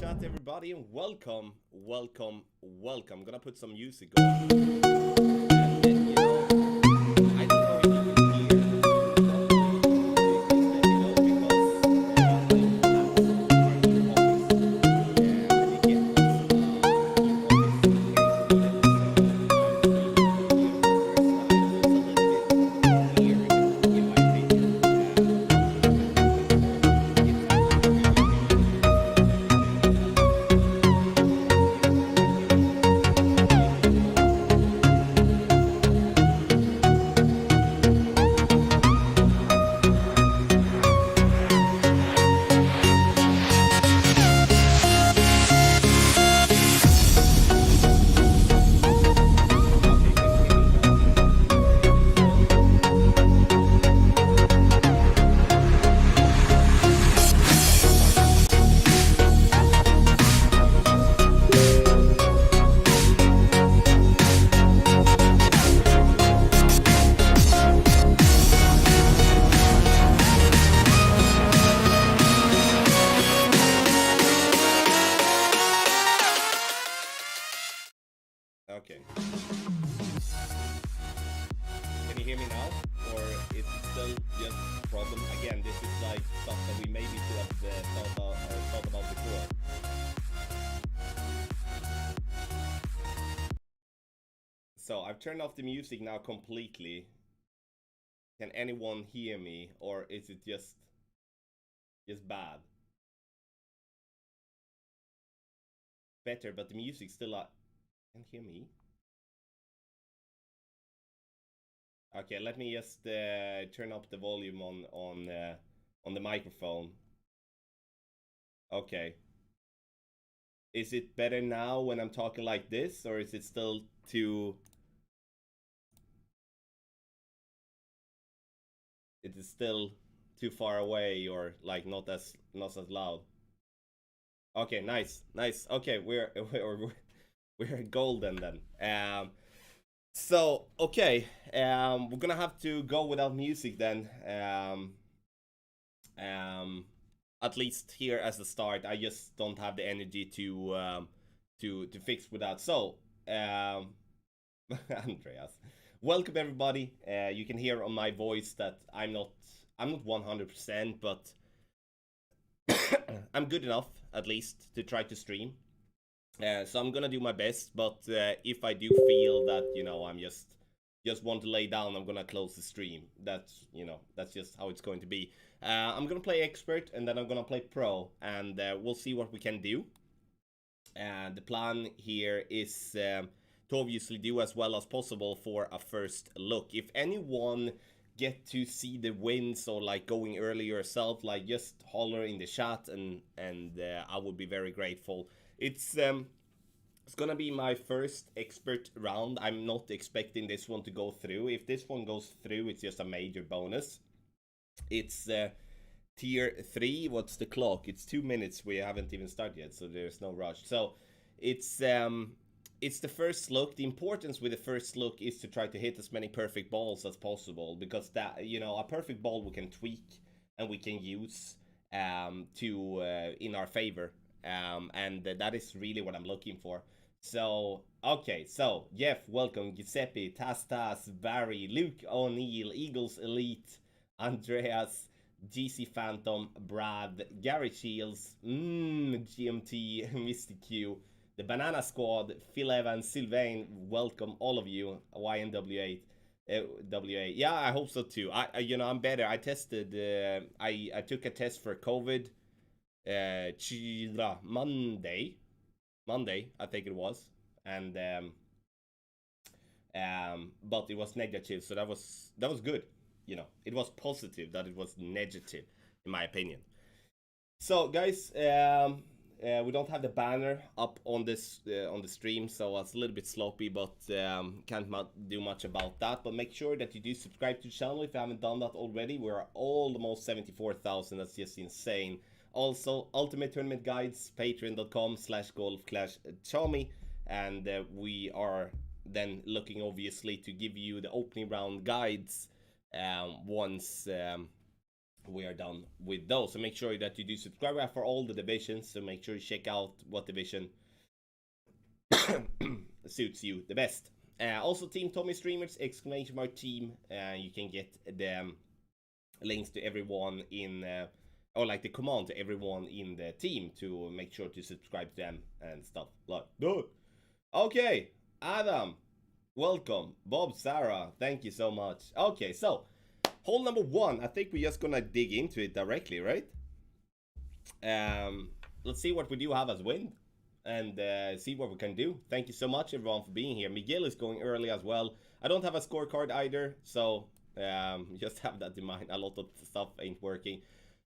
chat, everybody, and welcome. I'm gonna put some music on. And, I don't know if you can hear. Please let me know because I have ear pockets, and you get lots of ear pockets here in Sweden. So I'm streaming from here for the first time, so it's a little bit weird, in my opinion. It sounds like I'm talking like this. Okay, can you hear me now? Okay, so okay. Can you hear me now? Or is it still just a problem? Again, this is like stuff that we maybe should have thought about before. So I've turned off the music now completely. Can anyone hear me, or is it just bad? Better, but the music still can hear me. Okay, let me just turn up the volume on the microphone. Okay. Is it better now when I'm talking like this, or is it still too? It is still too far away, or like not as loud. Okay, nice. Okay, we're golden then. So okay, we're gonna have to go without music then. At least here as the start, I just don't have the energy to fix without. So, Andreas, welcome everybody. You can hear on my voice that I'm not 100%, but I'm good enough at least to try to stream. So I'm gonna do my best, but if I do feel that I'm just want to lay down, I'm gonna close the stream. That's just how it's going to be. I'm gonna play expert, and then I'm gonna play pro, and we'll see what we can do. The plan here is to obviously do as well as possible for a first look. If anyone get to see the wins or like going early yourself, like just holler in the chat, and I would be very grateful. It's gonna be my first expert round. I'm not expecting this one to go through. If this one goes through, it's just a major bonus. It's tier 3. What's the clock? It's 2 minutes. We haven't even started yet, so there's no rush. So it's the first look. The importance with the first look is to try to hit as many perfect balls as possible, because that a perfect ball we can tweak and we can use to in our favor, and that is really what I'm looking for. So okay, so Jeff, welcome, Giuseppe, Tas, Barry, Luke O'Neill, Eagles Elite, Andreas, GC Phantom, Brad, Gary Shields, GMT, Misty Q, the Banana Squad, Phil Evans, Sylvain, welcome all of you, YNWA. WA. Yeah, I hope so too. I'm better. I tested. I took a test for COVID. Monday, I think it was, and but it was negative, so that was good. It was positive that it was negative, in my opinion. So, guys, we don't have the banner up on this on the stream, so it's a little bit sloppy, but can't do much about that. But make sure that you do subscribe to the channel if you haven't done that already. We're almost 74,000. That's just insane. Also, Ultimate Tournament Guides, patreon.com/golf/Chami, and we are then looking obviously to give you the opening round guides once we are done with those. So make sure that you do subscribe for all the divisions. So make sure you check out what division suits you the best. Also, Team Tommy Streamers, exclamation mark team. You can get the links to everyone in, or like the command to everyone in the team to make sure to subscribe to them and stuff like that. Okay, Adam, welcome. Bob, Sarah, thank you so much. Okay, so hole number 1. I think we're just gonna dig into it directly, right? Let's see what we do have as wind and see what we can do. Thank you so much, everyone, for being here. Miguel is going early as well. I don't have a scorecard either, so just have that in mind. A lot of stuff ain't working.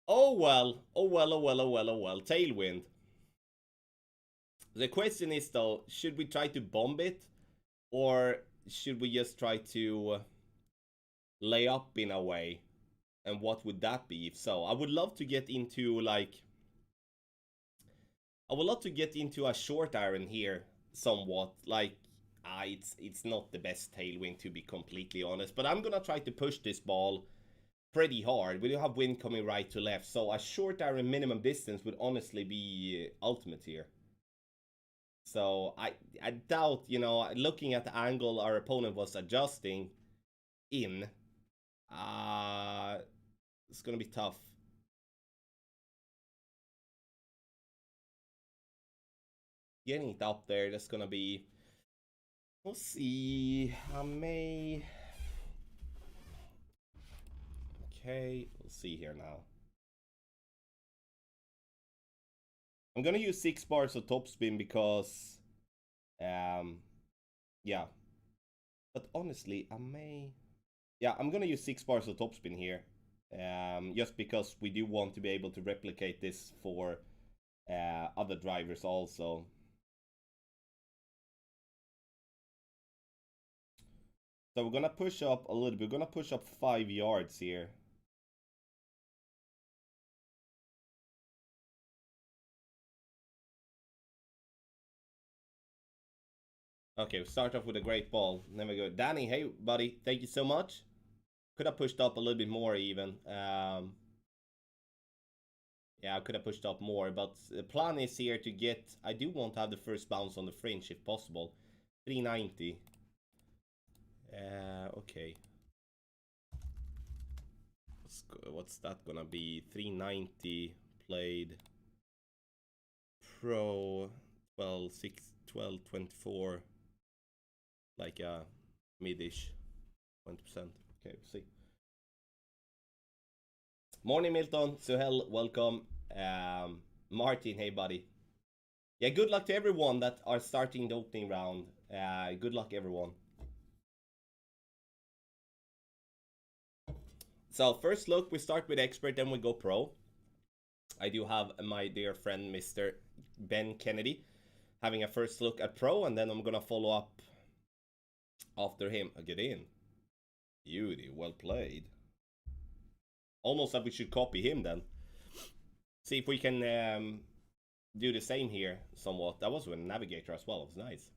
Oh well, oh well, oh well, oh well, oh well. Tailwind. The question is though, should we try to bomb it, or should we just try to lay up in a way? And what would that be if so? I would love to get into like, I would love to get into a short iron here somewhat. Like, it's not the best tailwind to be completely honest, but I'm gonna try to push this ball pretty hard. We do have wind coming right to left, so a short iron minimum distance would honestly be ultimate here. So I doubt, you know, looking at the angle our opponent was adjusting in, it's gonna be tough. Getting it up there, that's gonna be, we'll see. I may, okay, we'll see here now. I'm gonna use 6 bars of topspin because yeah, but honestly I may, yeah, I'm gonna use 6 bars of topspin here, just because we do want to be able to replicate this for other drivers also. So we're gonna push up a little bit. We're gonna push up 5 yards here. Okay, we start off with a great ball. Then we go. Danny, hey buddy, thank you so much. Could have pushed up a little bit more even. Yeah, I could have pushed up more, but the plan is here to get, I do want to have the first bounce on the fringe if possible. 390. Okay. What's that gonna be? 390 played pro 12, 6, 12, 24. Like a mid-ish 20%. Okay, we'll see. Morning, Milton. Suhel, welcome. Martin, hey, buddy. Yeah, good luck to everyone that are starting the opening round. Good luck, everyone. So, first look, we start with expert, then we go pro. I do have my dear friend, Mr. Ben Kennedy, having a first look at pro, and then I'm gonna follow up after him. Get in. Beauty, well played. Almost like we should copy him then. See if we can do the same here somewhat. That was with Navigator as well. It was nice.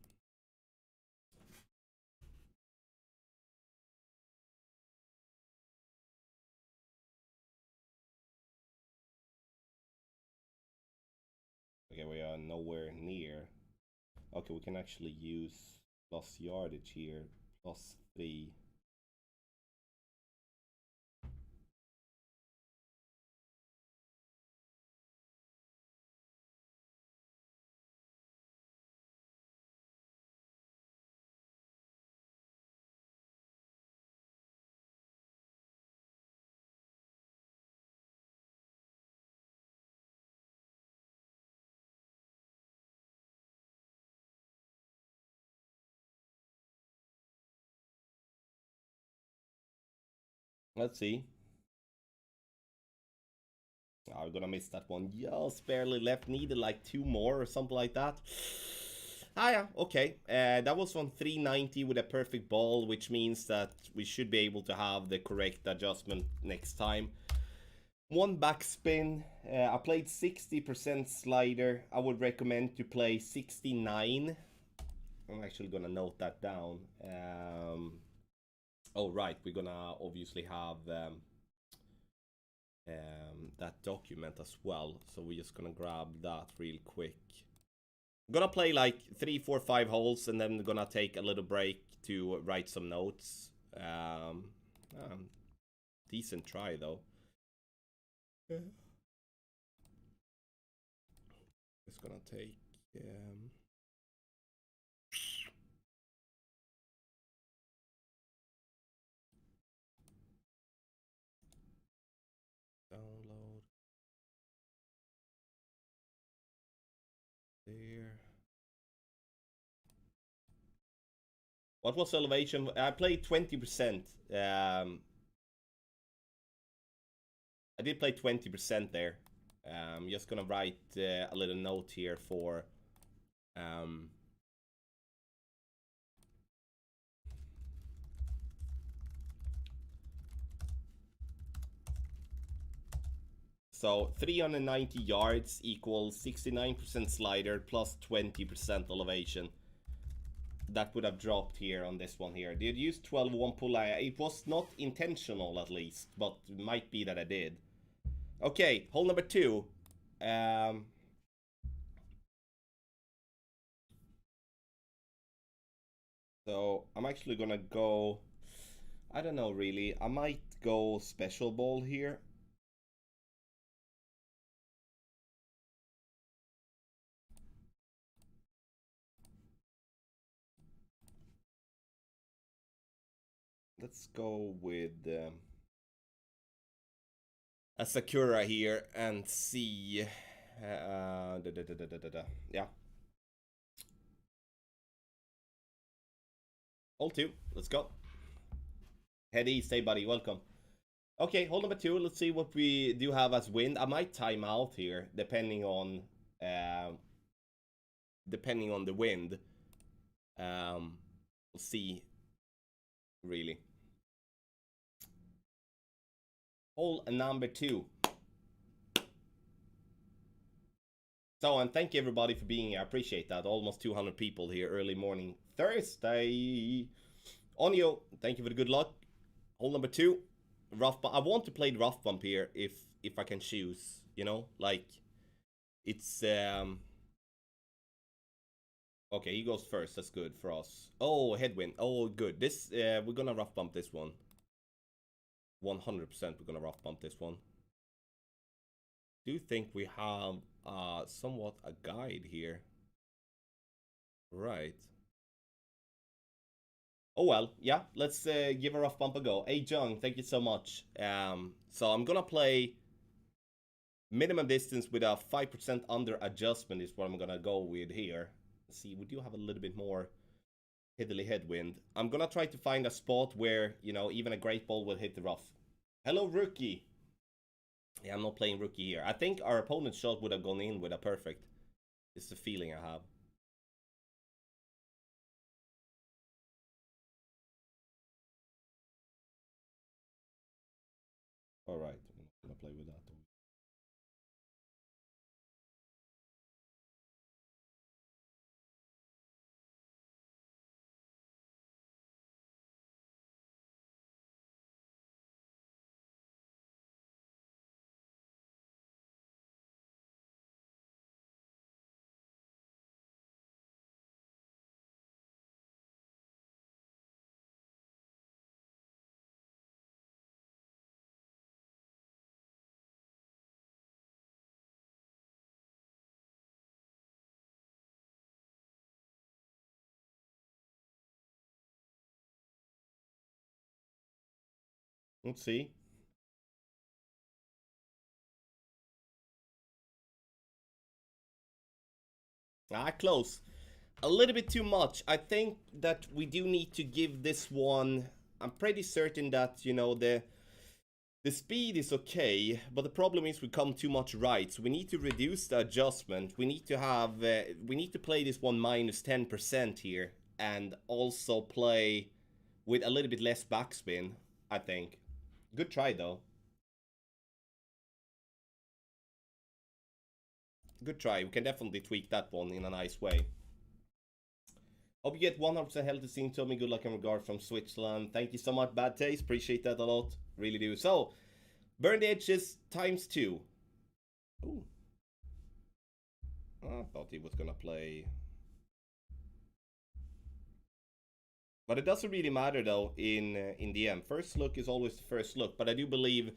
Okay, we are nowhere near. Okay, we can actually use plus yardage here. Plus 3. Let's see. Oh, I'm gonna miss that one. Just barely left. Needed like 2 more or something like that. Ah, yeah, okay. That was on 390 with a perfect ball, which means that we should be able to have the correct adjustment next time. 1 backspin. I played 60% slider. I would recommend to play 69. I'm actually gonna note that down. Oh, right. We're gonna obviously have that document as well. So we're just gonna grab that real quick. I'm gonna play like 3, 4, 5 holes, and then gonna take a little break to write some notes. Decent try though. It's gonna take download there. What was elevation? I played 20%. I did play 20% there. I'm just gonna write a little note here for so 390 yards equals 69% slider plus 20% elevation. That would have dropped here on this one here. Did use 12-1 pull? It was not intentional at least, but it might be that I did. Okay, hole number 2. So I'm actually gonna go, I don't know really, I might go special ball here. Let's go with a Sakura here and see. Yeah. Hole 2, let's go. Head east, hey buddy, welcome. Okay, hole number 2, let's see what we do have as wind. I might time out here, depending on the wind. We'll see, really. Hole number 2. So, and thank you everybody for being here. I appreciate that. Almost 200 people here early morning Thursday. Onyo, thank you for the good luck. Hole number 2. Rough bump. I want to play the rough bump here if I can choose, you know? Like, it's... Okay, he goes first. That's good for us. Oh, headwind. Oh, good. This, we're gonna rough bump this one. 100% we're gonna rough bump this one. Do think we have somewhat a guide here. Right. Oh well, yeah, let's give a rough bump a go. Hey Jung, thank you so much. So I'm gonna play minimum distance with a 5% under adjustment is what I'm gonna go with here. Let's see, we do have a little bit more hiddly headwind. I'm gonna try to find a spot where, you know, even a great ball will hit the rough. Hello, rookie. Yeah, I'm not playing rookie here. I think our opponent's shot would have gone in with a perfect. It's the feeling I have. Alright, I'm not gonna play with that. Let's see. Close. A little bit too much. I think that we do need to give this one... I'm pretty certain that, you know, the speed is okay, but the problem is we come too much right. So we need to reduce the adjustment. We need to have... we need to play this one minus 10% here. And also play with a little bit less backspin, I think. Good try, though. Good try. We can definitely tweak that one in a nice way. Hope you get 100% healthy scene. Tell me good luck and regard from Switzerland. Thank you so much, Bad Taste. Appreciate that a lot. Really do. So, Burn the edges ×2. Ooh. I thought he was gonna play. But it doesn't really matter though in the end. First look is always the first look. But I do believe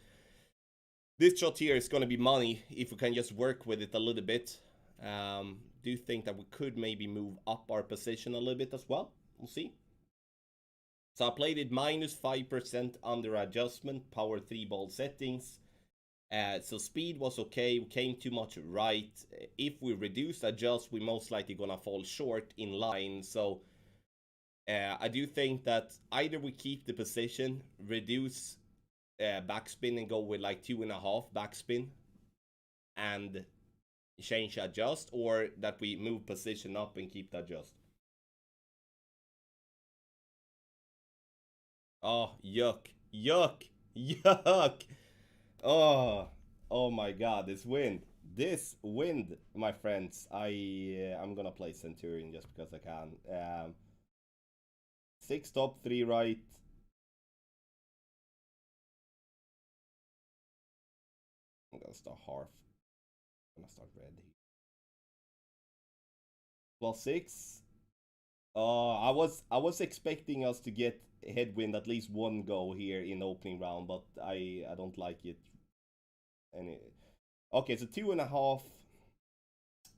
this shot here is gonna be money if we can just work with it a little bit. Do think that we could maybe move up our position a little bit as well. We'll see. So I played it -5% under adjustment, power 3 ball settings. So speed was okay, we came too much right. If we reduce adjust, we most likely gonna fall short in line. So I do think that either we keep the position, reduce backspin and go with like 2.5 backspin and change adjust, or that we move position up and keep the adjust. Oh, yuck, yuck, yuck. Oh my god, this wind, my friends. I'm gonna play Centurion just because I can. 6 top, 3 right. I'm gonna start half. I'm gonna start red here. +6. I was expecting us to get headwind at least one go here in opening round, but I don't like it. Okay, so 2.5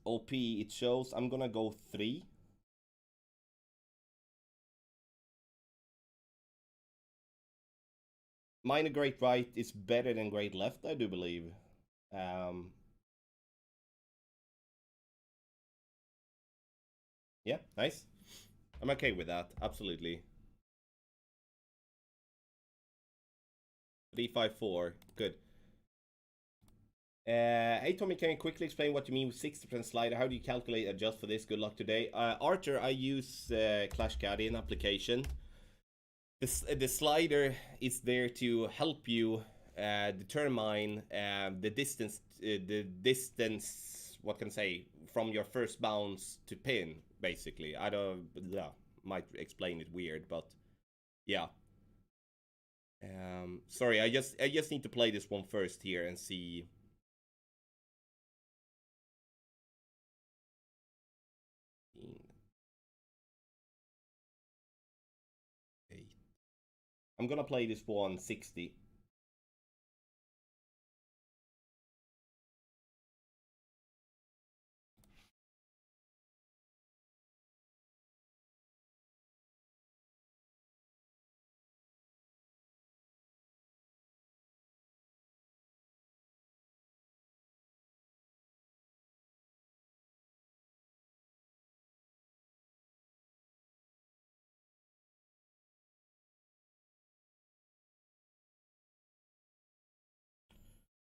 OP it shows. I'm gonna go 3. Minor great right is better than great left, I do believe. Yeah, nice. I'm okay with that, absolutely. 3-5-4, good. Hey Tommy, can you quickly explain what you mean with 60% slider? How do you calculate adjust for this? Good luck today. Archer, I use Clash Guardian application. The slider is there to help you determine the distance, what can I say, from your first bounce to pin, basically. I don't, yeah, might explain it weird, but yeah. Sorry, I just need to play this one first here and see. I'm gonna play this one 60.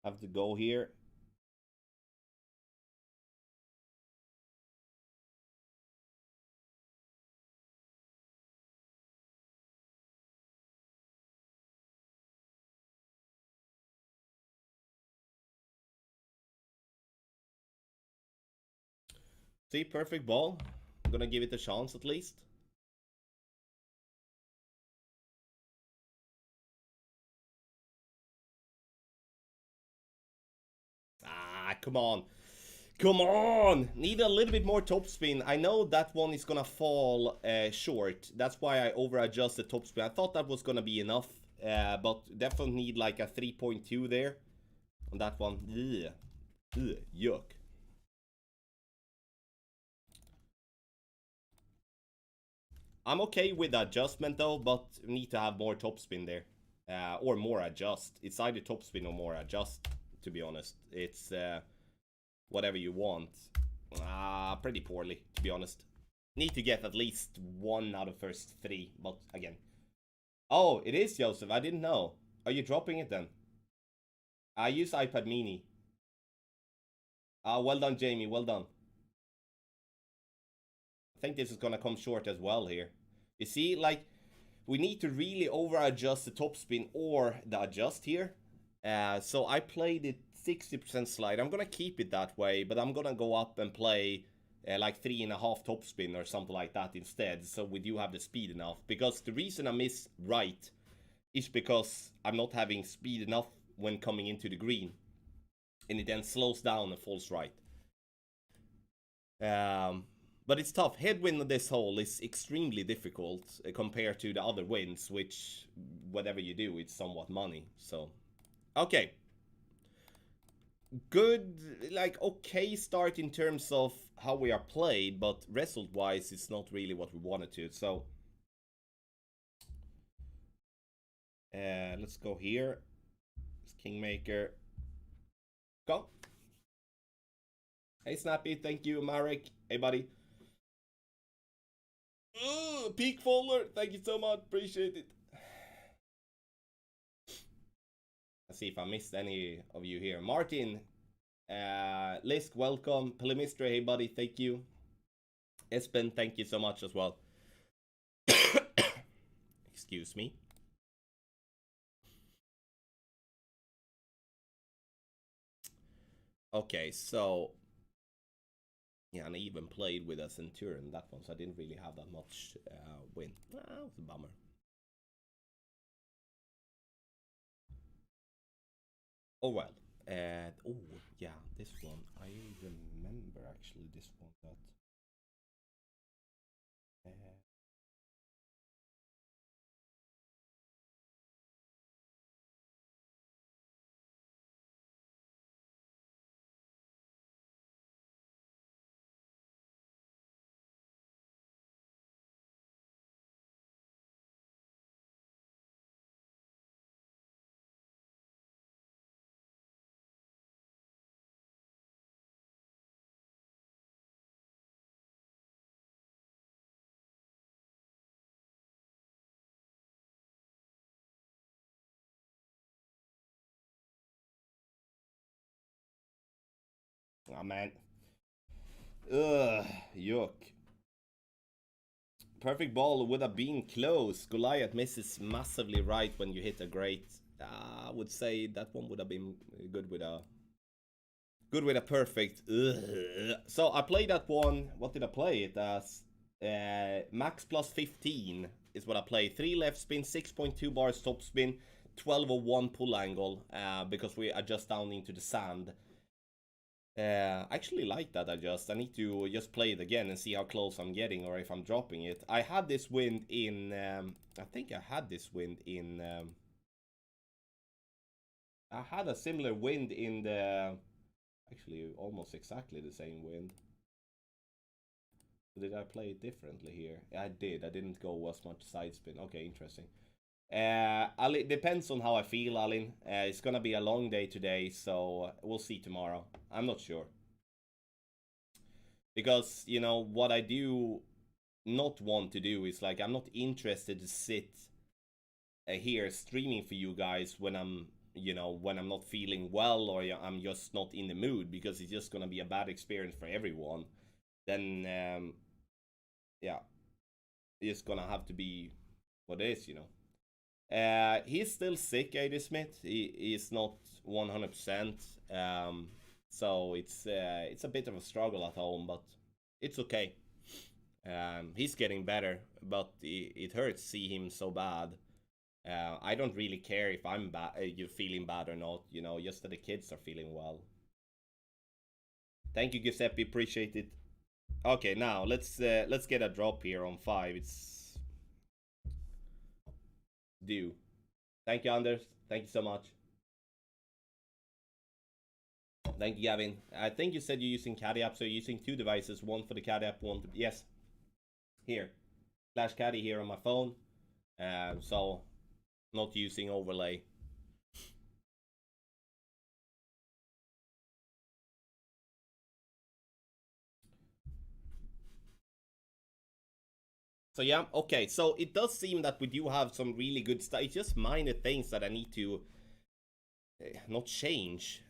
Have to go here. See, perfect ball. I'm gonna give it a chance at least. Ah, come on. Come on! Need a little bit more topspin. I know that one is gonna fall short. That's why I over-adjusted topspin. I thought that was gonna be enough. But definitely need like a 3.2 there. On that one. Ugh. Ugh, yuck. I'm okay with adjustment though, but need to have more topspin there. Or more adjust. It's either topspin or more adjust, to be honest. It's whatever you want. Pretty poorly, to be honest. Need to get at least 1 out of first 3, but again. Oh, it is Joseph, I didn't know. Are you dropping it then? I use iPad mini. Well done, Jamie, well done. I think this is gonna come short as well here. You see, like, we need to really over-adjust the topspin or the adjust here. So I played it 60% slide. I'm gonna keep it that way, but I'm gonna go up and play like 3.5 topspin or something like that instead, so we do have the speed enough. Because the reason I miss right is because I'm not having speed enough when coming into the green, and it then slows down and falls right. But it's tough. Headwind on this hole is extremely difficult compared to the other winds, which whatever you do, it's somewhat money. So, okay. Good, like, okay start in terms of how we are played, but result-wise, it's not really what we wanted to. So, let's go here. It's Kingmaker. Go. Hey, Snappy. Thank you, Marek. Hey, buddy. Peak folder. Thank you so much. Appreciate it. Let's see if I missed any of you here. Martin, Lisk, welcome. Pelimistra, hey buddy, thank you. Espen, thank you so much as well. Excuse me. Okay, so yeah, and I even played with a Centurion that one, so I didn't really have that much win. That was a bummer. Oh well. Oh yeah, this one I remember actually. This one that. Oh man. Ugh, yuck. Perfect ball would have been close. Goliath misses massively right when you hit a great. I would say that one would have been good with a perfect. Ugh. So I played that one. What did I play it as? Max plus 15 is what I played. 3 left spin, 6.2 bars top spin, 1201 pull angle. Because we adjust down into the sand. I actually like that adjust. I need to just play it again and see how close I'm getting or if I'm dropping it. I had this wind in... I think I had this wind in... I had a similar wind in the... Actually, almost exactly the same wind. Did I play it differently here? I did. I didn't go as much side spin. Okay, interesting. It depends on how I feel, Alin. It's gonna be a long day today, so we'll see tomorrow. I'm not sure. Because, you know, what I do not want to do is, like, I'm not interested to sit here streaming for you guys when I'm, you know, when I'm not feeling well or I'm just not in the mood, because it's just gonna be a bad experience for everyone. Then, yeah, it's gonna have to be what it is, you know. He's still sick, AD Smith. He's not 100%. So it's a bit of a struggle at home, but it's okay. He's getting better, but it hurts to see him so bad. I don't really care if I'm bad, you're feeling bad or not. You know, just that the kids are feeling well. Thank you, Giuseppe. Appreciate it. Okay, now let's get a drop here on 5. It's due. Thank you, Anders. Thank you so much. Thank you, Gavin. I think you said you're using Caddy app, so you're using 2 devices, one for the Caddy app, one to... Yes. Here. Flash Caddy here on my phone. So, not using overlay. So yeah, okay. So it does seem that we do have some really good stuff. It's just minor things that I need to not change,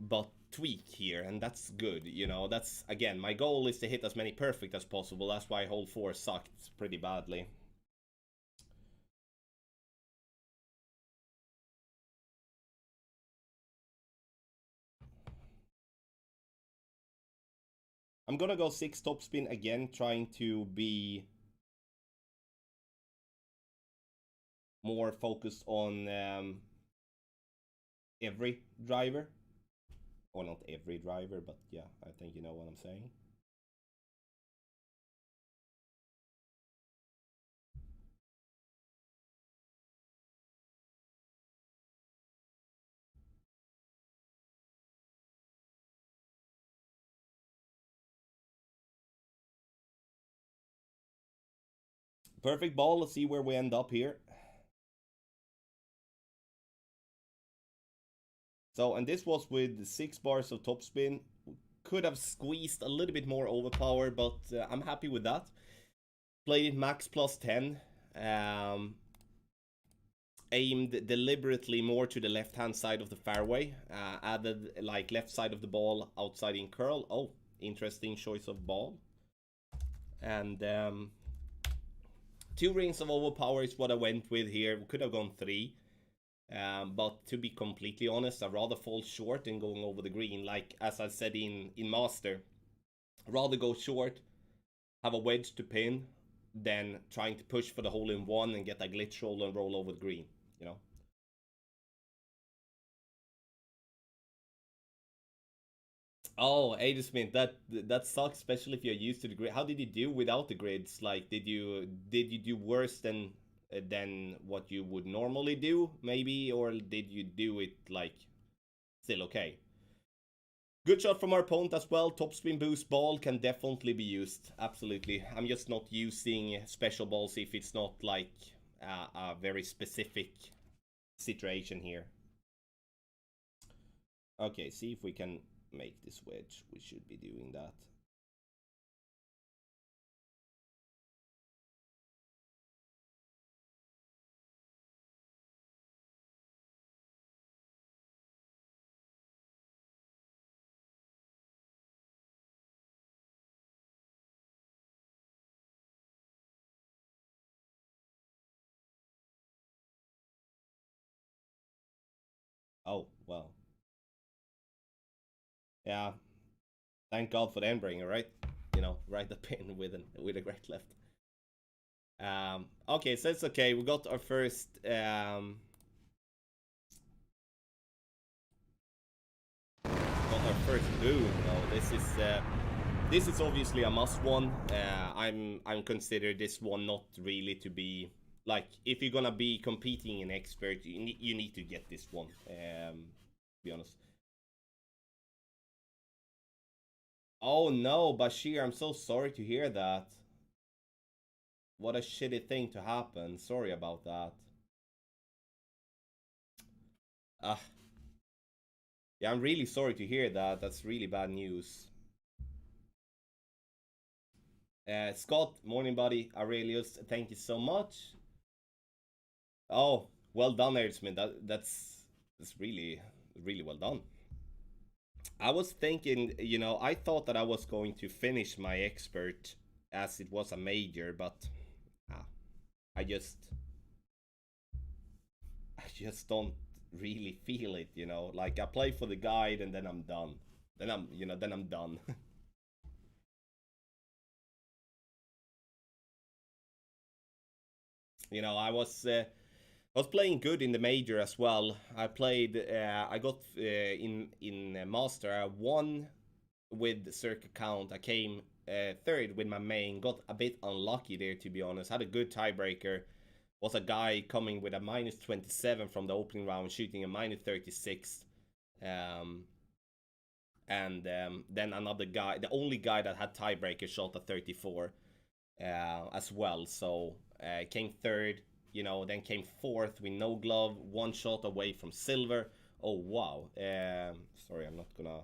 but tweak here, and that's good. You know, that's, again, my goal is to hit as many perfect as possible. That's why hole 4 sucked pretty badly. I'm gonna go 6 topspin again, trying to be more focused on every driver. Or not every driver, but yeah, I think you know what I'm saying. Perfect ball. Let's see where we end up here. So, and this was with 6 bars of topspin. Could have squeezed a little bit more overpower, but I'm happy with that. Played it max plus 10. Um, Aimed deliberately more to the left hand side of the fairway. Added like left side of the ball outside in curl. Oh, interesting choice of ball. And 2 rings of overpower is what I went with here. We could have gone 3. But to be completely honest, I'd rather fall short than going over the green. Like as I said in Master, I'd rather go short, have a wedge to pin, than trying to push for the hole in one and get a glitch roll and roll over the green. You know. Oh, Adesmith, that sucks, especially if you're used to the grid. How did you do without the grids? Like, did you do worse than what you would normally do, maybe, or did you do it like still okay? Good shot from our opponent as well. Topspin boost ball can definitely be used. Absolutely. I'm just not using special balls if it's not like a very specific situation here. Okay, see if we can make this wedge. We should be doing that. Oh, well. Yeah. Thank God for the Endbringer, right? You know, right the pin with a great left. Okay, so it's okay. We got our first boom. No, this is obviously a must one. I'm consider this one not really to be like if you're gonna be competing in expert, you need to get this one. To be honest. Oh no, Bashir, I'm so sorry to hear that. What a shitty thing to happen. Sorry about that. Ah, yeah, I'm really sorry to hear that. That's really bad news. Scott, morning buddy. Aurelius, thank you so much. Oh, well done, Erdsman. That's really well done. I was thinking, you know, I thought that I was going to finish my expert as it was a major, but ah, I just I just don't really feel it, you know. Like I play for the guide and then I'm done. Then I'm done. You know, I was playing good in the major as well. I played. I got in master. I won with the circuit count. I came third with my main. Got a bit unlucky there, to be honest. Had a good tiebreaker. Was a guy coming with a minus 27 from the opening round, shooting a minus 36. Um, and then another guy, the only guy that had tiebreaker, shot a 34 as well. So came third, you know, then came fourth with no glove, 1 shot away from silver. Oh wow. Sorry, I'm not gonna.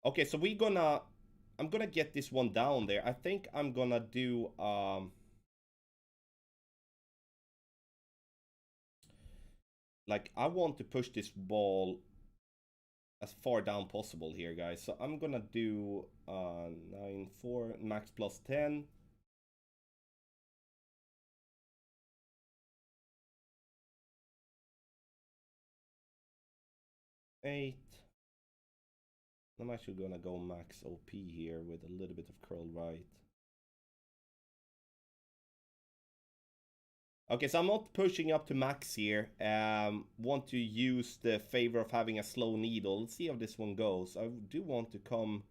Okay, so I'm gonna get this one down there. I think I'm gonna do like I want to push this ball as far down possible here, guys. So I'm gonna do 9-4 max plus 10. 8. I'm actually gonna go max OP here with a little bit of curl right. Okay, so I'm not pushing up to max here. Want to use the favor of having a slow needle. Let's see how this one goes. I do want to come...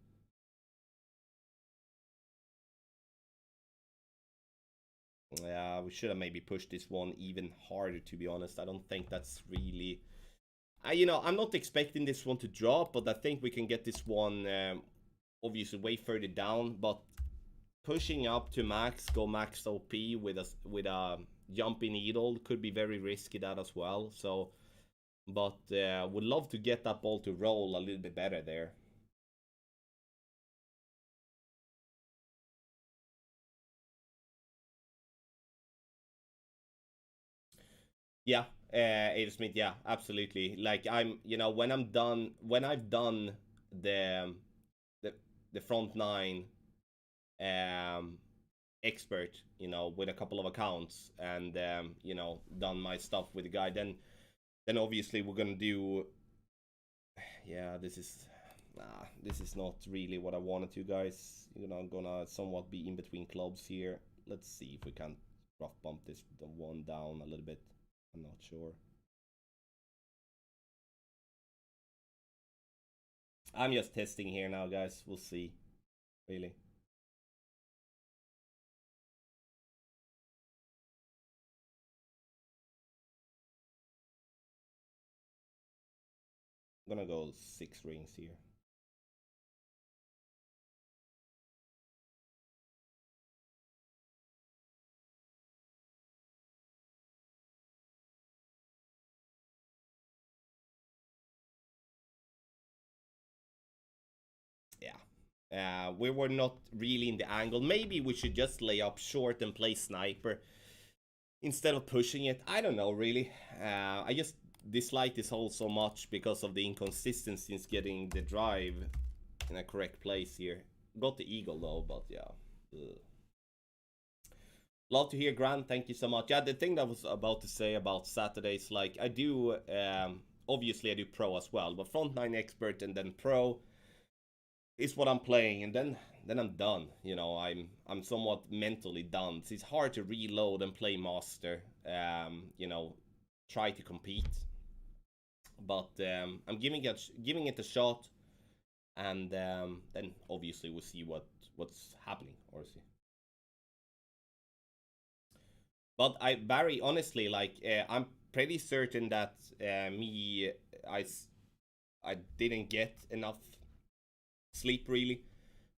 Yeah, we should have maybe pushed this one even harder, to be honest. I don't think that's really... you know, I'm not expecting this one to drop, but I think we can get this one obviously way further down. But pushing up to max, go max OP with a jumpy needle could be very risky that as well. So, but would love to get that ball to roll a little bit better there. Yeah, Ada Smith. Yeah, absolutely. Like I'm, you know, when I'm done, when I've done the the the front nine expert, you know, with a couple of accounts and you know, done my stuff with the guy, then obviously we're gonna do. Yeah, this is not really what I wanted to, guys. You know, I'm gonna somewhat be in between clubs here. Let's see if we can rough bump this the one down a little bit. I'm not sure. I'm just testing here now, guys. We'll see. Really. I'm gonna go 6 rings here. Yeah. We were not really in the angle. Maybe we should just lay up short and play sniper instead of pushing it. I don't know, really. I just dislike this hole so much because of the inconsistency in getting the drive in a correct place here. Got the eagle though, but yeah. Ugh. Love to hear, Grant. Thank you so much. Yeah, the thing that I was about to say about Saturdays, like I do, obviously I do pro as well, but front nine expert and then pro is what I'm playing, and then I'm done. You know, I'm somewhat mentally done. So it's hard to reload and play master. You know, try to compete, but I'm giving it a shot, and then obviously we'll see what's happening, or see. But Barry, honestly, like I'm pretty certain that me, I I didn't get enough sleep really.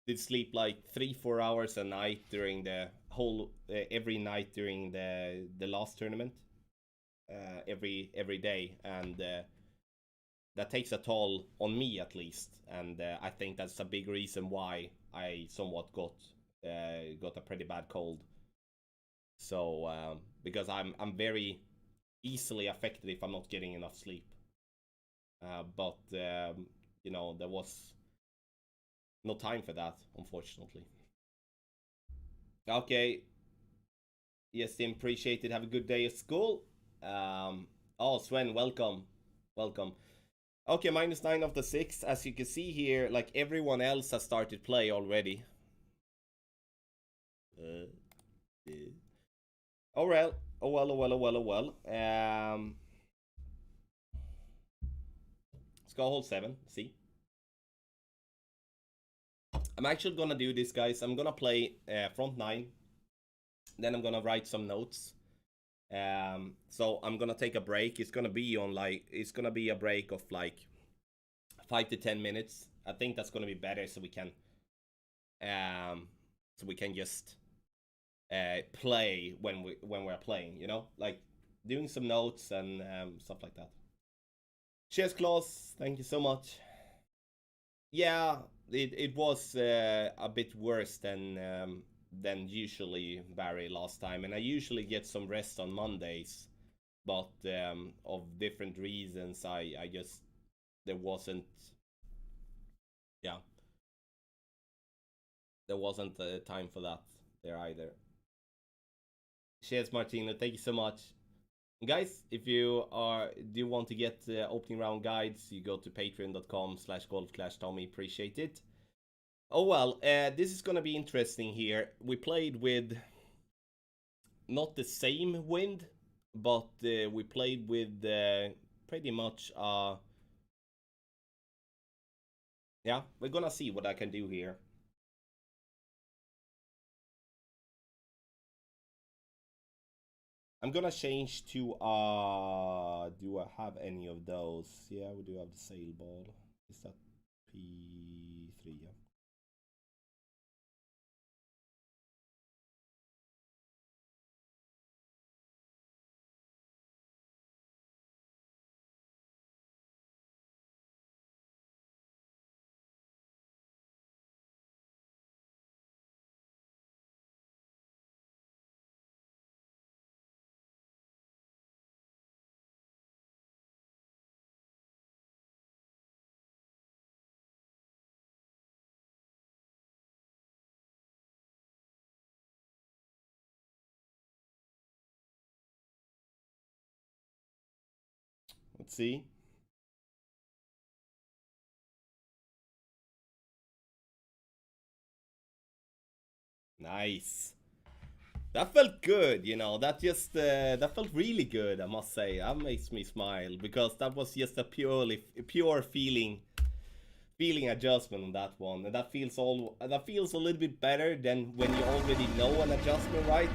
Did sleep like 3-4 hours a night during the whole every night during the last tournament, every day, and that takes a toll on me at least, and I think that's a big reason why I somewhat got a pretty bad cold. So because I'm very easily affected if I'm not getting enough sleep. But you know, there was no time for that, unfortunately. Okay, yes, Tim, appreciate it. Have a good day at school. Oh, Sven, welcome, welcome. Okay, -9 of the 6. As you can see here, like everyone else has started play already. Yeah. Oh well, oh well, oh well, oh well, oh well. Let's go hold 7. See. I'm actually gonna do this, guys. I'm gonna play front 9. Then I'm gonna write some notes. So I'm gonna take a break. It's gonna be on like it's gonna be a break of like 5 to 10 minutes. I think that's gonna be better, so we can just play when we're playing. You know, like doing some notes and stuff like that. Cheers, Klaus. Thank you so much. Yeah, it was a bit worse than usually, Barry, last time, and I usually get some rest on Mondays, but of different reasons, I just there wasn't, yeah, there wasn't time for that there either. Cheers, Martina. Thank you so much. Guys, if you do want to get opening round guides, you go to patreon.com/golf/Tommy. Appreciate it. Oh well, this is gonna be interesting here. We played with not the same wind, but we played with pretty much. Yeah, we're gonna see what I can do here. I'm gonna change to do I have any of those? Yeah, we do have the sail ball. Is that P3? Yeah. Let's see. Nice. That felt good, you know. That just that felt really good, I must say. That makes me smile because that was just a pure feeling adjustment on that one, and that feels a little bit better than when you already know an adjustment, right?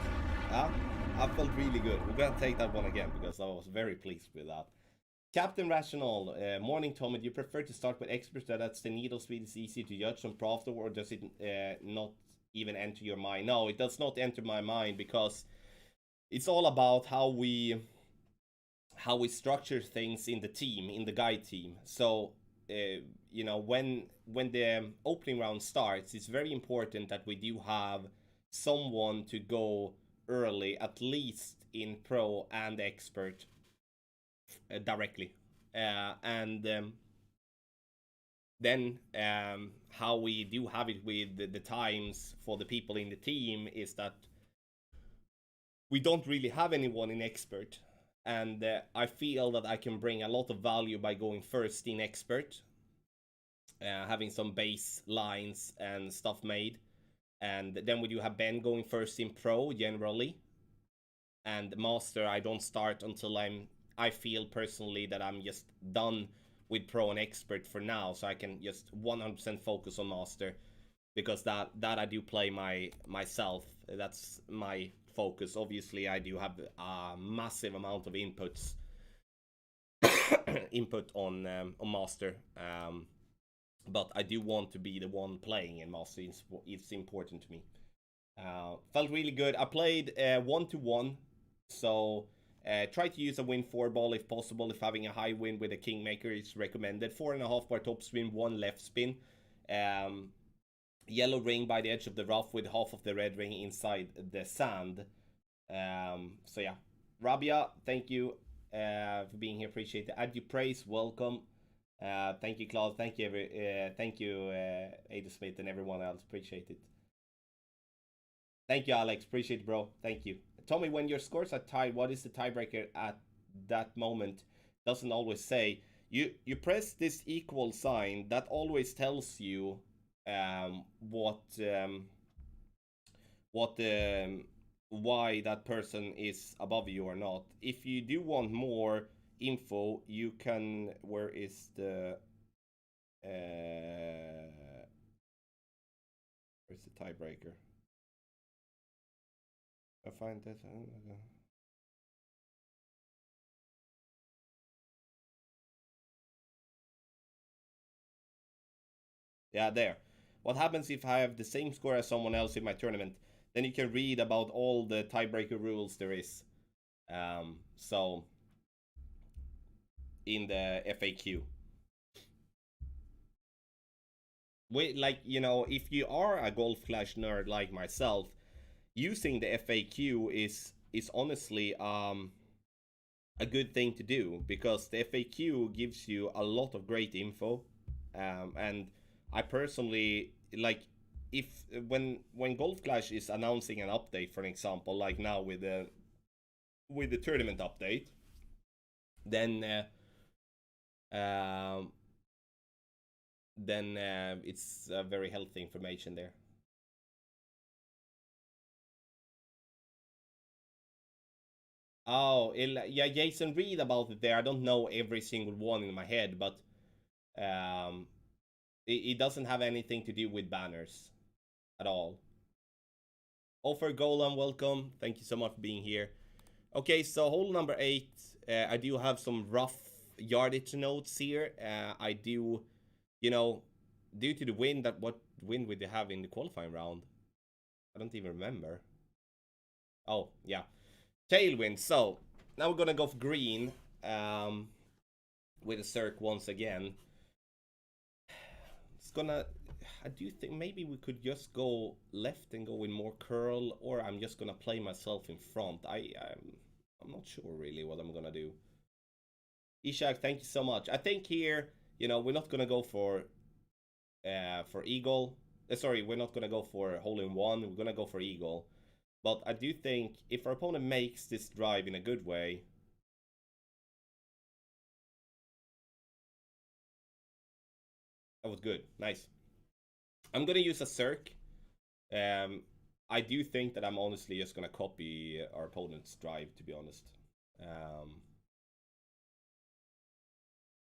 Yeah, I felt really good. We're gonna take that one again because I was very pleased with that. Captain Rational, morning Tommy. Do you prefer to start with experts that's the needle speed is easy to judge on Profter, or does it not even enter your mind? No, it does not enter my mind because it's all about how we structure things in the team, in the guide team. So you know, when the opening round starts, it's very important that we do have someone to go early, at least in pro and expert directly, and then how we do have it with the times for the people in the team is that we don't really have anyone in expert, and I feel that I can bring a lot of value by going first in expert, having some base lines and stuff made, and then we do have Ben going first in pro generally, and master I don't start until I feel personally that I'm just done with pro and expert for now, so I can just 100% focus on master because that I do play myself. That's my focus. Obviously, I do have a massive amount of input on master, but I do want to be the one playing in master. It's important to me. Felt really good. I played 1-1, so try to use a win 4 ball if possible. If having a high win with a kingmaker is recommended. 4.5 bar top spin, 1 left spin. Yellow ring by the edge of the rough with half of the red ring inside the sand. So yeah, Rabia, thank you for being here. Appreciate it. Add you praise, welcome. Thank you, Claude. Thank you, Ada Smith and everyone else. Appreciate it. Thank you, Alex. Appreciate it, bro. Thank you. Tommy, when your scores are tied, what is the tiebreaker at that moment? Doesn't always say. You press this equal sign. That always tells you um, what um, what why that person is above you or not. If you do want more info, you can. Where is the where's the tiebreaker? I find that. Yeah, there. What happens if I have the same score as someone else in my tournament? Then you can read about all the tiebreaker rules there is. So in the FAQ. Like, you know, if you are a Golf Clash nerd like myself, using the FAQ is honestly a good thing to do because the FAQ gives you a lot of great info, and I personally like if when Golf Clash is announcing an update, for example, like now with the tournament update, then um, it's very healthy information there. Oh, yeah, Jason, read about it there. I don't know every single one in my head, but um, it doesn't have anything to do with banners at all. Offer Golan, welcome. Thank you so much for being here. Okay, so hole number 8. I do have some rough yardage notes here. I do, you know, due to the wind, that what wind would they have in the qualifying round? I don't even remember. Oh, yeah. Tailwind. So now we're gonna go for green with a circ once again. It's gonna. I do think maybe we could just go left and go in more curl, or I'm just gonna play myself in front. I'm not sure really what I'm gonna do. Ishak, thank you so much. I think here, we're not gonna go for eagle. Sorry, we're not gonna go for hole in one. We're gonna go for eagle. But I do think if our opponent makes this drive in a good way, that was good. Nice. I'm gonna use a circ. Um, I do think that I'm honestly just gonna copy our opponent's drive. To be honest,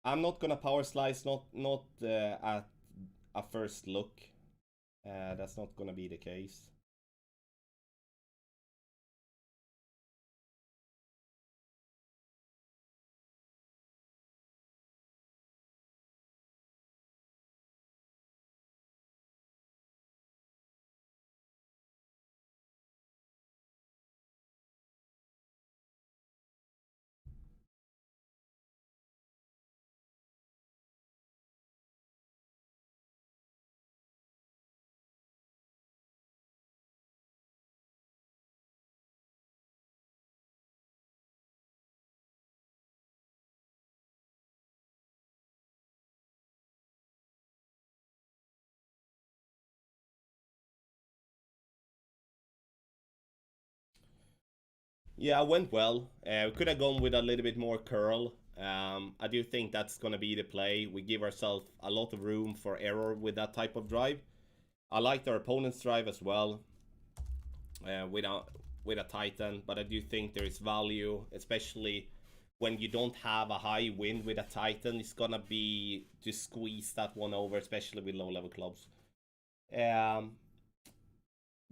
I'm not gonna power slice. Not at a first look. That's not gonna be the case. Yeah, it went well. Could have gone with a little bit more curl. I do think that's gonna be the play. We give ourselves a lot of room for error with that type of drive. I liked our opponent's drive as well, with a Titan, but I do think there is value, especially when you don't have a high wind with a Titan. It's gonna be to squeeze that one over, especially with low level clubs. Um,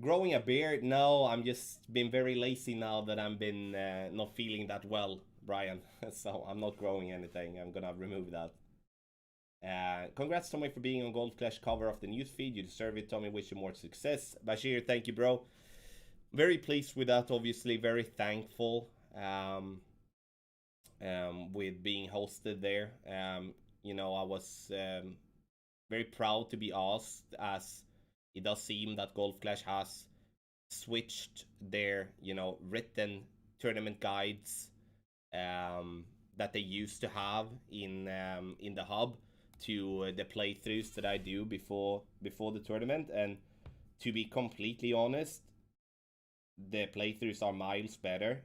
Growing a beard? No, I'm just been very lazy now that I've been not feeling that well, Brian. So I'm not growing anything. I'm gonna remove that. Congrats, Tommy, for being on Gold Clash cover of the newsfeed. You deserve it, Tommy. Wish you more success. Bashir, thank you, bro. Very pleased with that. Obviously, very thankful with being hosted there. I was very proud to be asked, as it does seem that Golf Clash has switched their written tournament guides that they used to have in the hub to the playthroughs that I do before the tournament. And to be completely honest, the playthroughs are miles better,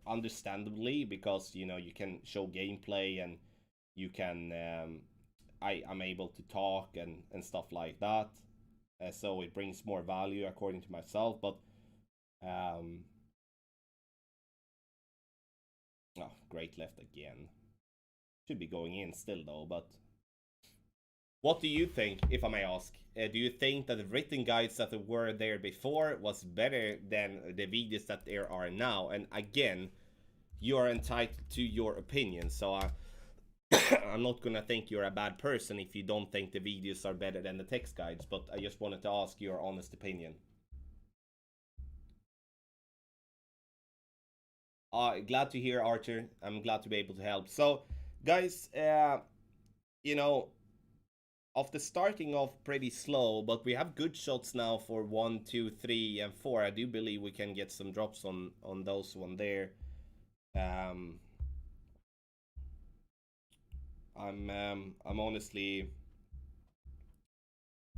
understandably, because you can show gameplay, and you can I'm able to talk and stuff like that. So it brings more value according to myself. But oh, great left again. Should be going in still though. But what do you think, if I may ask? Do you think that the written guides that were there before was better than the videos that there are now? And again, you are entitled to your opinion. So I'm not gonna think you're a bad person if you don't think the videos are better than the text guides. But I just wanted to ask your honest opinion. Glad to hear, Archer. I'm glad to be able to help. So, guys, you know, after starting off pretty slow, but we have good shots now for 1, 2, 3, and 4. I do believe we can get some drops on those one there. Um, I'm honestly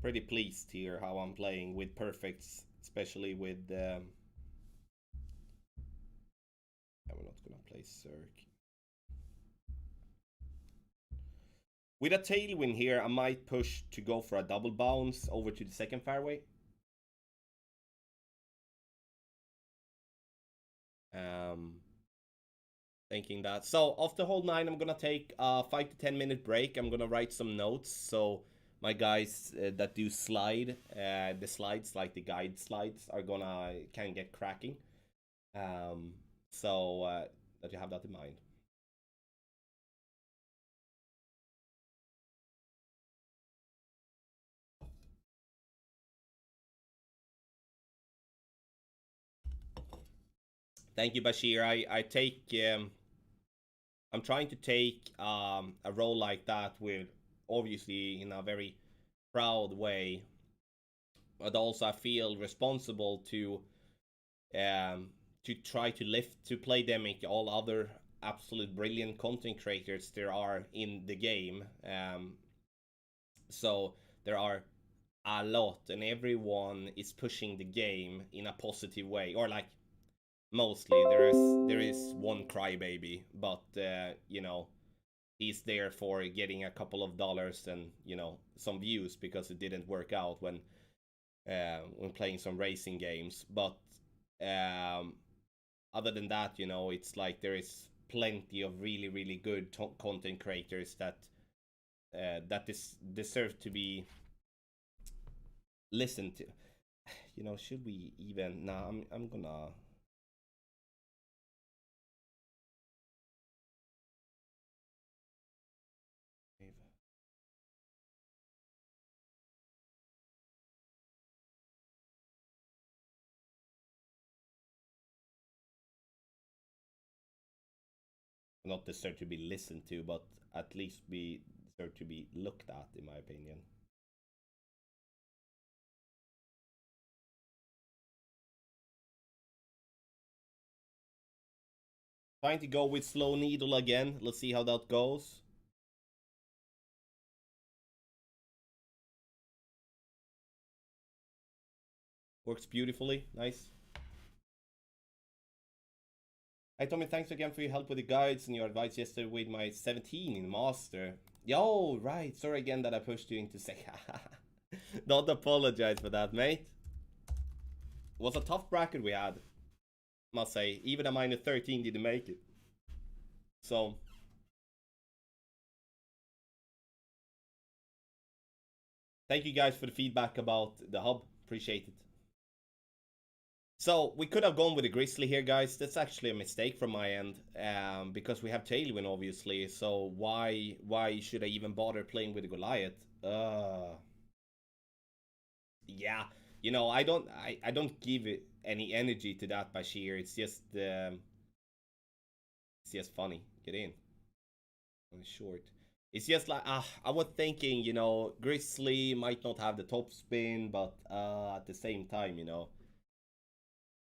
pretty pleased here how I'm playing with perfects, especially with. We're not gonna play Cirque. With a tailwind here, I might push to go for a double bounce over to the second fairway. Um, thinking that. So after hole 9, I'm gonna take a 5 to 10 minute break. I'm gonna write some notes so my guys that do the slides, like the guide slides, are gonna can get cracking. Um, so that you have that in mind. Thank you, Bashir. I take I'm trying to take a role like that with, obviously, in a very proud way, but also I feel responsible um, to try to lift to play Demic all other absolute brilliant content creators there are in the game. So there are a lot, and everyone is pushing the game in a positive way, or like mostly. There is one crybaby, but he's there for getting a couple of dollars and some views because it didn't work out when playing some racing games. But um, other than that, it's like there is plenty of really really good content creators that deserve to be listened to. Should we even? Nah, I'm gonna. Not deserve to be listened to, but at least be deserve to be looked at, in my opinion. Trying to go with slow needle again. Let's see how that goes. Works beautifully. Nice. Hi Tommy, thanks again for your help with the guides and your advice yesterday with my 17 in Master. Yo, right. Sorry again that I pushed you into say. Don't apologize for that, mate. It was a tough bracket we had, must say. Even a minor 13 didn't make it. So, thank you guys for the feedback about the hub. Appreciate it. So we could have gone with the Grizzly here, guys. That's actually a mistake from my end, because we have Tailwind, obviously. So why should I even bother playing with the Goliath? Yeah, I don't give it any energy to that Bashir. It's just funny. Get in. Short. It's just like I was thinking, Grizzly might not have the top spin, but at the same time,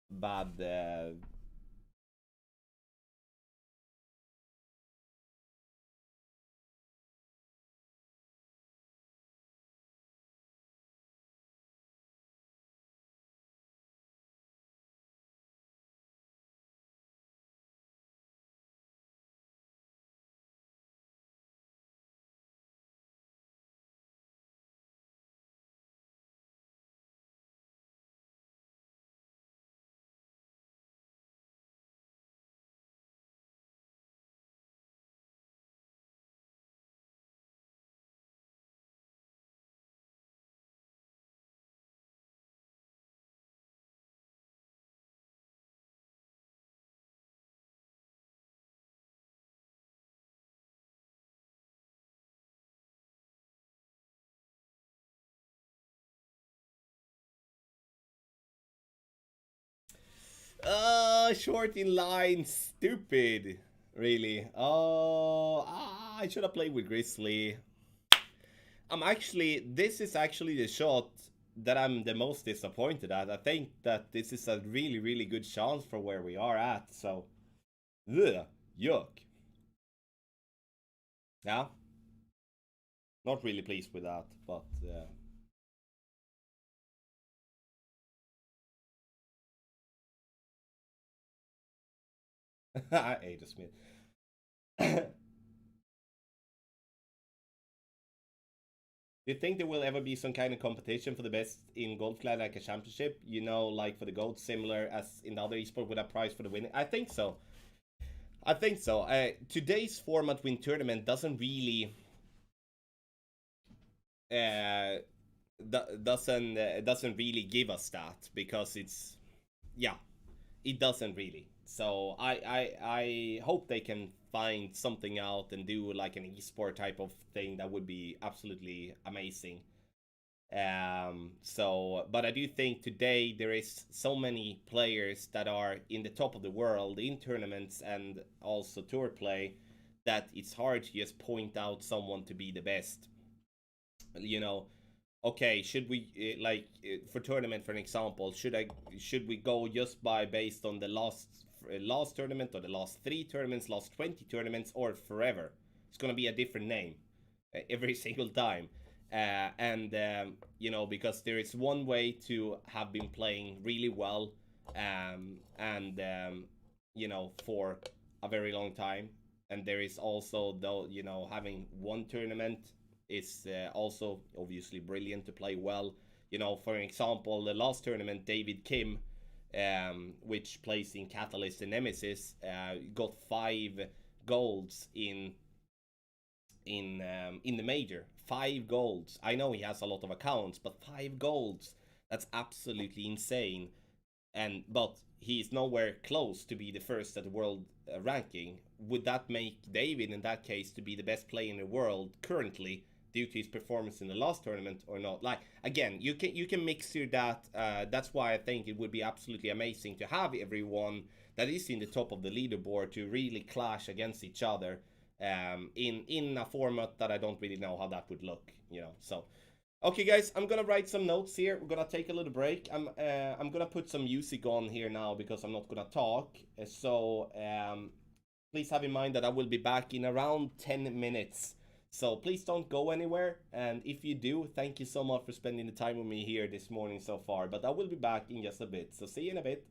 bad. Short in line, stupid. Really. Oh, I should have played with Grizzly. This is actually the shot that I'm the most disappointed at. I think that this is a really, really good chance for where we are at. So, ugh, yuck. Yeah, not really pleased with that, but I hate Smith. Do you think there will ever be some kind of competition for the best in Golf Clad, like a championship? Like for the gold, similar as in the other esport with a prize for the winning? I think so. I think so. Today's format win tournament doesn't really doesn't really give us that, because it's, yeah, it doesn't really. So I hope they can find something out and do like an esport type of thing. That would be absolutely amazing. So, but I do think today there is so many players that are in the top of the world in tournaments and also tour play, that it's hard to just point out someone to be the best. You know, okay, should we for tournament, for an example, should we go just by based on the last tournament, or the last 3 tournaments, last 20 tournaments, or forever? It's gonna be a different name every single time. You know, because there is one way to have been playing really well, you know, for a very long time, and there is also, though, you know, having one tournament is also obviously brilliant to play well. You know, for example, the last tournament, David Kim, which plays in Catalyst and Nemesis, got 5 golds in the major. 5 golds. I know he has a lot of accounts, but 5 golds, that's absolutely insane. But he's nowhere close to be the first at the world ranking. Would that make David, in that case, to be the best player in the world currently, due to his performance in the last tournament, or not? Like, again, you can mixture that. That's why I think it would be absolutely amazing to have everyone that is in the top of the leaderboard to really clash against each other, in a format that I don't really know how that would look, you know. So, okay, guys, I'm gonna write some notes here. We're gonna take a little break. I'm gonna put some music on here now, because I'm not gonna talk. So, please have in mind that I will be back in around 10 minutes. So please don't go anywhere. And if you do, thank you so much for spending the time with me here this morning so far. But I will be back in just a bit. So see you in a bit.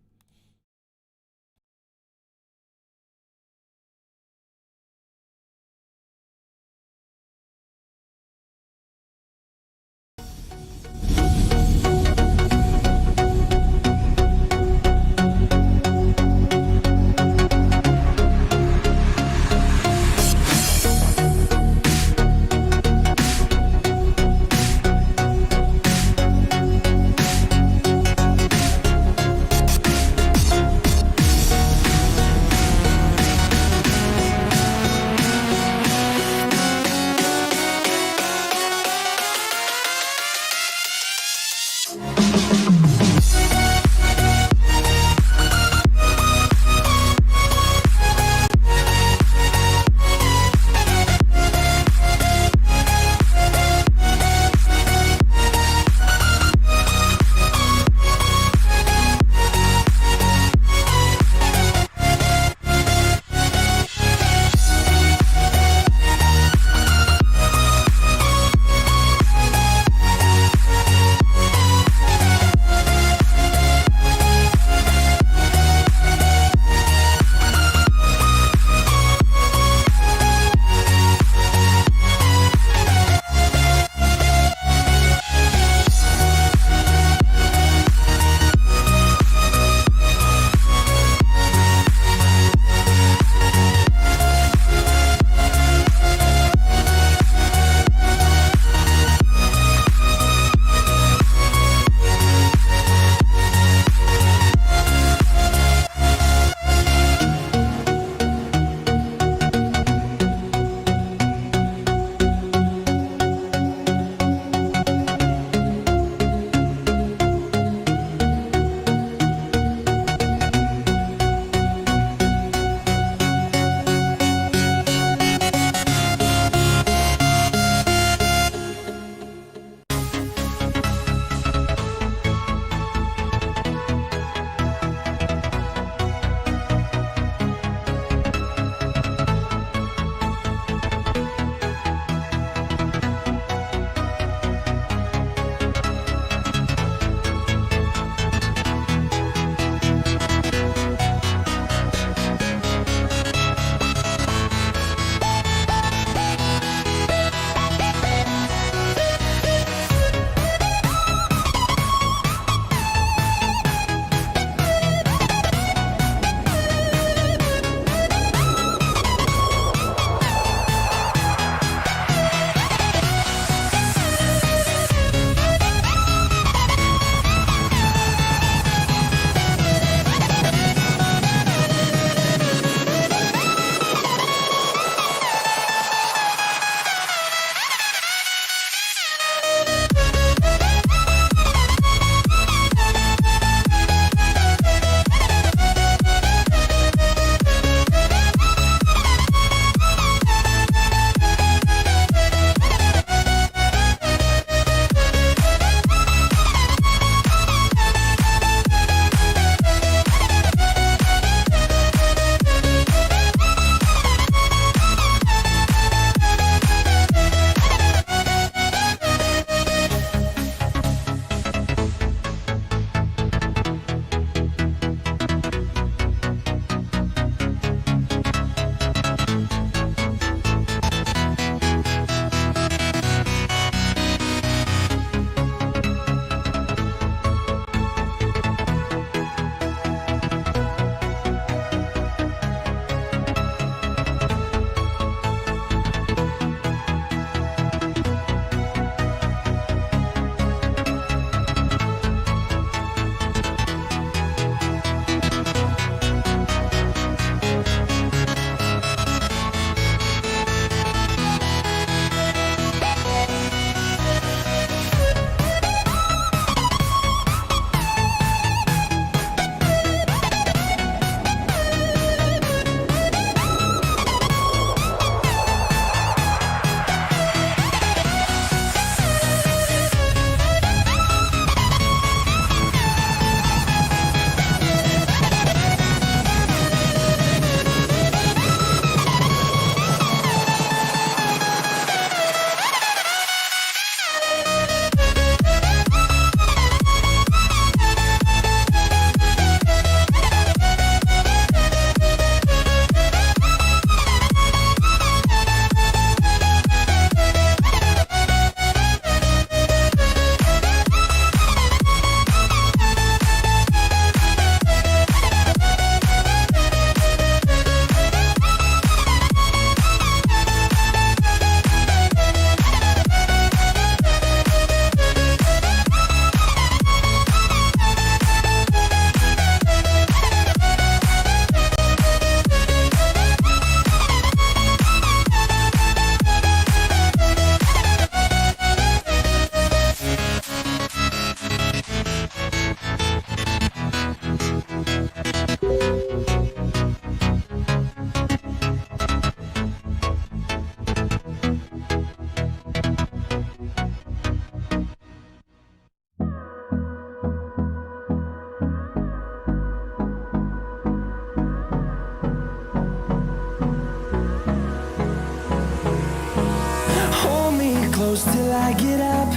close till I get up.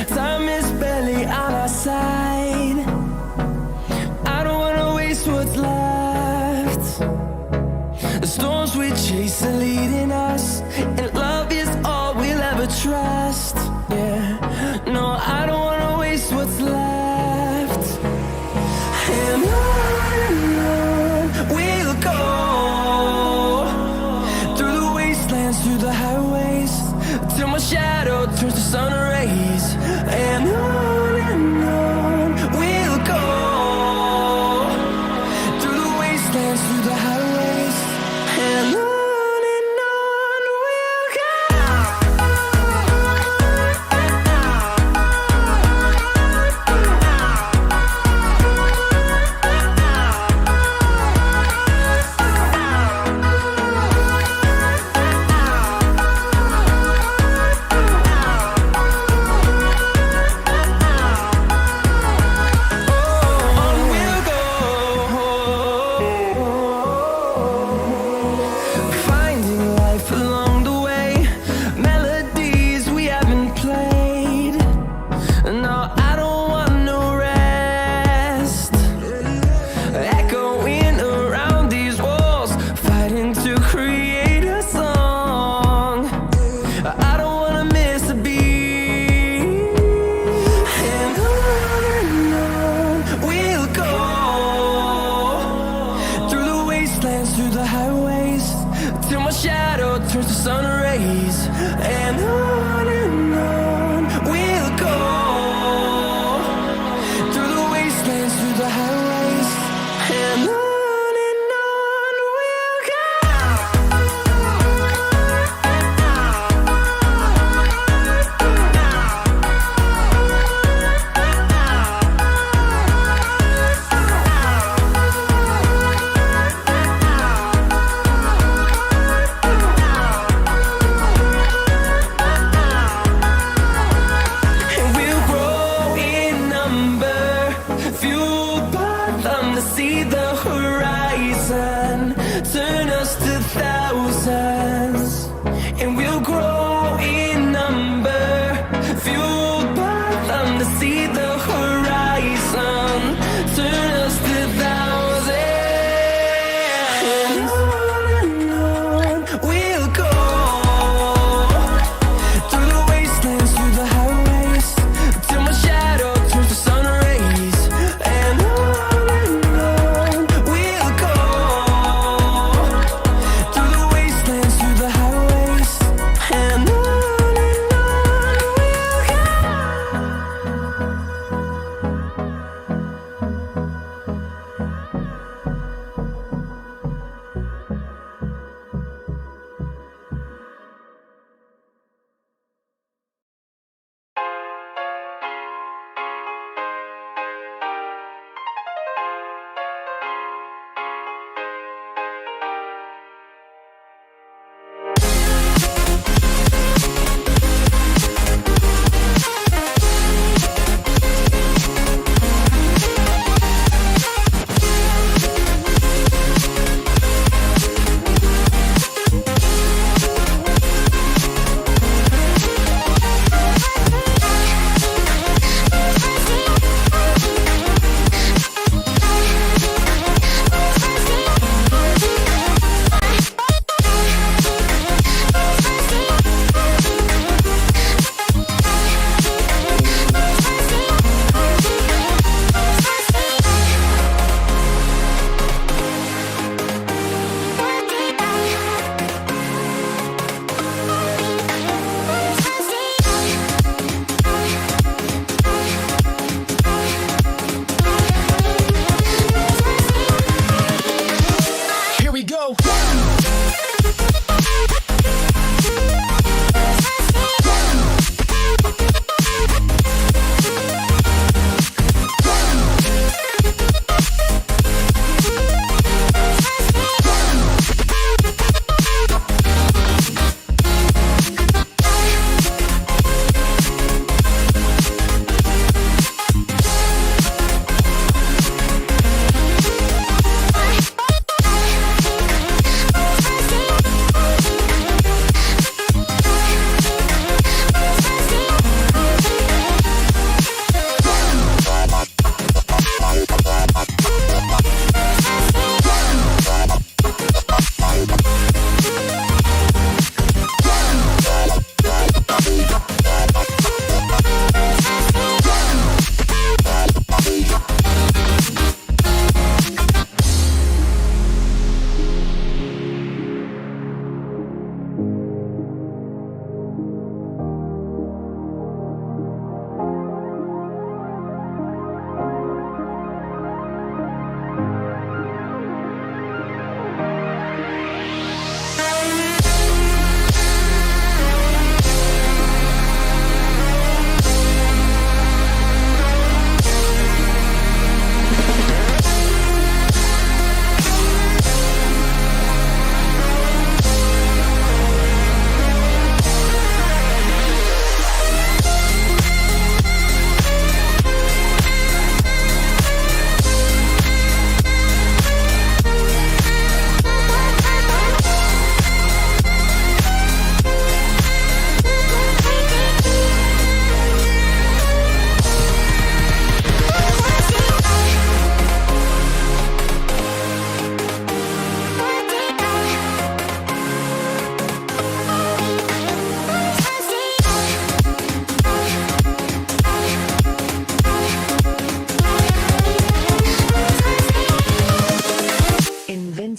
Time is barely on our side. I don't wanna waste what's left. The storms we chase are leading us, and love is all we'll ever trust. Yeah, no, I don't wanna waste what's left. And on we'll go, through the wastelands, through the highways, till my shadow turns to sun rays. And on we'll go, through the wastelands, through the highways, and on we'll go. Through the highways, till my shadow turns to sun rays. And on we'll go, through the wastelands, through the highways, and on we'll go. See the horizon, turn us to thousands, and we'll grow in number, fueled by them. To see the horizon, turn us to thousands, and on we'll go, through the wastelands, through the highways, till my shadow turns to sun rays. And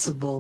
impossible.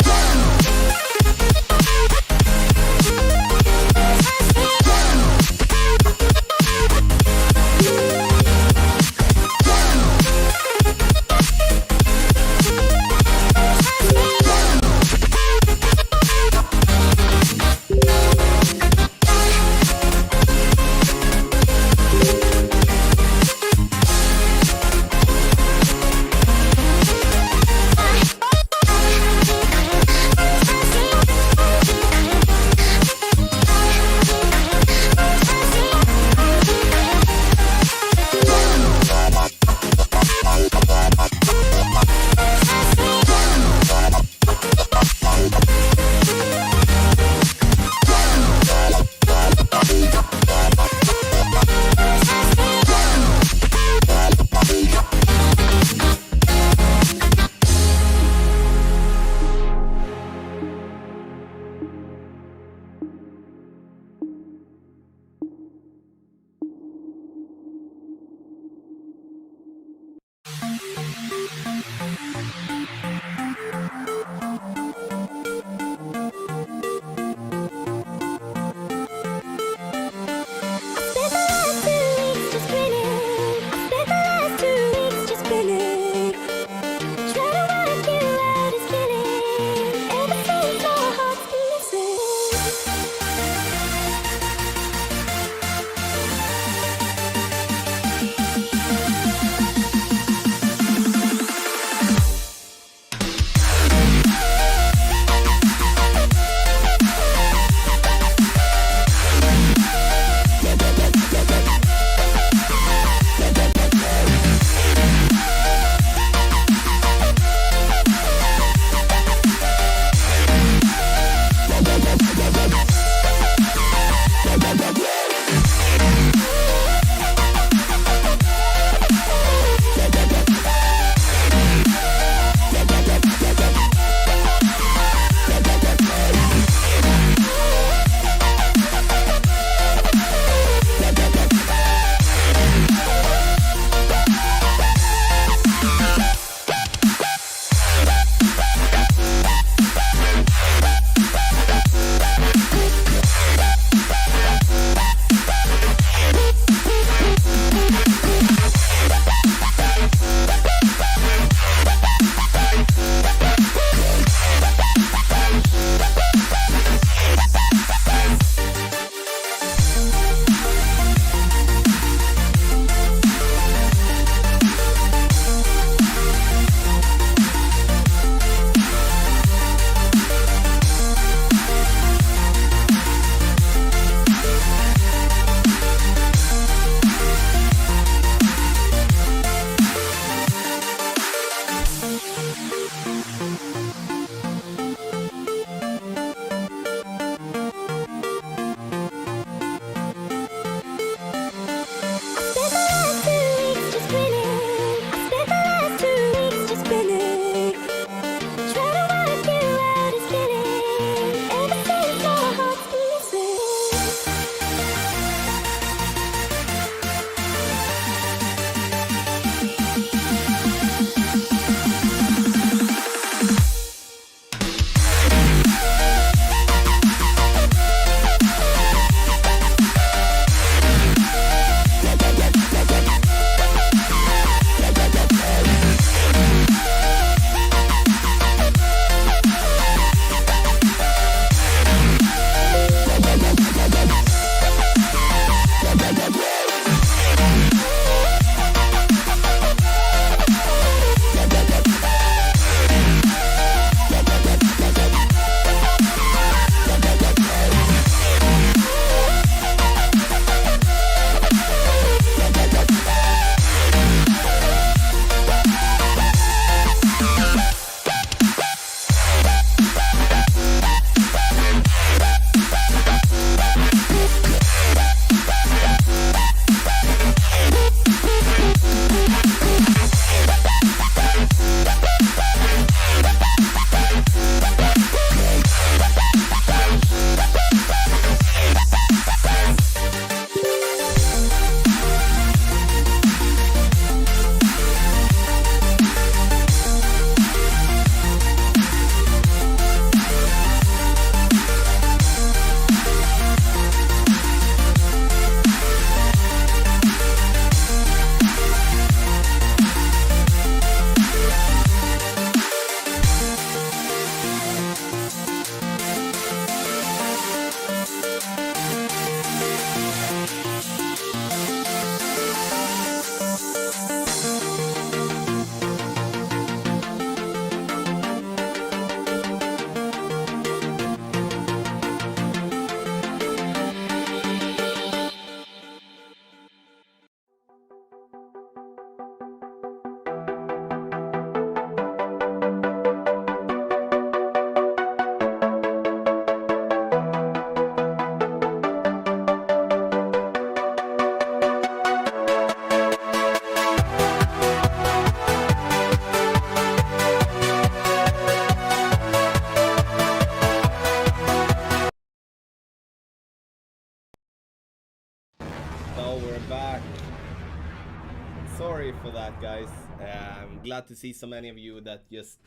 for that, guys. I'm glad to see so many of you that just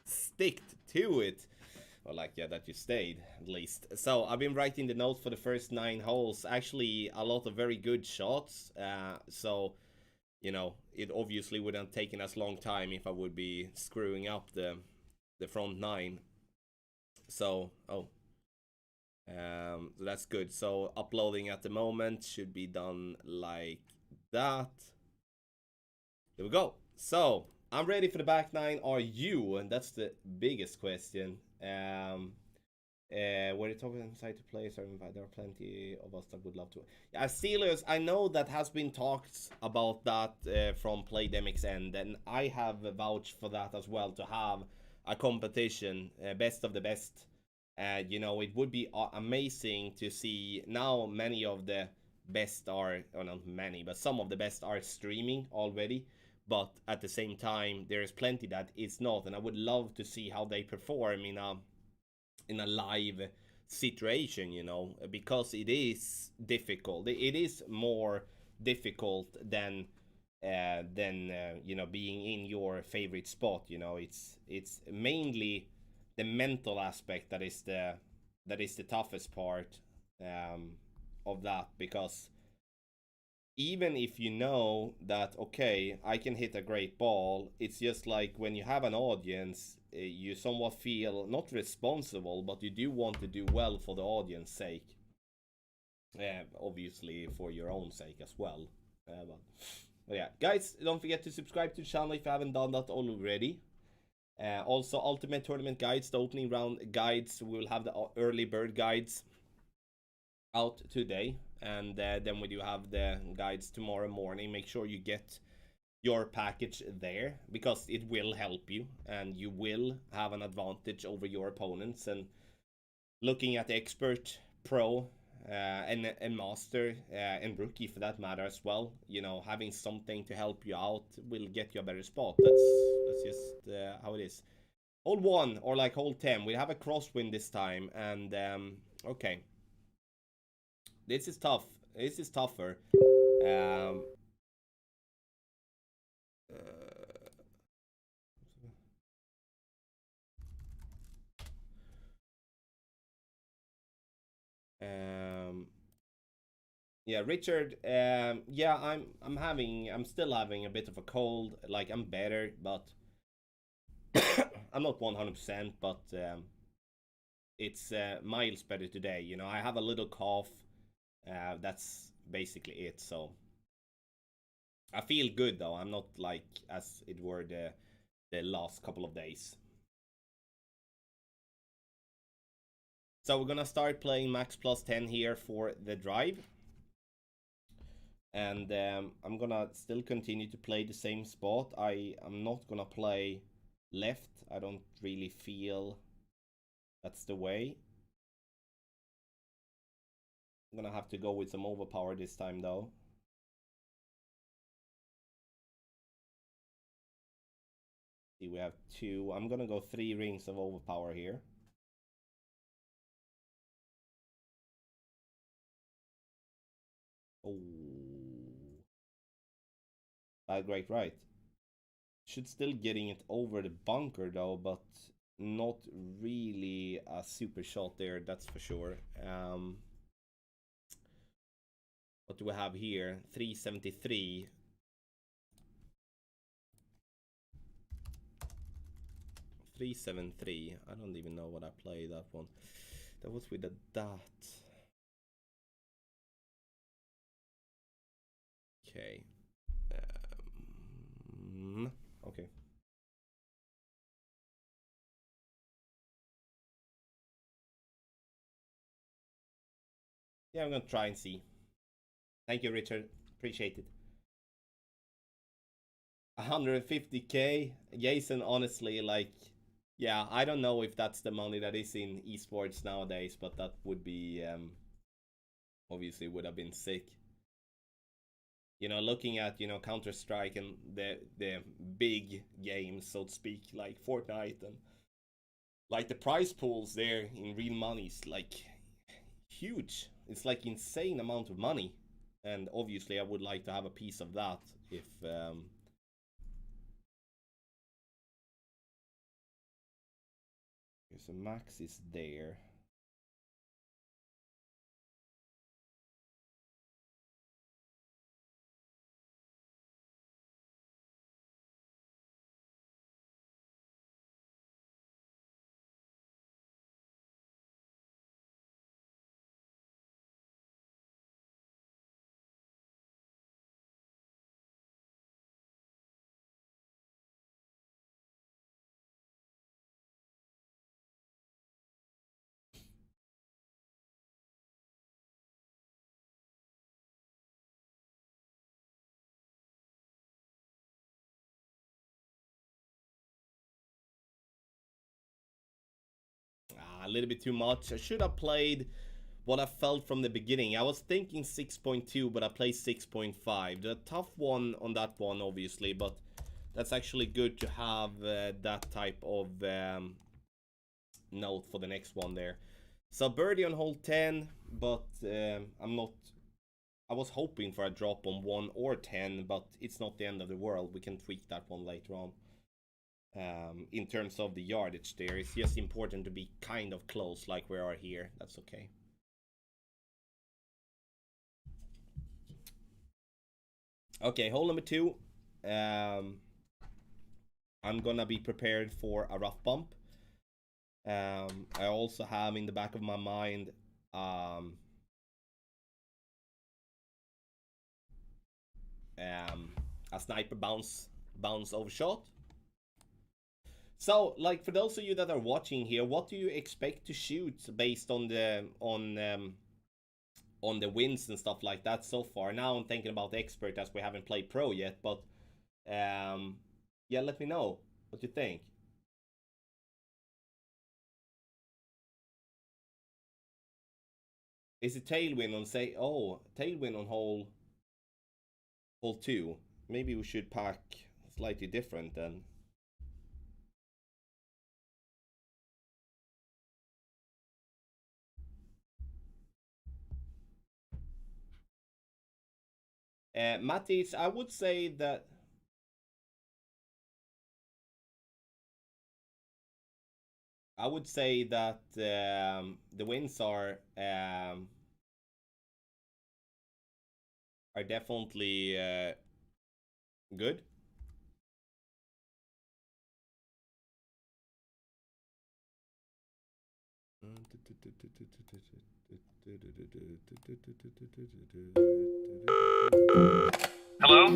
sticked to it. Or like, yeah, that you stayed, at least. So, I've been writing the notes for the first 9 holes. Actually, a lot of very good shots. So, you know, it obviously wouldn't have taken as long time if I would be screwing up the front 9. So, so that's good. So, uploading at the moment should be done like that. There we go. So, I'm ready for the back 9. Are you? And that's the biggest question. Were you talking inside to play? Sorry, there are plenty of us that would love to. Yeah, Steelers, I know that has been talked about that from Playdemic's end, and I have vouched for that as well, to have a competition, best of the best. You know, it would be amazing to see. Now many of the best are, or not many, but some of the best are streaming already. But at the same time, there is plenty that is not, and I would love to see how they perform in a live situation, you know, because it is difficult. It is more difficult than you know, being in your favorite spot. You know, it's mainly the mental aspect that is the toughest part of that, because even if you know that, okay, I can hit a great ball, it's just like when you have an audience, you somewhat feel not responsible, but you do want to do well for the audience sake. Obviously for your own sake as well. But yeah, guys, don't forget to subscribe to the channel if you haven't done that already. Also, Ultimate Tournament guides, the opening round guides, we will have the early bird guides out today, and then we do have the guides tomorrow morning. Make sure you get your package there, because it will help you and you will have an advantage over your opponents. And looking at the expert, pro, and master, and rookie for that matter as well, you know, having something to help you out will get you a better spot. That's just how it is. Hole 1 or like hole 10, we have a crosswind this time, and okay. This is tough. This is tougher. Yeah, Richard. Yeah, I'm still having a bit of a cold. Like, I'm better, but I'm not 100%. But it's miles better today. You know, I have a little cough. That's basically it. So I feel good though. I'm not like as it were the last couple of days. So we're gonna start playing max plus 10 here for the drive. And I'm gonna still continue to play the same spot. I'm not gonna play left. I don't really feel that's the way. I'm gonna have to go with some overpower this time though. See, we have 2. I'm gonna go 3 rings of overpower here. Oh, bad, great, right. Should still getting it over the bunker though, but not really a super shot there, that's for sure. What do we have here? 373. 373. I don't even know what I played that one. That was with a dot. Okay. Okay. Yeah, I'm gonna try and see. Thank you, Richard. Appreciate it. 150k. Jason, honestly, like, yeah, I don't know if that's the money that is in esports nowadays, but that would be, obviously would have been sick. You know, looking at, you know, Counter-Strike and the big games, so to speak, like Fortnite, and like the prize pools there in real money is like huge. It's like insane amount of money, and obviously I would like to have a piece of that if so max is there. A little bit too much. I should have played what I felt from the beginning. I was thinking 6.2, but I played 6.5. The tough one on that one, obviously, but that's actually good to have that type of note for the next one there. So birdie on hole 10, but I'm not... I was hoping for a drop on 1 or 10, but it's not the end of the world. We can tweak that one later on. In terms of the yardage there, it's just important to be kind of close like we are here. That's okay. Okay, hole number 2. I'm gonna be prepared for a rough bump. I also have in the back of my mind a sniper bounce overshot. So, like, for those of you that are watching here, what do you expect to shoot based on the wins and stuff like that so far? Now I'm thinking about the expert as we haven't played pro yet, but yeah, let me know what you think. Is it tailwind on tailwind on hole 2? Maybe we should pack slightly different then. Matis, I would say that the wins are definitely good. Hello?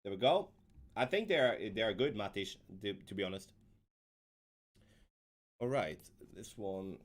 There we go. I think they are good, Matish, to be honest. All right, this one.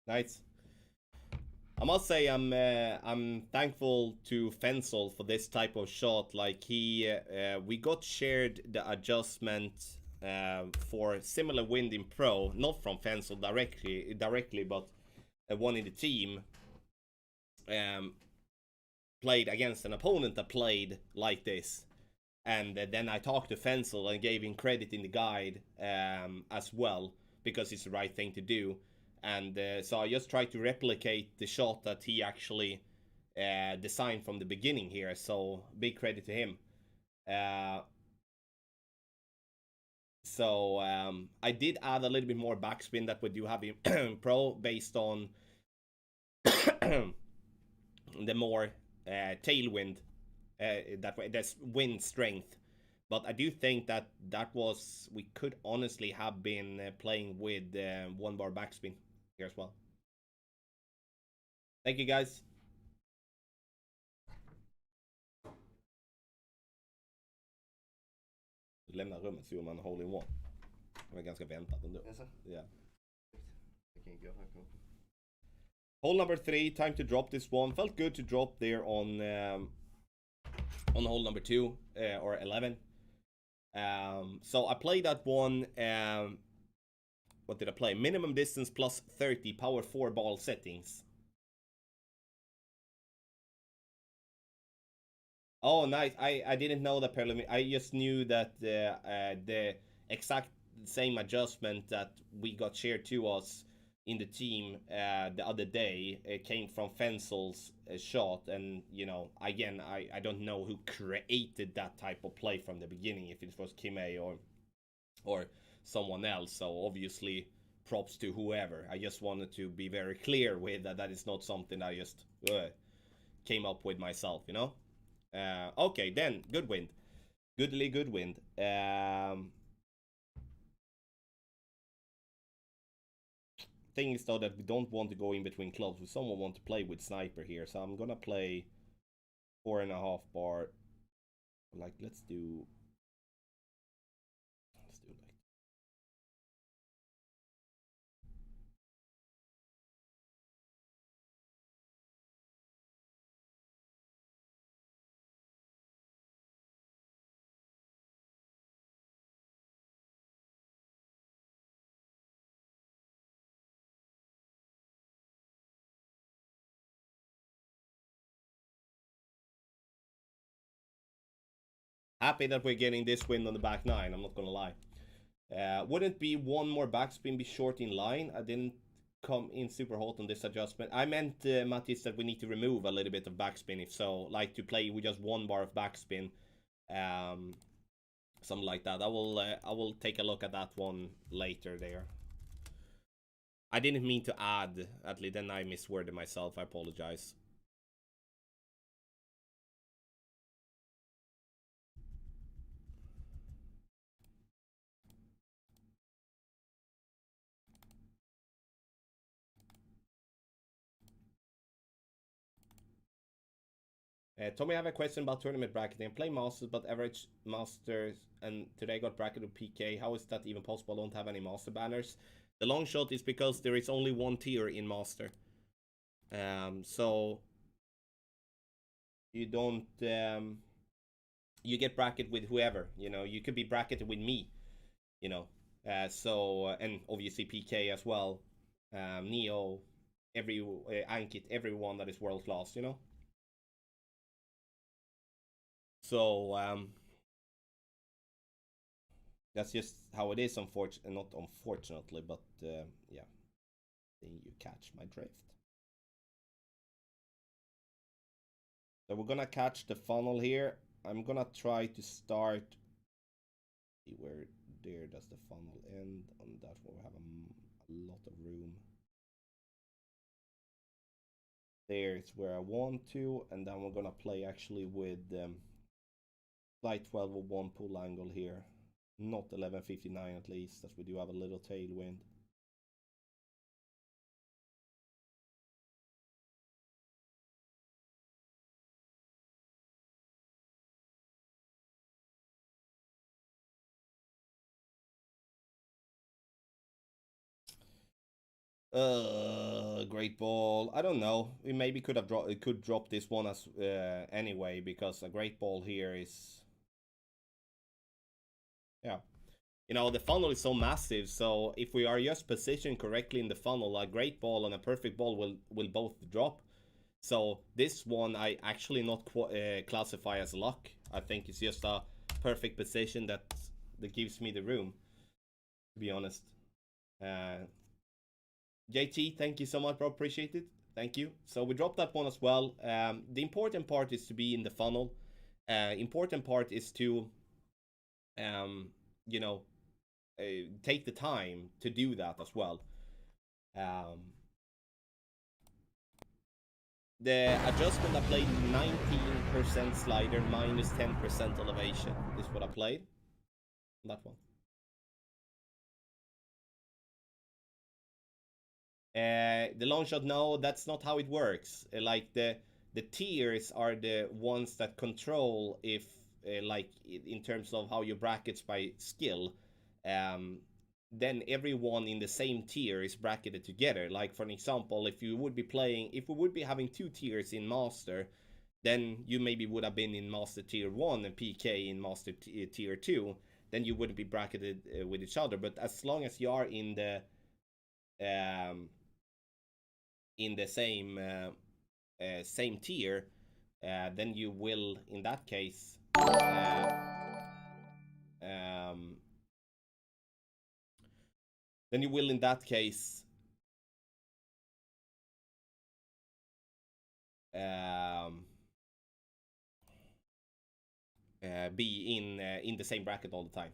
Nice. I must say I'm thankful to Fensel for this type of shot. Like we got shared the adjustment for similar wind in pro, not from Fensel directly, but one in the team played against an opponent that played like this. And then I talked to Fensel and gave him credit in the guide as well, because it's the right thing to do. And so I just tried to replicate the shot that he actually designed from the beginning here. So big credit to him. So I did add a little bit more backspin that we do have in pro, based on the more tailwind, that way, that's wind strength But I do think that we could honestly have been playing with 1 bar backspin here as well. Thank you guys. Lämna rummet så gjorde man hole in one. Det var ganska väntat ändå. Ja. Hole number 3, time to drop this one. Felt good to drop there on hole number 2 or 11. So I played that one. What did I play? Minimum distance plus 30, power 4 ball settings. Oh, nice. I didn't know that preliminary. I just knew that the exact same adjustment that we got shared to us in the team the other day came from Fensel's shot. And, you know, again, I don't know who created that type of play from the beginning, if it was Kime or someone else. So obviously props to whoever. I just wanted to be very clear with that is not something I just came up with myself, you know? Okay, then, good wind. Goodly good wind. Thing is though that we don't want to go in between clubs. We someone want to play with sniper here, so I'm gonna play 4.5 bar. Like let's do like happy that we're getting this win on the back 9, I'm not gonna lie. Wouldn't be one more backspin be short in line? I didn't come in super hot on this adjustment. I meant, Mattis, that we need to remove a little bit of backspin, if so, like to play with just 1 bar of backspin. Something like that. I will take a look at that one later there. I didn't mean to add, at least then I misworded myself, I apologize. Tommy, I have a question about tournament bracketing. I play Masters, but average Masters, and today got bracketed with PK. How is that even possible? I don't have any Master banners. The long shot is because there is only 1 tier in Master. So you don't, you get bracketed with whoever, you know, you could be bracketed with me, you know, and obviously PK as well, Neo, Ankit, everyone that is world class, you know. So that's just how it is, not unfortunately, but yeah. Then you catch my drift. So we're gonna catch the funnel here. I'm gonna try to start. See where there does the funnel end. On that one we have a lot of room. There's where I want to, and then we're gonna play actually with slight 1201 pull angle here, not 1159 at least, as we do have a little tailwind. Great ball. I don't know. We maybe could have drop this one as anyway, because a great ball here is, yeah. You know, the funnel is so massive, so if we are just positioned correctly in the funnel, a great ball and a perfect ball will both drop. So this one I actually not classify as luck. I think it's just a perfect position that gives me the room, to be honest. JT, thank you so much, bro. Appreciate it. Thank you. So we dropped that one as well. The important part is to be in the funnel. Important part is to, you know, take the time to do that as well. the adjustment I played 19% slider minus 10% elevation is what I played. That one. The long shot, no, that's not how it works. Like the tiers are the ones that control if like in terms of how you brackets by skill. Then everyone in the same tier is bracketed together. Like for an example, if we would be having two tiers in master, then you maybe would have been in master tier 1 and PK in master tier 2, then you wouldn't be bracketed with each other. But as long as you are in the same tier, then you will in that case then you will in that case be in the same bracket all the time.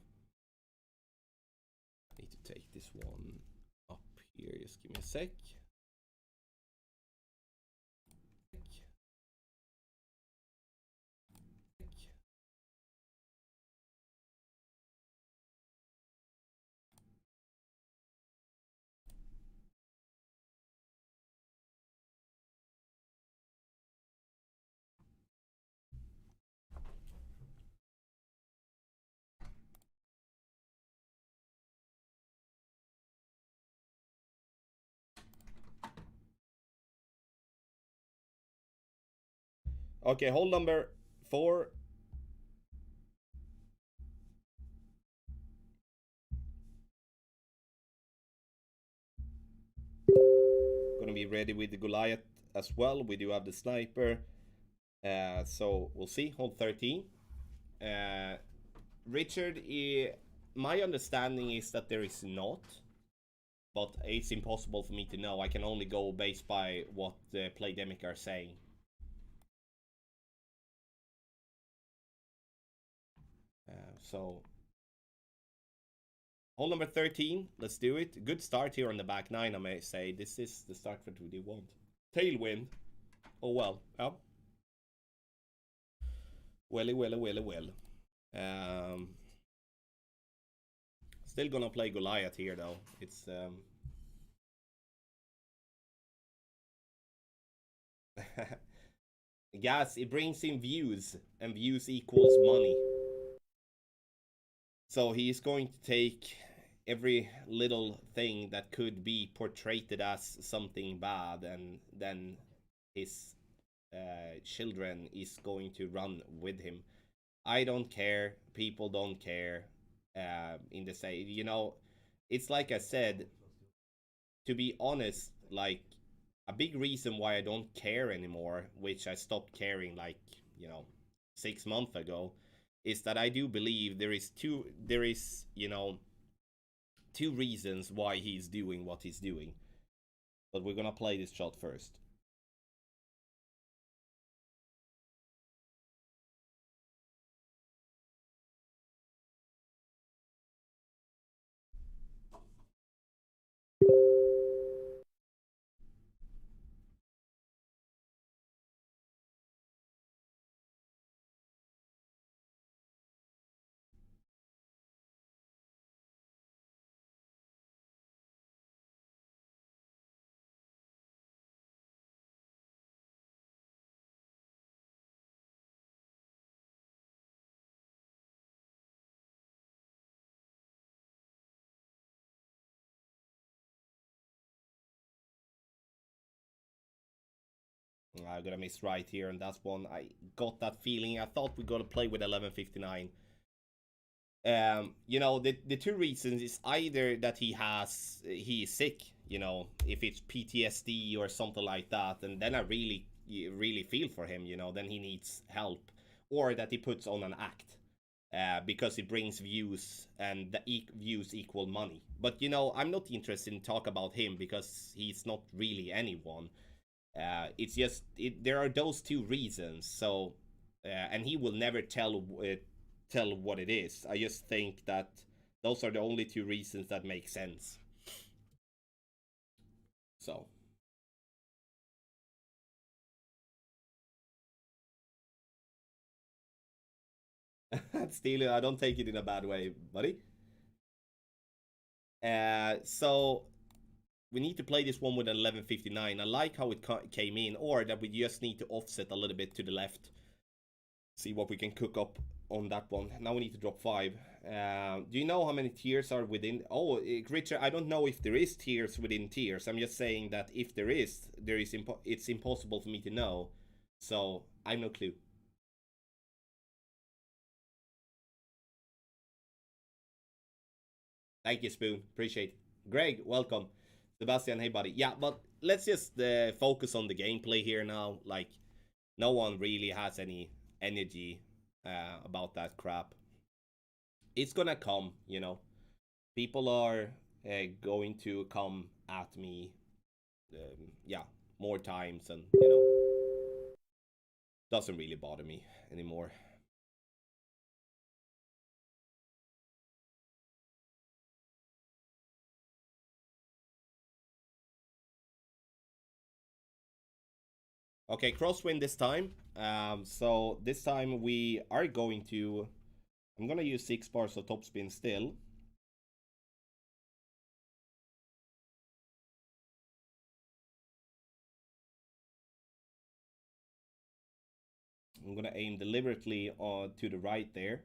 I need to take this one up here. Just give me a sec. Okay, hold number 4. Gonna be ready with the Goliath as well. We do have the sniper. So we'll see. Hold 13. Richard, my understanding is that there is not, but it's impossible for me to know. I can only go based by what the Playdemic are saying. So hole number 13, let's do it. Good start here on the back 9, I may say. This is the start that we want. Tailwind. Oh well, yeah. Well. Still gonna play Goliath here though. It's Gas, it brings in views, and views equals money. So he's going to take every little thing that could be portrayed as something bad, and then his children is going to run with him. I don't care. People don't care. In the say, it's like I said. To be honest, like a big reason why I don't care anymore, which I stopped caring like 6 months ago, is that I do believe there is two reasons why he's doing what he's doing. But we're gonna play this shot first. I got a miss right here, and that's one. I got that feeling. I thought we gotta play with 1159. The two reasons is either that he is sick, if it's PTSD or something like that, and then I really feel for him, then he needs help, or that he puts on an act, because it brings views, and the views equal money. But I'm not interested in talk about him because he's not really anyone. It's just there are those two reasons. So, and he will never tell what it is. I just think that those are the only two reasons that make sense. So Still, I don't take it in a bad way, buddy. So we need to play this one with an 1159. I like how it came in, or that we just need to offset a little bit to the left. See what we can cook up on that one. Now we need to drop 5. Do you know how many tiers are within? Oh, Richard, I don't know if there is tiers within tiers. I'm just saying that if there is it's impossible for me to know. So I have no clue. Thank you, Spoon. Appreciate it. Greg, welcome. Sebastian, hey buddy. Yeah, but let's just focus on the gameplay here now. Like, no one really has any energy about that crap. It's gonna come, you know. People are going to come at me, yeah, more times, and you know, doesn't really bother me anymore. Okay, crosswind this time. So this time we are going to. I'm gonna use 6 bars of topspin still. I'm gonna aim deliberately to the right there.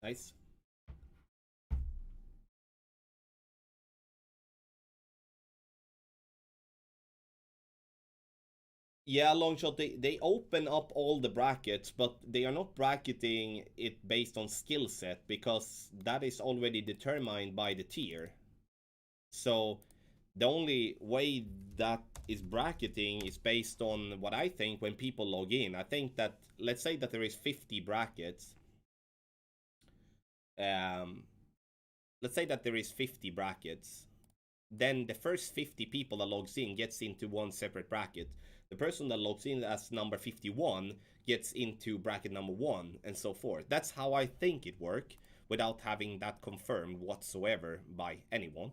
Nice. Yeah, long shot. They open up all the brackets, but they are not bracketing it based on skill set because that is already determined by the tier. So the only way that is bracketing is based on what I think when people log in. I think that, let's say that there is 50 brackets. Let's say that there is 50 brackets. Then the first 50 people that logs in gets into one separate bracket. The person that logs in as number 51 gets into bracket number 1, and so forth. That's how I think it works, without having that confirmed whatsoever by anyone.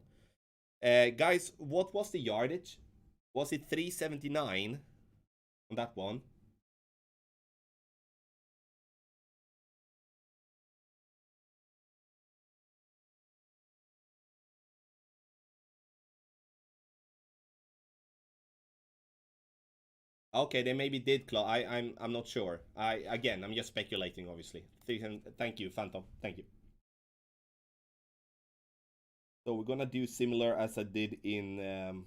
Guys, what was the yardage? Was it 379 on that one? Okay, they maybe did close. I'm not sure. I'm just speculating, obviously. Thank you, Phantom. Thank you. So we're gonna do similar as I did in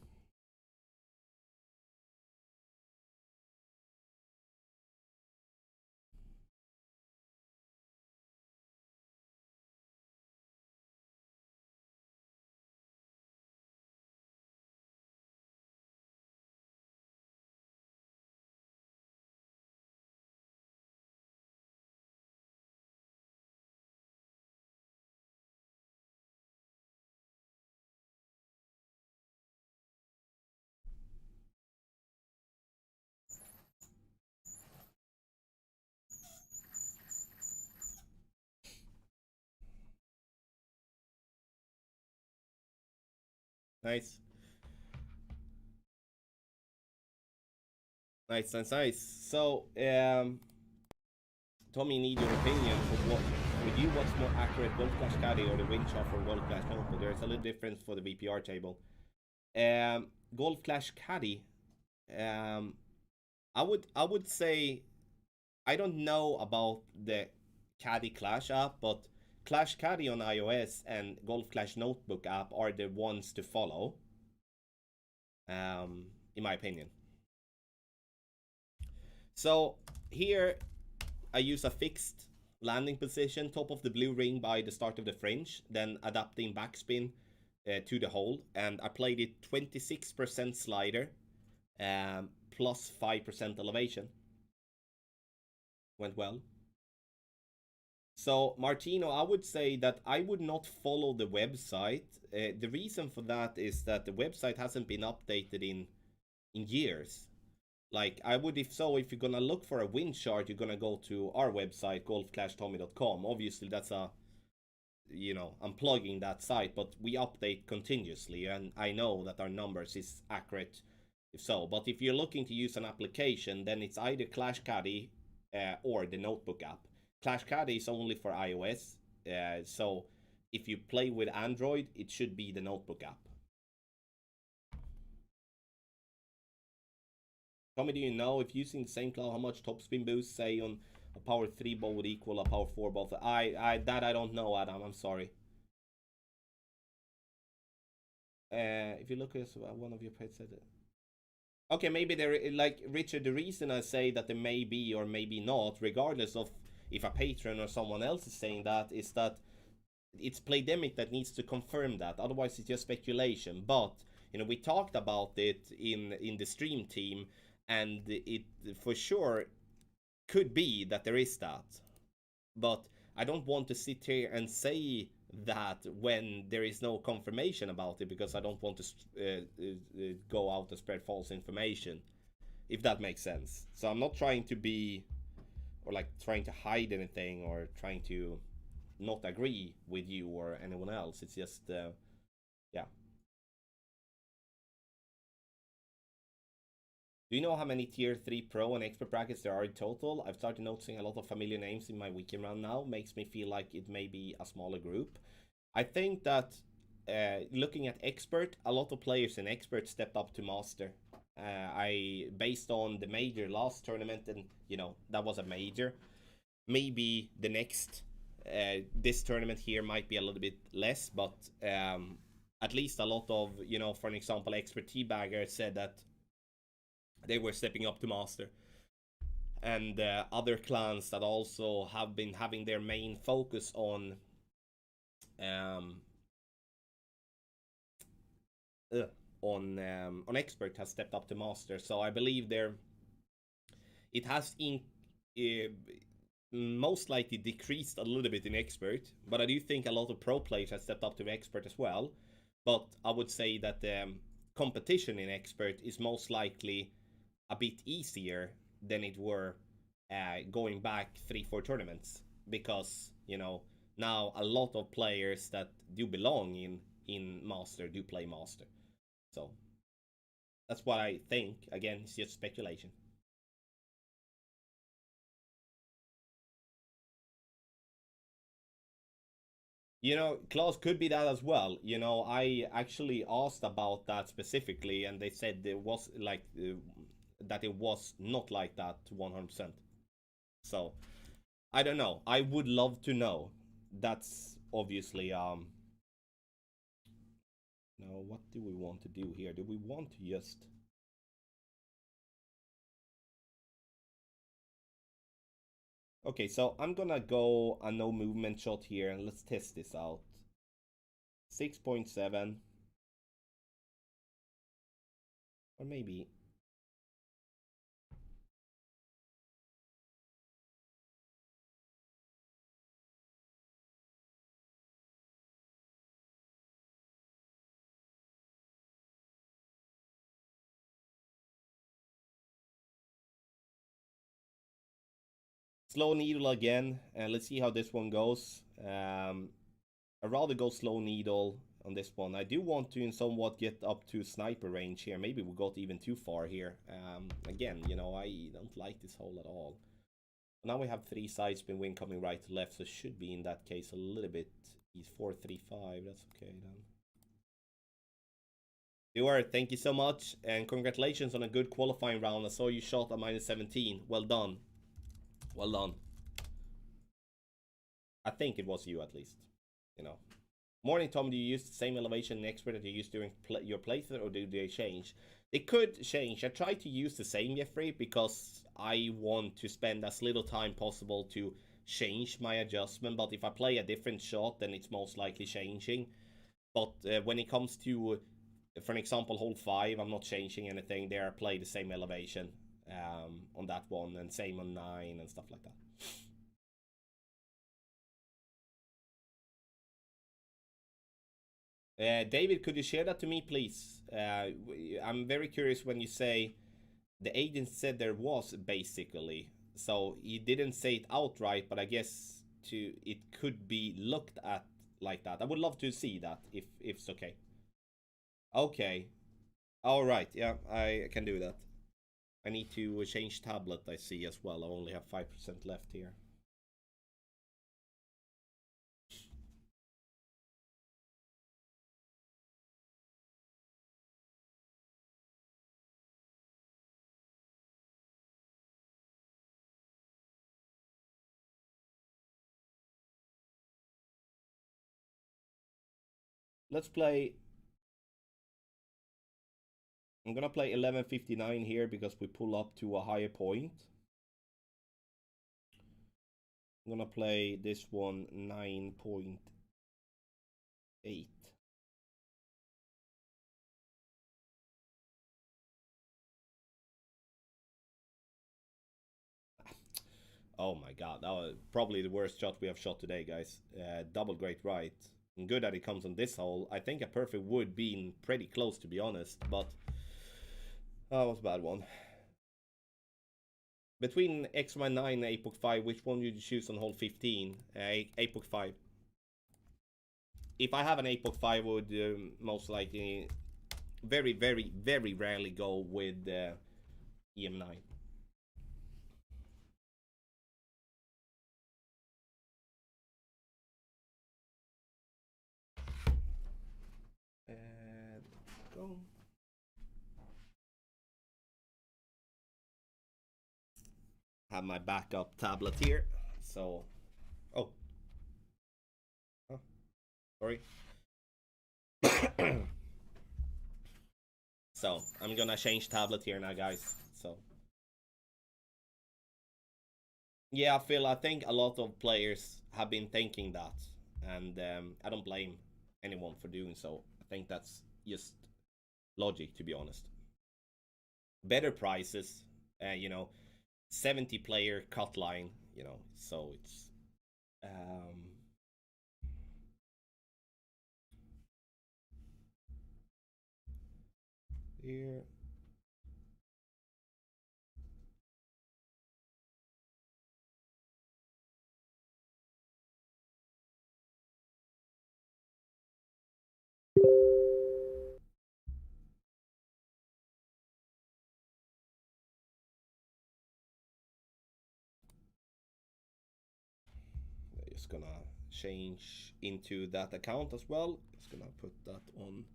nice. Nice. So, Tommy, need your opinion for what with you? What's more accurate, Golf Clash Caddy or the Wind Shot from Golf Clash Notebook? There's a little difference for the VPR table. Golf Clash Caddy. I would say I don't know about the Caddy Clash app, but Clash Caddy on iOS and Golf Clash Notebook app are the ones to follow. In my opinion. So here I use a fixed landing position, top of the blue ring by the start of the fringe, then adapting backspin to the hole, and I played it 26% slider, plus 5% elevation. Went well. So Martino, I would say that I would not follow the website. The reason for that is that the website hasn't been updated in years. Like, I would, if so, if you're gonna look for a wind chart, you're gonna go to our website, golfclashtommy.com. Obviously, that's a, you know, I'm plugging that site, but we update continuously, and I know that our numbers is accurate if so. But if you're looking to use an application, then it's either Clash Caddy or the Notebook app. Clash Caddy is only for iOS, so if you play with Android, it should be the Notebook app. Tommy, do you know if using the same club how much topspin boost, say on a power 3 ball would equal a power 4 ball? I don't know, Adam. I'm sorry. If you look at one of your pets said it. Okay, maybe there, like Richard, the reason I say that there may be or maybe not, regardless of if a patron or someone else is saying that, is that it's Playdemic that needs to confirm that. Otherwise, it's just speculation. But you know, we talked about it in the stream team, and it for sure could be that there is that. But I don't want to sit here and say that when there is no confirmation about it, because I don't want to go out and spread false information, if that makes sense. So I'm not trying to be, or like trying to hide anything, or trying to not agree with you or anyone else. It's just, yeah. Do you know how many tier 3 pro and expert brackets there are in total? I've started noticing a lot of familiar names in my weekend round now. Makes me feel like it may be a smaller group. I think that looking at expert, a lot of players in expert stepped up to master. Based on the major last tournament, and you know, that was a major. Maybe the next, this tournament here might be a little bit less, but at least a lot of, you know, for an example, expert teabagger said that they were stepping up to master. And other clans that also have been having their main focus on expert has stepped up to master. So I believe it has most likely decreased a little bit in expert, but I do think a lot of pro players have stepped up to expert as well. But I would say that the competition in expert is most likely a bit easier than it were going back 3-4 tournaments, because you know, now a lot of players that do belong in master do play master. So that's what I think. Again, it's just speculation. You know, Klaus, could be that as well. You know, I actually asked about that specifically, and they said there was like that it was not like that 100%. So I don't know. I would love to know. That's obviously now what do we want to do here? Do we want to just okay, so I'm gonna go a no movement shot here, and let's test this out. 6.7, or maybe slow needle again, and let's see how this one goes. I'd rather go slow needle on this one. I do want to in somewhat get up to sniper range here. Maybe we got even too far here. Again, you know, I don't like this hole at all. Now we have 3 side spin wing coming right to left, so it should be in that case a little bit. He's 4-3-5. That's okay then. Stuart, thank you so much, and congratulations on a good qualifying round. I saw you shot at -17. Well done. Well done. I think it was you at least. You know. Morning, Tom. Do you use the same elevation and expert that you used during your playthrough, or do they change? They could change. I try to use the same, Jeffrey, because I want to spend as little time possible to change my adjustment. But if I play a different shot, then it's most likely changing. But when it comes to, for an example, hole 5, I'm not changing anything there. I play the same elevation on that one, and same on 9 and stuff like that. David, could you share that to me, please? I'm very curious when you say The agent said there was, basically. So he didn't say it outright, but I guess it could be looked at like that. I would love to see that if it's okay. Okay. All right. Yeah, I can do that. I need to change tablet, I see, as well. I only have 5% left here. Let's play. I'm gonna play 11:59 here because we pull up to a higher point. I'm gonna play this one 9.8. Oh my god, that was probably the worst shot we have shot today, guys. Double great right. And good that it comes on this hole. I think a perfect would be pretty close, to be honest, but that was a bad one. Between XY9 and 8.5, which one would you choose on hole 15? 8.5. If I have an 8.5, would most likely very, very, very rarely go with EM9. And go. Have my backup tablet here. So, oh, sorry. So I'm gonna change tablet here now, guys. So yeah, Phil, I think a lot of players have been thinking that, and I don't blame anyone for doing so. I think that's just logic, to be honest. Better prices, 70 player cut line, so it's here. Just gonna change into that account as well. Just gonna put that on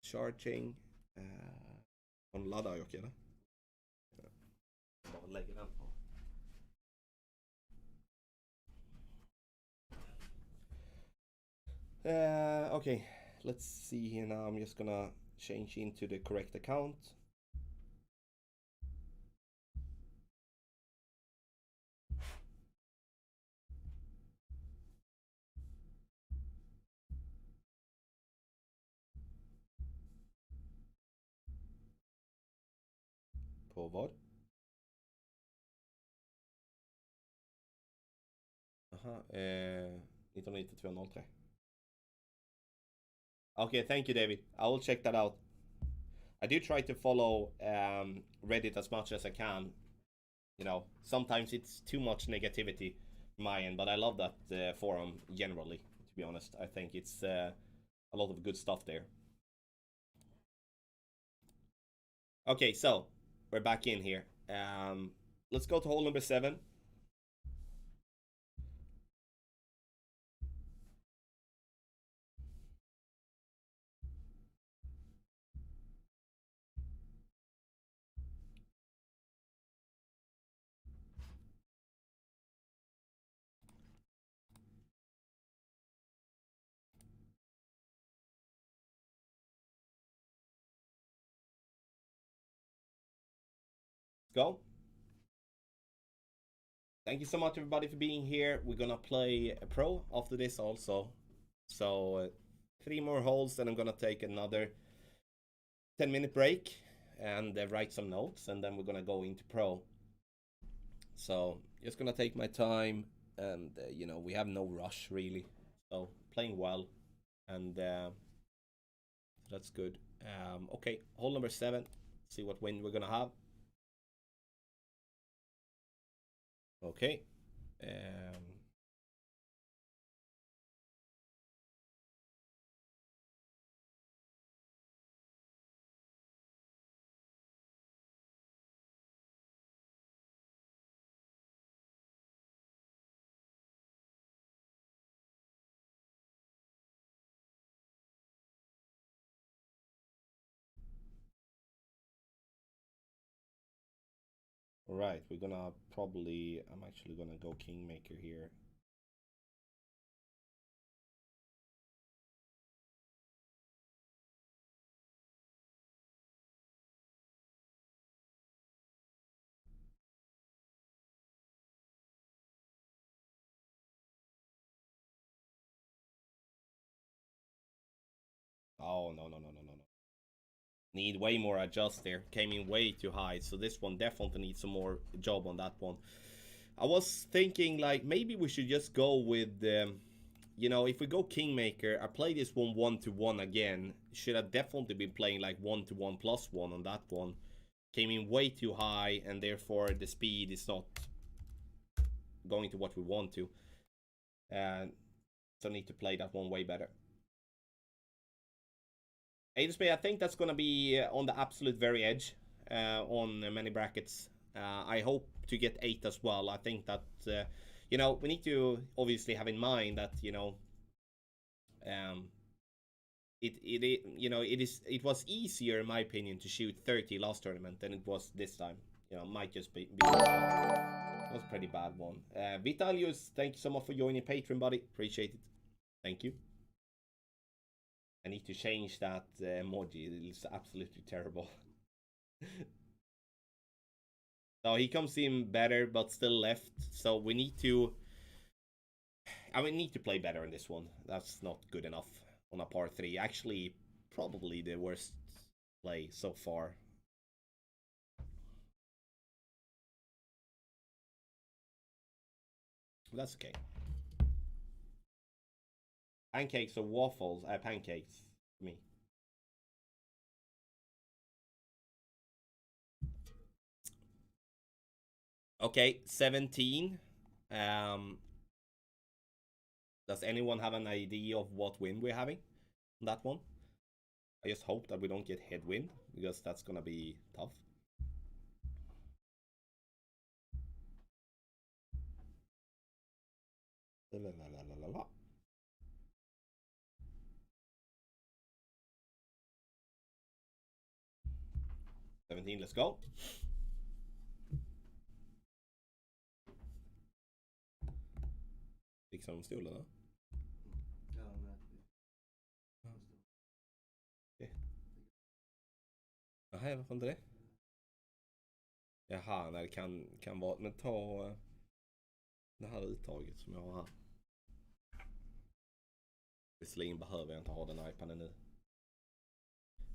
charging. On laddar jag eller? Bara lägger den på. Okay, let's see here now. I'm just gonna change into the correct account. På vad? Aha, 199203. Okay, thank you, David. I will check that out. I do try to follow Reddit as much as I can. Sometimes it's too much negativity from my end, but I love that forum generally, to be honest. I think it's a lot of good stuff there. Okay, so we're back in here. Let's go to hole number 7. Go. Thank you so much, everybody, for being here. We're gonna play a pro after this also. So 3 more holes, and I'm gonna take another 10-minute break and write some notes, and then we're gonna go into pro. So just gonna take my time, and we have no rush really. So playing well, and that's good. Okay, hole number 7. See what wind we're gonna have. Okay. Right, we're gonna probably, I'm actually gonna go Kingmaker here. Oh, no, no, no, no, no, no. Need way more adjust there. Came in way too high, so this one definitely needs some more job on that one. I was thinking like maybe we should just go with, you know, if we go Kingmaker, I play this one 1-1 again. Should have definitely been playing like 1-1 plus 1 on that one. Came in way too high, and therefore the speed is not going to what we want to. And so need to play that one way better. HSP, I think that's going to be on the absolute very edge on many brackets. I hope to get 8 as well. I think that, you know, we need to obviously have in mind that, you know, it was easier in my opinion to shoot 30 last tournament than it was this time. You know, might just be that was a pretty bad one. Vitalius, thank you so much for joining Patreon, buddy. Appreciate it. Thank you. I need to change that emoji. It's absolutely terrible. So he comes in better, but still left. So we need to. I mean, need to play better in this one. That's not good enough on a par 3. Actually, probably the worst play so far. That's okay. Pancakes or waffles? Pancakes for me. Okay, 17. Does anyone have an idea of what wind we're having on that one? I just hope that we don't get headwind, because that's gonna be tough. La, la, la, la, la, la. 17, let's go. Fixar de stolarna? Nej, varför inte det? Jaha, nej, det kan vara... Men ta det här uttaget som jag har här. Visserligen behöver jag inte ha den iPaden nu.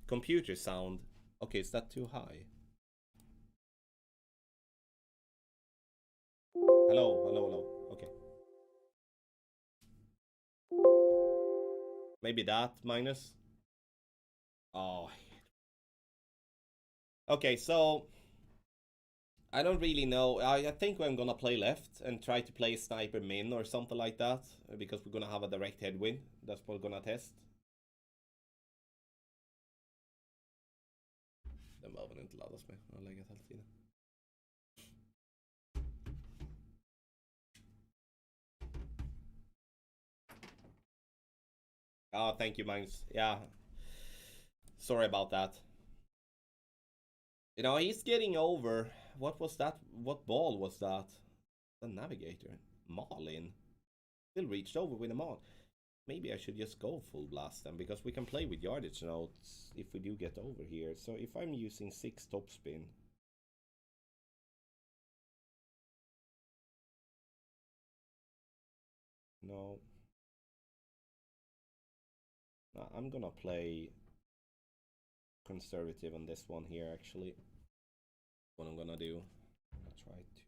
Computer sound. Okay, is that too high? Hello, hello, hello. Okay. Maybe that minus. Oh. Okay, so I don't really know. I think I'm gonna play left and try to play sniper min or something like that, because we're gonna have a direct headwind. That's what we're gonna test. Den behöver den inte laddas med. Jag har legat hela tiden. Oh, thank you, Magnus. Yeah. Sorry about that. You know, he's getting over. What was that? What ball was that? The navigator. Marlin. Still reached over with a Marlin. Maybe I should just go full blast then, because we can play with yardage notes if we do get over here. So if I'm using 6 topspin. No. I'm gonna play conservative on this one here, actually. What I'm gonna do. I'll try to.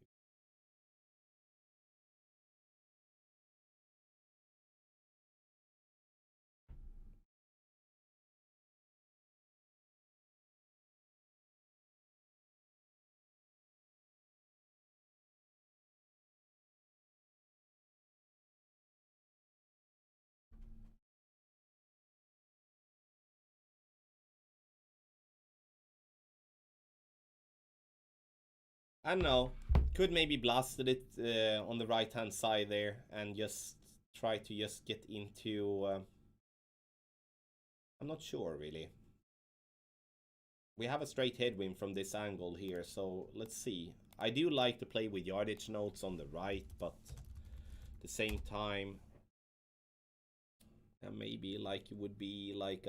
I don't know. Could maybe blasted it on the right hand side there and just try to just get into. I'm not sure really. We have a straight headwind from this angle here, so let's see. I do like to play with yardage notes on the right, but at the same time, maybe like it would be like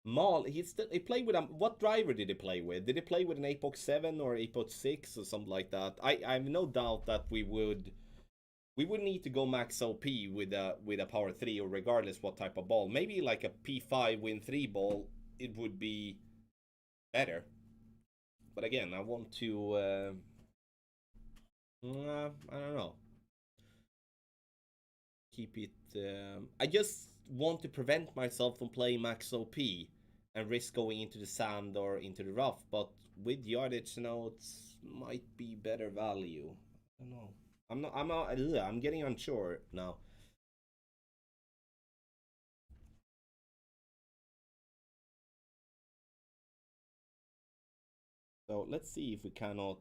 Maul. He played with what driver did he play with? Did he play with an 8.7 or 8.6 or something like that? I have no doubt that we would need to go max OP with a power 3 or regardless what type of ball. Maybe like a P5 win 3 ball, it would be better. But again, I want to I don't know. Keep it I just want to prevent myself from playing max OP and risk going into the sand or into the rough, but with yardage notes might be better value. I don't know. I'm getting unsure now. So let's see if we cannot.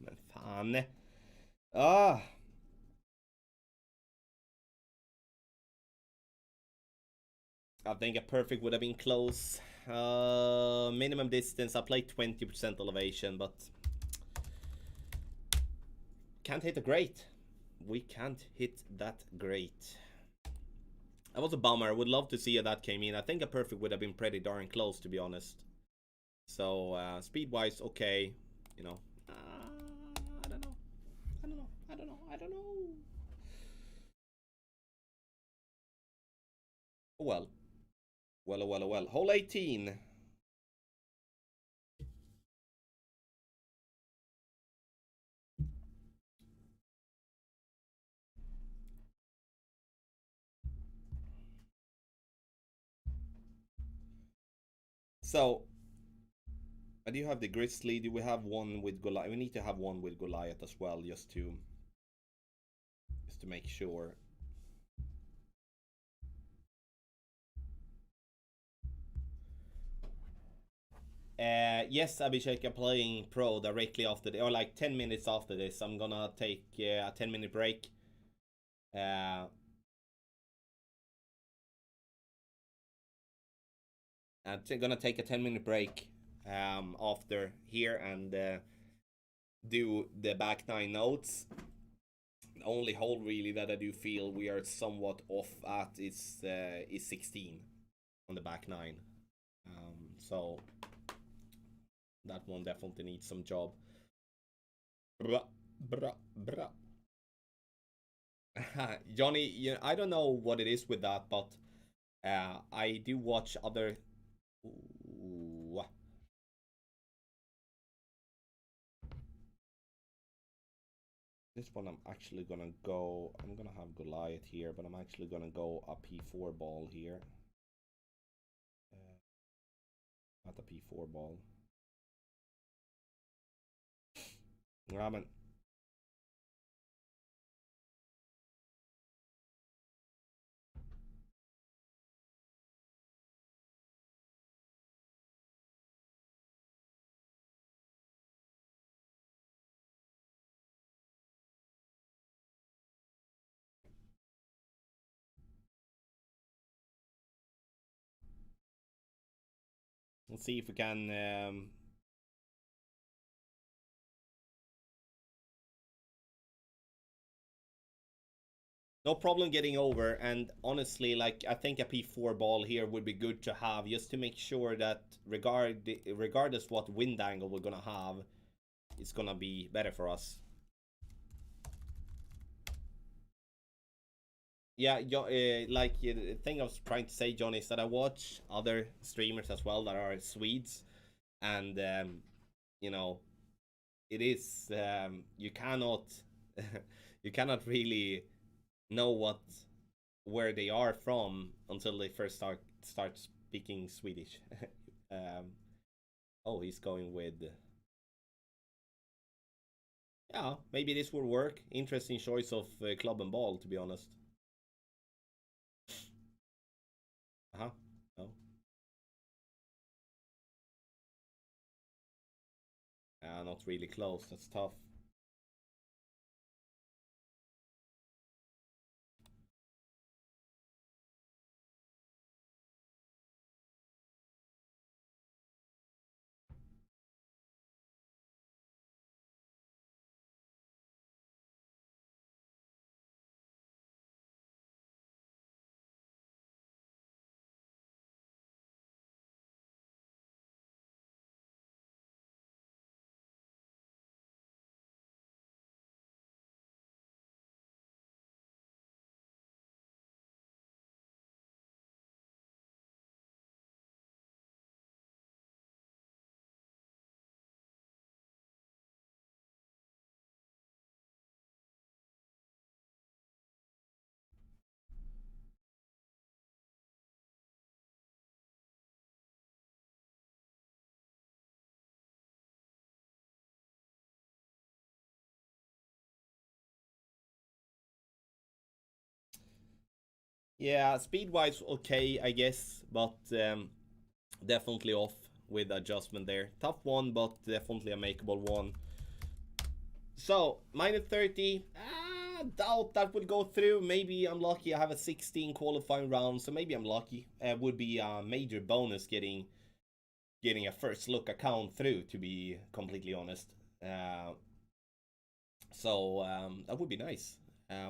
Men fan. Ah. I think a perfect would have been close. Minimum distance, I played 20% elevation, but can't hit a great. We can't hit that great. That was a bummer. I would love to see how that came in. I think a perfect would have been pretty darn close, to be honest. So, speed-wise, okay. You know, I don't know. I don't know. Well. Well. Hole 18. So, I do have the Grizzly. Do we have one with Goliath? We need to have one with Goliath as well, just to make sure. Yes, Abhishek, I'm playing pro directly after or like 10 minutes after this. I'm gonna take a 10-minute break. I'm gonna take a 10-minute break after here and do the back 9 notes. The only hole really that I do feel we are somewhat off at is 16 on the back 9. So that one definitely needs some job. Bruh. Johnny, I don't know what it is with that, but I do watch other. Ooh. This one I'm actually gonna go. I'm gonna have Goliath here, but I'm actually gonna go a P4 ball here. Not a P4 ball. Ramen. Let's see if we can. No problem getting over, and honestly, like, I think a p4 ball here would be good to have, just to make sure that regardless what wind angle we're gonna have, it's gonna be better for us. Yeah, like, the thing I was trying to say, John, is that I watch other streamers as well that are Swedes, and you know, it is you cannot you cannot really know where they are from until they first start speaking Swedish. Oh, he's going with, yeah, maybe this will work. Interesting choice of club and ball, to be honest. No. Not really close. That's tough. Yeah, speed-wise, okay, I guess, but definitely off with adjustment there. Tough one, but definitely a makeable one. So, minus 30, doubt that would go through. Maybe I'm lucky. I have a 16 qualifying round, so maybe I'm lucky. Would be a major bonus getting a first look account through, to be completely honest. So that would be nice.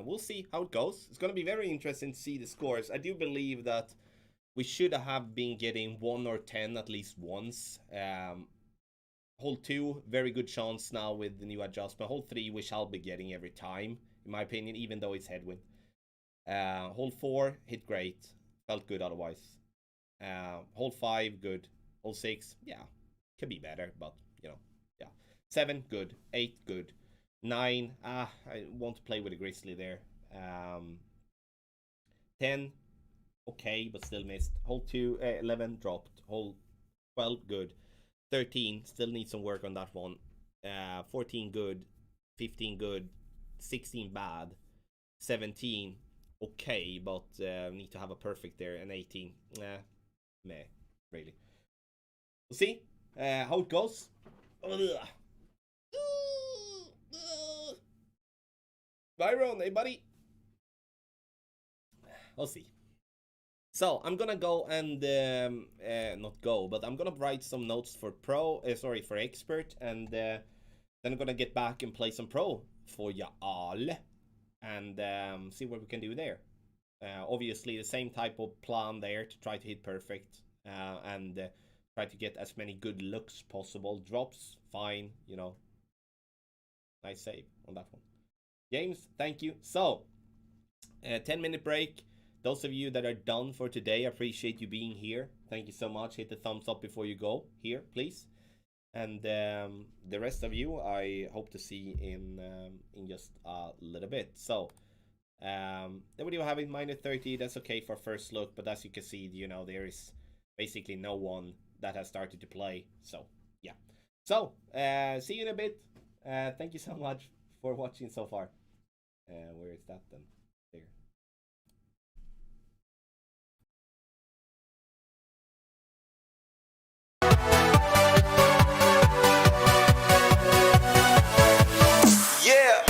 We'll see how it goes. It's going to be very interesting to see the scores. I do believe that we should have been getting 1 or 10 at least once. Hole 2, very good chance now with the new adjustment. Hole 3, we shall be getting every time, in my opinion, even though it's headwind. Hole 4, hit great. Felt good otherwise. Hole 5, good. Hole 6, yeah, could be better, but, you know, yeah. 7, good. 8, good. 9, I want to play with a grizzly there. 10, okay, but still missed. Hole 2, 11, dropped. Hole 12, good. 13, still need some work on that one. 14, good. 15, good. 16, bad. 17, okay, but need to have a perfect there. And 18, meh, really. We'll see how it goes. Ugh. Byron, hey buddy. We'll see. So I'm gonna go and not go, but I'm gonna write some notes for for expert, and then I'm gonna get back and play some pro for y'all, and see what we can do there. Obviously, the same type of plan there to try to hit perfect, and try to get as many good looks possible. Drops, fine, you know. Nice save on that one. James, thank you. So, 10-minute break. Those of you that are done for today, I appreciate you being here. Thank you so much. Hit the thumbs up before you go here, please. And the rest of you, I hope to see in just a little bit. So, then we do have it minus 30. That's okay for first look, but as you can see, you know, there is basically no one that has started to play. So, yeah. So, see you in a bit. Thank you so much for watching so far. Where is that then? There. Yeah.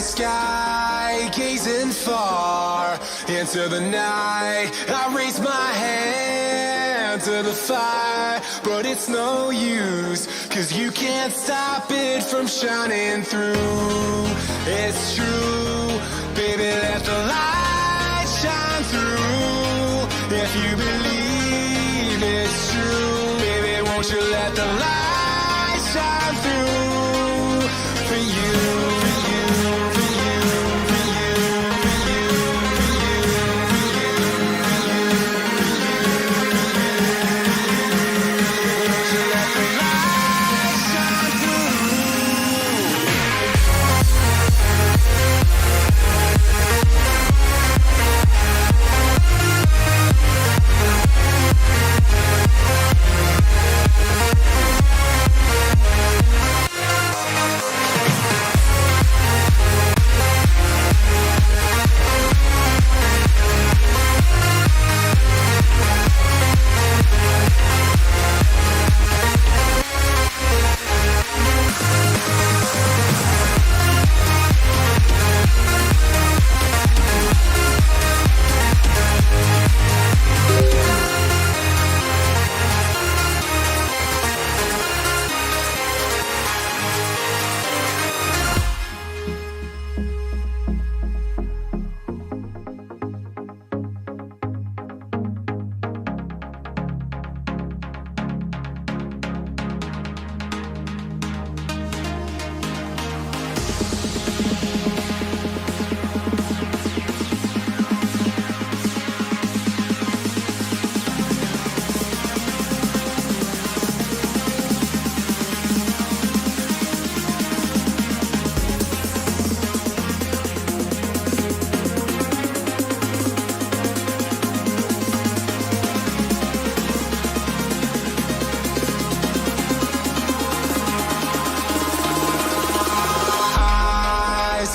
the sky, gazing far into the night. I raise my hand to the fire, but it's no use, 'cause you can't stop it from shining through. It's true, baby, let the light shine through. If you believe it's true, baby, won't you let the light shine through for you, for you, for you, for you, for you, for you, for you, won't you let the light shine through?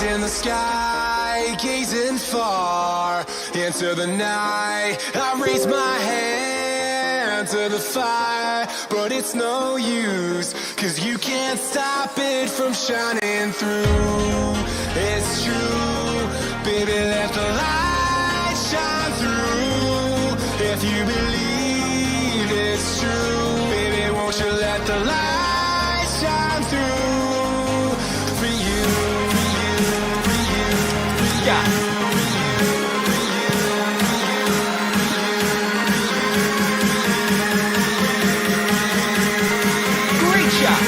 In the sky, gazing far into the night. I raise my hand to the fire, but it's no use, 'cause you can't stop it from shining through. It's true, baby, let the light shine through. If you believe it's true, baby, won't you let the light shine through for you, for you, for you, for you. Yeah. Great shot.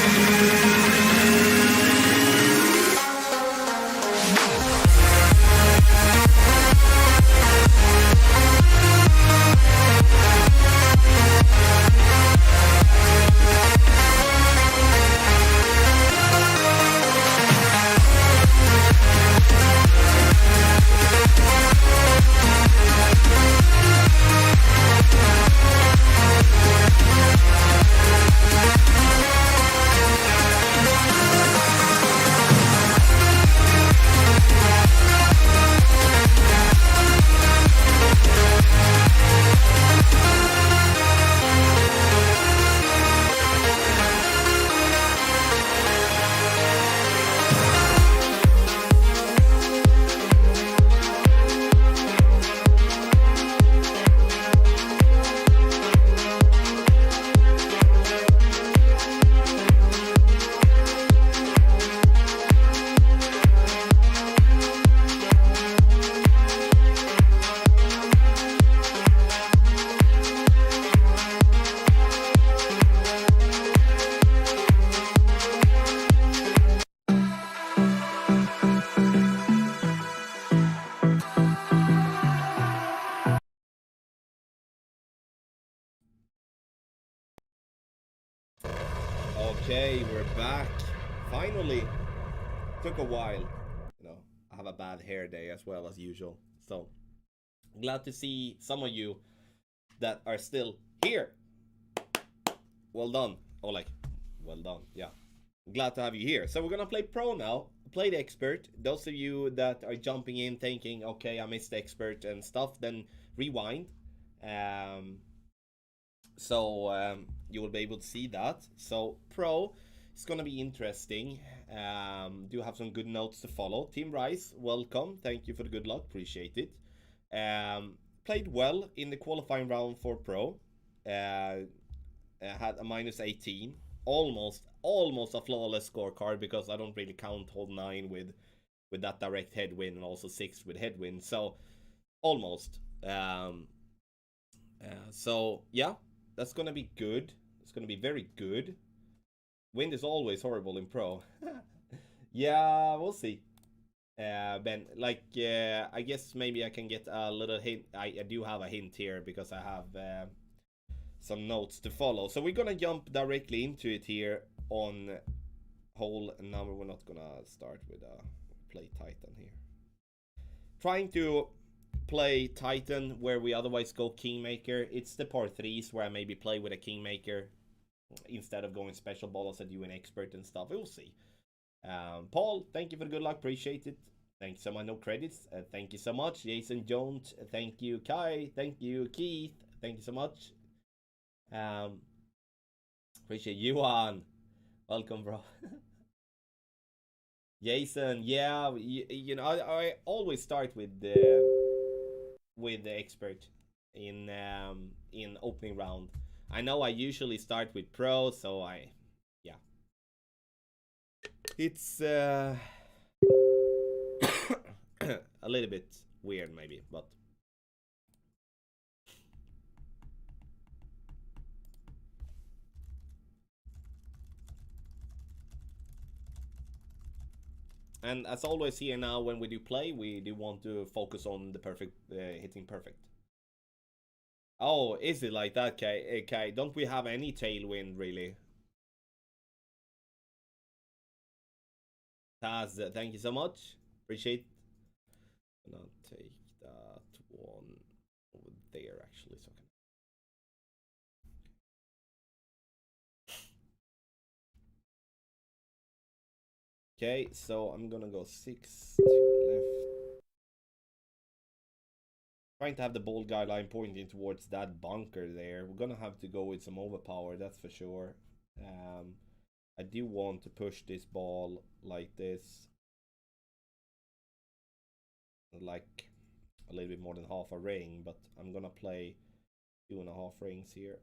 Okay, we're back. Finally. Took a while. You know, I have a bad hair day as well as usual. So, glad to see some of you that are still here. Well done. Or like, well done. Yeah. Glad to have you here. So we're gonna play pro now. Play the expert. Those of you that are jumping in thinking, okay, I missed the expert and stuff, then rewind. So you will be able to see that. So pro, It's gonna be interesting. Do have some good notes to follow. Team Rice, welcome. Thank you for the good luck. Appreciate it. Played well in the qualifying round for Pro. Had a minus 18. Almost a flawless scorecard because I don't really count hole 9 with that direct headwind and also 6 with headwind. So almost. So yeah, that's gonna be good. It's gonna be very good. Wind is always horrible in Pro. Yeah, we'll see. Ben, like, I guess maybe I can get a little hint. I do have a hint here because I have some notes to follow. So we're gonna jump directly into it here on hole number. We're not gonna start with a play Titan here. Trying to play Titan where we otherwise go Kingmaker. It's the par 3s where I maybe play with a Kingmaker instead of going special ball as I do an expert and stuff. We'll see. Paul, thank you for the good luck. Appreciate it. Thank you so much. No credits. Thank you so much. Jason Jones. Thank you. Kai. Thank you. Keith. Thank you so much. Appreciate you, Juan. Welcome, bro. Jason, yeah, you know, I always start with the expert in opening round. I know I usually start with pro, so yeah. It's a little bit weird maybe, but and as always here now when we do play, we do want to focus on the perfect hitting perfect. Oh, is it like that, Kai? Kai, don't we have any tailwind really? Taz, thank you so much. Appreciate. I'm gonna take that one over there actually, so I can. Okay, so I'm gonna go 6 to left. Trying to have the ball guideline pointing towards that bunker there. We're gonna have to go with some overpower, that's for sure. I do want to push this ball like this. Like a little bit more than half a ring, but I'm gonna play 2.5 rings here.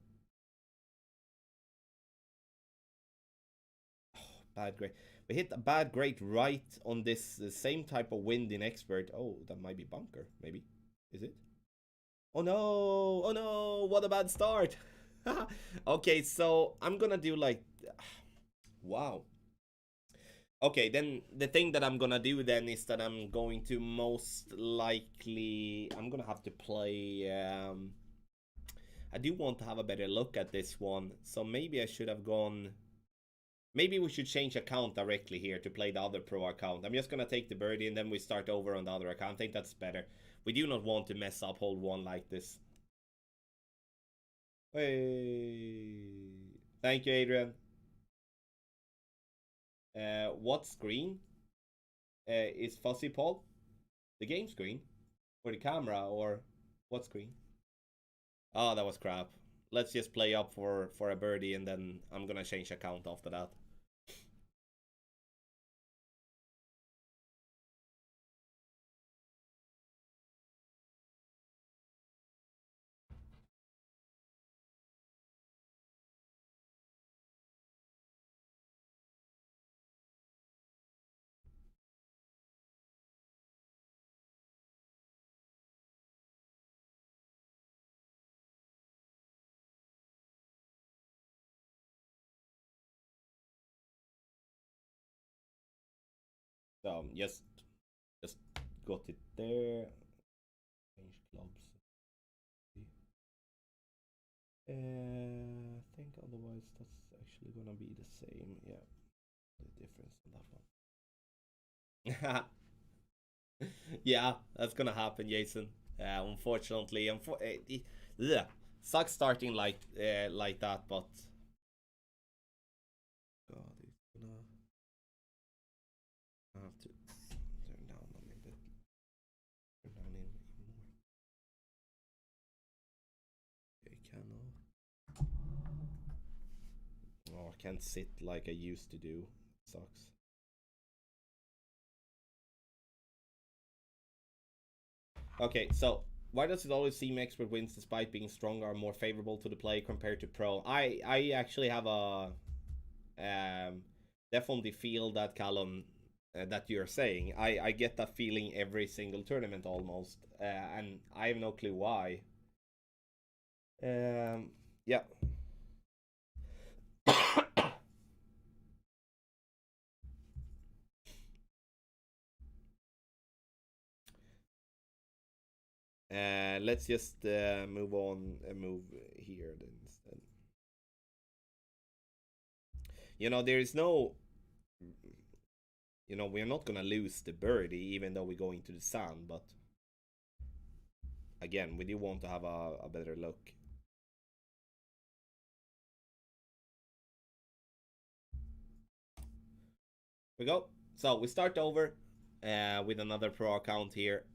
Oh, bad grade. We hit a bad grade right on this same type of wind in expert. Oh, that might be bunker, maybe. Is it? Oh no! Oh no! What a bad start! Okay, so I'm gonna do like... Wow. Okay, then the thing that I'm gonna do then is that I'm going to most likely... I'm gonna have to play... I do want to have a better look at this one, so maybe I should have gone... Maybe we should change account directly here to play the other pro account. I'm just gonna take the birdie and then we start over on the other account. I think that's better. We do not want to mess up hole 1 like this. Hey. Thank you, Adrian. What screen is fuzzy, Paul? The game screen? Or the camera? Or what screen? Oh, that was crap. Let's just play up for a birdie and then I'm gonna change account after that. So just got it there. Change clubs. I think otherwise that's actually gonna be the same. Yeah, the difference on that one. Yeah, that's gonna happen, Jason. Unfortunately, yeah, sucks starting like that, but God, it's gonna have to turn down a little bit. Turn down even more. Okay, can can't sit like I used to do. Sucks. Okay, so why does it always seem expert wins despite being stronger or more favorable to the play compared to pro? I actually have a definitely feel that, Callum, that you're saying. I get that feeling every single tournament almost, and I have no clue why. Yeah. Let's just move on and move here then instead. You know, there is no, you know, we're not gonna lose the birdie even though we go into the sun, but again, we do want to have a better look. We go. So we start over with another pro account here.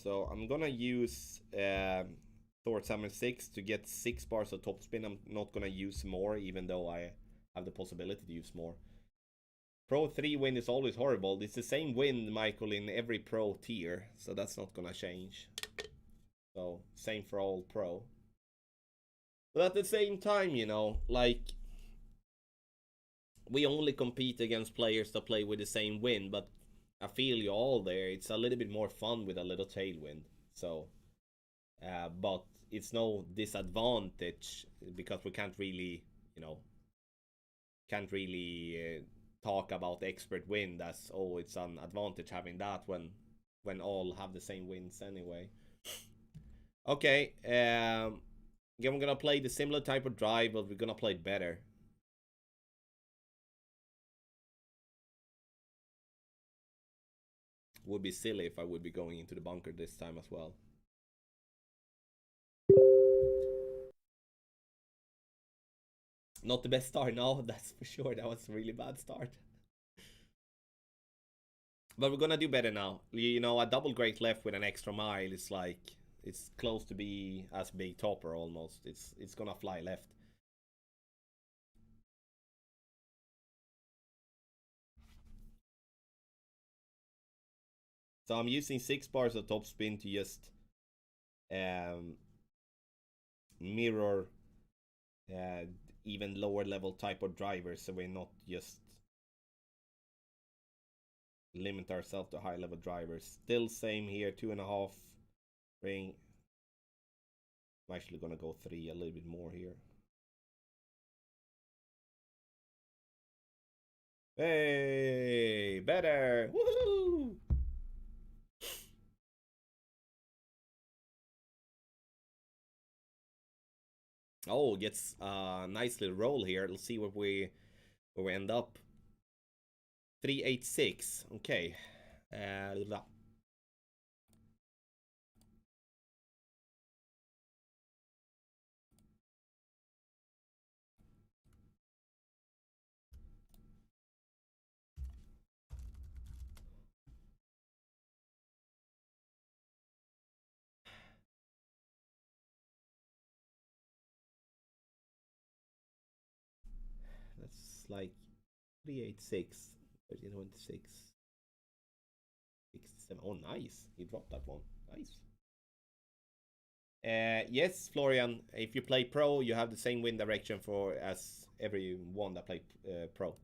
So I'm gonna use Thor Summon 6 to get 6 bars of topspin. I'm not gonna use more, even though I have the possibility to use more. Pro 3 win is always horrible. It's the same win, Michael, in every pro tier, so that's not gonna change. So, same for all pro. But at the same time, you know, like, we only compete against players that play with the same win, but I feel you all there. It's a little bit more fun with a little tailwind. So, but it's no disadvantage because we can't really, you know, talk about expert win as, oh, it's an advantage having that when all have the same wins anyway. Okay, again, we're gonna play the similar type of drive, but we're gonna play better. Would be silly if I would be going into the bunker this time as well. Not the best start, no, that's for sure. That was a really bad start. But we're gonna do better now. You know, a double great left with an extra mile is like, it's close to be as big topper almost. It's gonna fly left. So I'm using 6 bars of topspin to just mirror even lower level type of drivers, so we're not just limit ourselves to high level drivers. Still same here, 2.5 ring. I'm actually gonna go 3, a little bit more here. Hey, better! Woohoo! Oh, gets a nice little roll here. Let's see where we end up. 386. Okay. That's like 386, 1326, 67. Oh, nice. He dropped that one. Nice. Yes, Florian. If you play pro, you have the same wind direction for as everyone that play pro.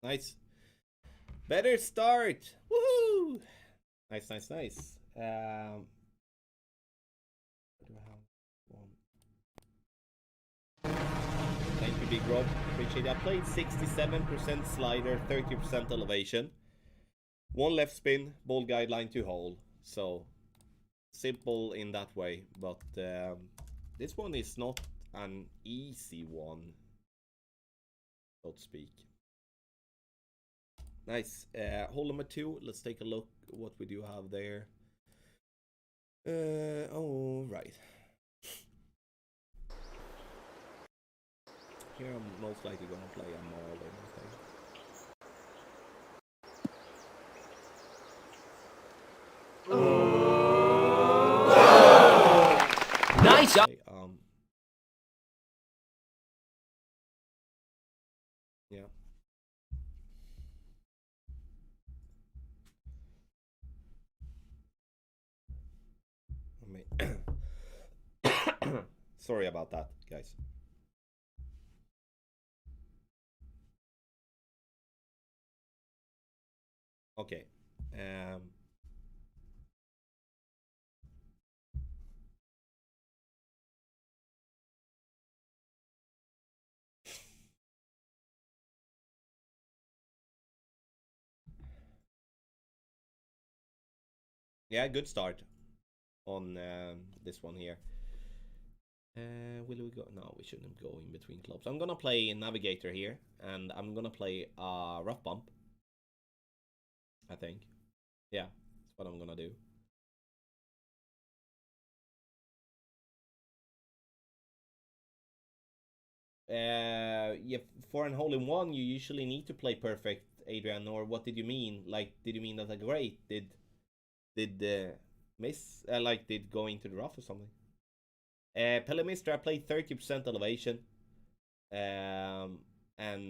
Nice. Better start. Woohoo! Nice, nice, nice. Do I have one? Thank you, Big Rob. Appreciate it. I played 67% slider, 30% elevation. One left spin, ball guideline to hole. So simple in that way, but this one is not an easy one, so to speak. Nice. Hole number 2. Let's take a look what we do have there. Oh, right. Here I'm most likely gonna play a Marlin, I think. Nice. Okay, yeah. Sorry about that, guys. Okay. Yeah, good start on this one here. Will we go? No, we shouldn't go in between clubs. I'm gonna play Navigator here, and I'm gonna play Rough Bump. I think. Yeah, that's what I'm gonna do. Yeah, for an hole in one, you usually need to play perfect, Adrian. Or what did you mean? Like, did you mean that great? Did miss? Like, did go into the rough or something? Pelemister, I played 30% elevation. And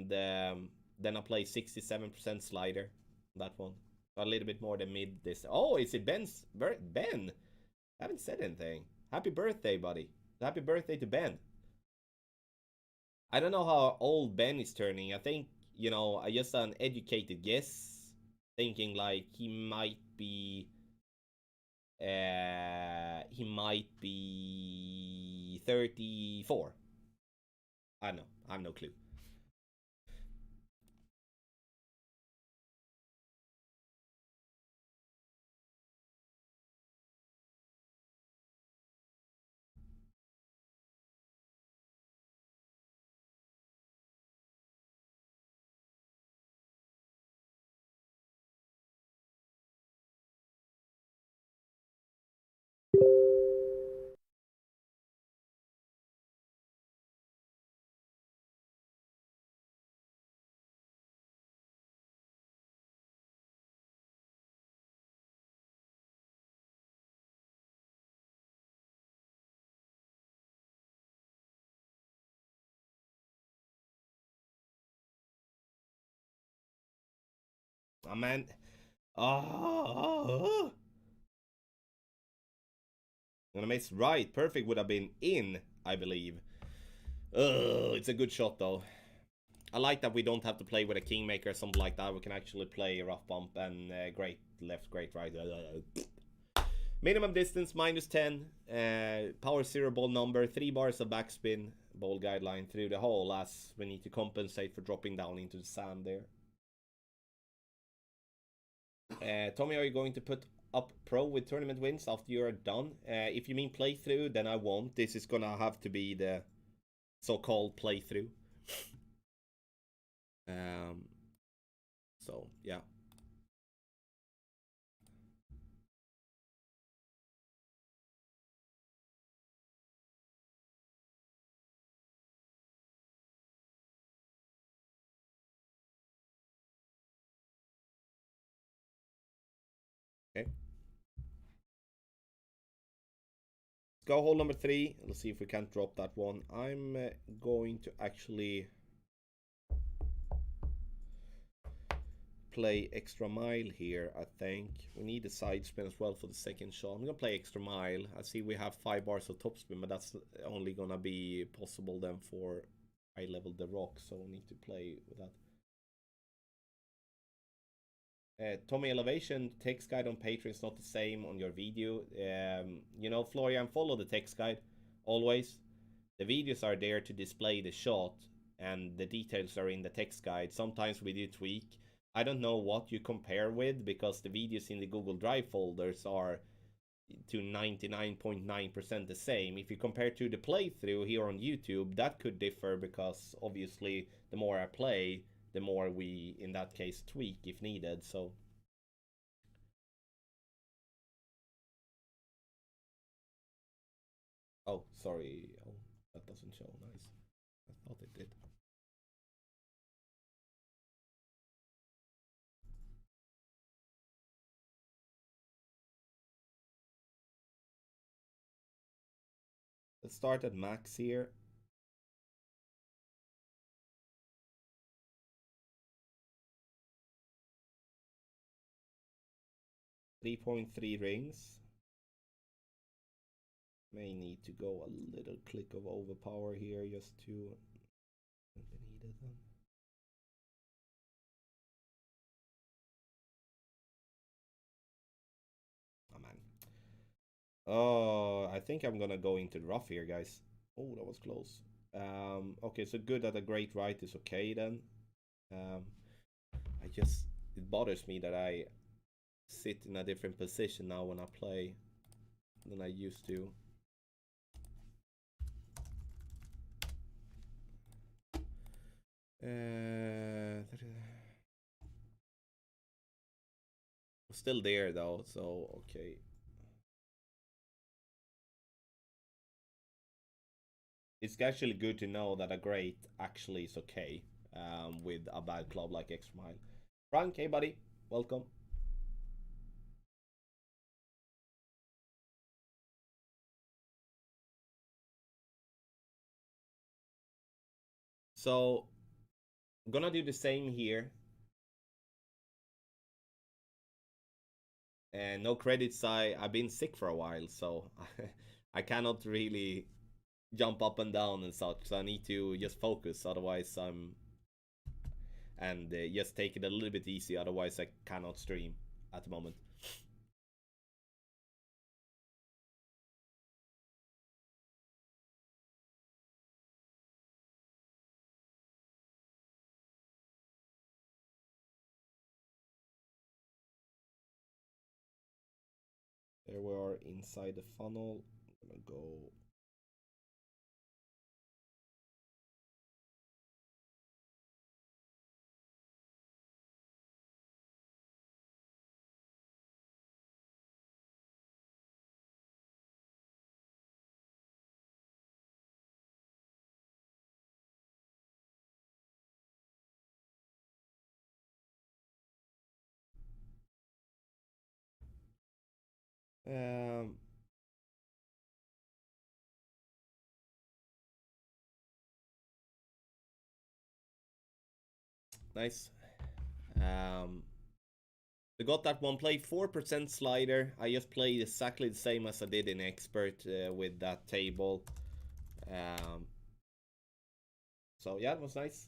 then I play 67% slider. That one. So a little bit more than mid this. Oh, is it Ben's? Ben? I haven't said anything. Happy birthday, buddy. Happy birthday to Ben. I don't know how old Ben is turning. I think, I just an educated guess. Thinking like he might be 34. I don't know. I have no clue. Oh, man. Oh. Gonna miss right. Perfect would have been in, I believe. It's a good shot though. I like that we don't have to play with a kingmaker or something like that. We can actually play a rough bump and great left, great right. Minimum distance -10. Power 0 ball number. 3 bars of backspin. Ball guideline through the hole as we need to compensate for dropping down into the sand there. Tommy, are you going to put up pro with tournament wins after you're done? If you mean playthrough, then I won't. This is gonna have to be the so-called playthrough. So yeah. Okay. Let's go hole number 3. Let's see if we can't drop that one. I'm going to actually play extra mile here, I think. We need a side spin as well for the second shot. I'm gonna play extra mile. I see we have 5 bars of topspin, but that's only gonna be possible then for high level the rock, so we need to play with that. Tommy Elevation text guide on Patreon is not the same on your video. You know, Florian, follow the text guide always. The videos are there to display the shot, and the details are in the text guide. Sometimes we do tweak. I don't know what you compare with, because the videos in the Google Drive folders are to 99.9% the same. If you compare to the playthrough here on YouTube, that could differ, because obviously the more I play, the more we, in that case, tweak if needed. So oh, sorry. Oh, that doesn't show. Nice. I thought it did. Let's start at max here. 3.3 rings. May need to go a little click of overpower here just to need it then. Oh man. Oh, I think I'm gonna go into the rough here, guys. Oh, that was close. Okay, so good that a great right is okay then. It bothers me that I sit in a different position now when I play than I used to. Still there though, so okay. It's actually good to know that a great actually is okay with a bad club like Extra Mile. Frank, hey buddy, welcome. So I'm gonna do the same here. And no credits, I've been sick for a while, so I cannot really jump up and down and such. So I need to just focus, otherwise and just take it a little bit easy, otherwise I cannot stream at the moment. There we are inside the funnel. I'm gonna go. Nice. We got that one. Play 4% slider. I just played exactly the same as I did in Expert with that table. So yeah, it was nice.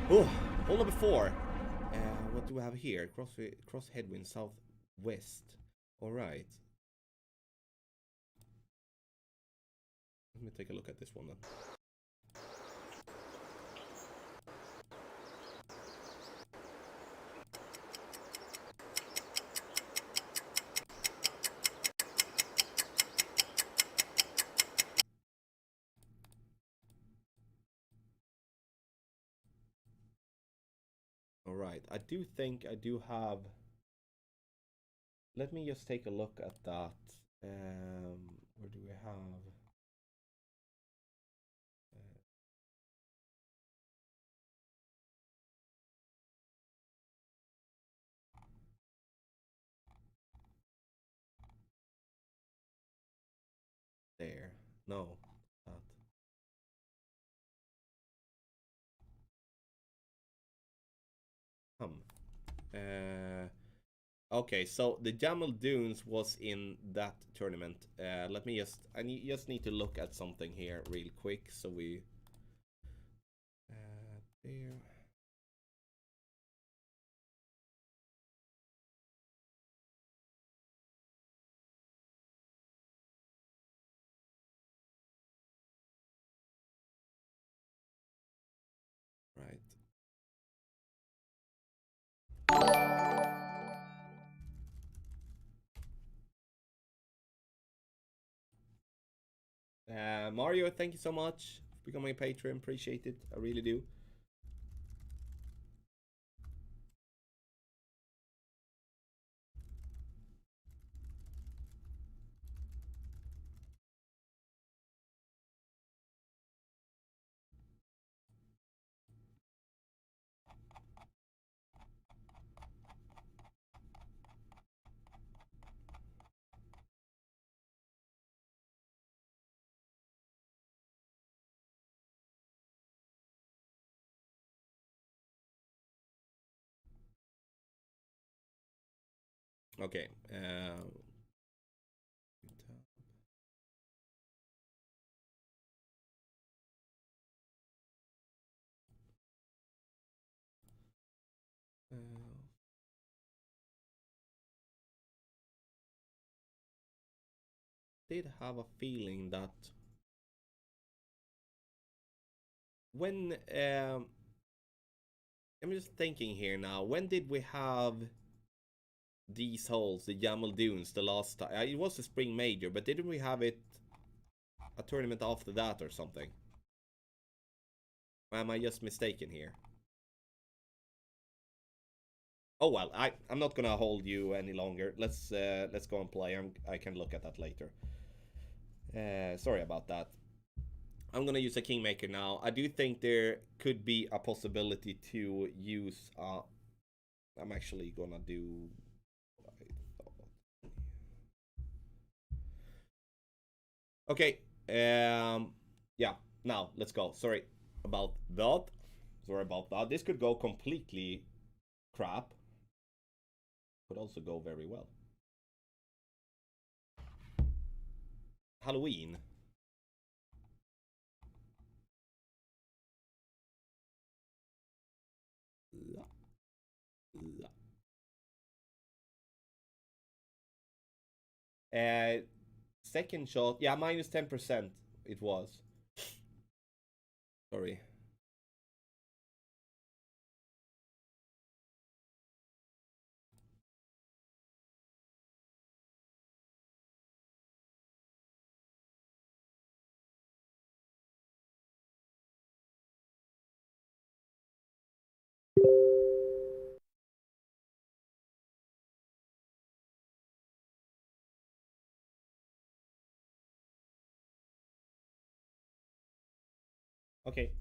Oh, hold on before. What do we have here? Cross headwind southwest. All right. Let me take a look at this one then. All right, I do think I do have. Let me just take a look at that. Where do we have? There. No. That. Okay, so the Jamal Dunes was in that tournament. Let me just. Just need to look at something here real quick, so we There. Right. Mario, thank you so much for becoming a patron. Appreciate it. I really do. Okay. Did have a feeling that when I'm just thinking here now, when did we have these holes, the Yamal Dunes, the last time? It was the Spring Major, but didn't we have it a tournament after that or something? Or am I just mistaken here? Oh well, I'm not gonna hold you any longer. Let's go and play. I can look at that later. Sorry about that. I'm gonna use a Kingmaker now. I do think there could be a possibility to use. I'm actually gonna do. Okay. Yeah. Now let's go. Sorry about that. Sorry about that. This could go completely crap. Could also go very well. Halloween. La. La. Second shot. Yeah, minus 10% it was. Sorry. Okay.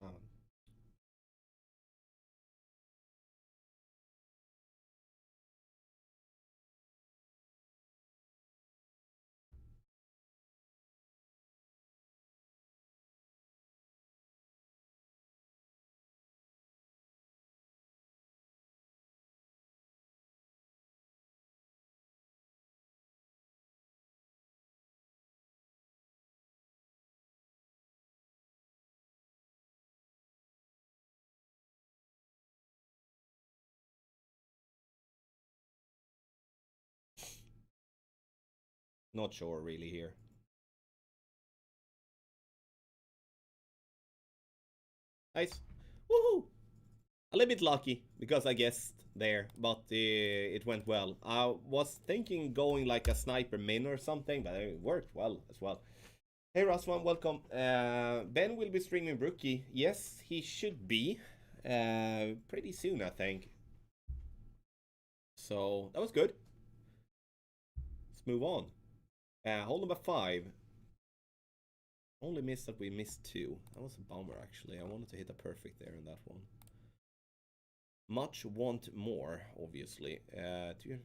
Um, Not sure really here. Nice. Woohoo! A little bit lucky because I guessed there, but it went well. I was thinking going like a sniper min or something, but it worked well as well. Hey Raswan, welcome. Ben will be streaming Rookie. Yes, he should be. Pretty soon, I think. So that was good. Let's move on. Hole number 5. Only missed that we missed 2. That was a bummer actually. I wanted to hit a perfect there in that one. Much want more, obviously. Okay.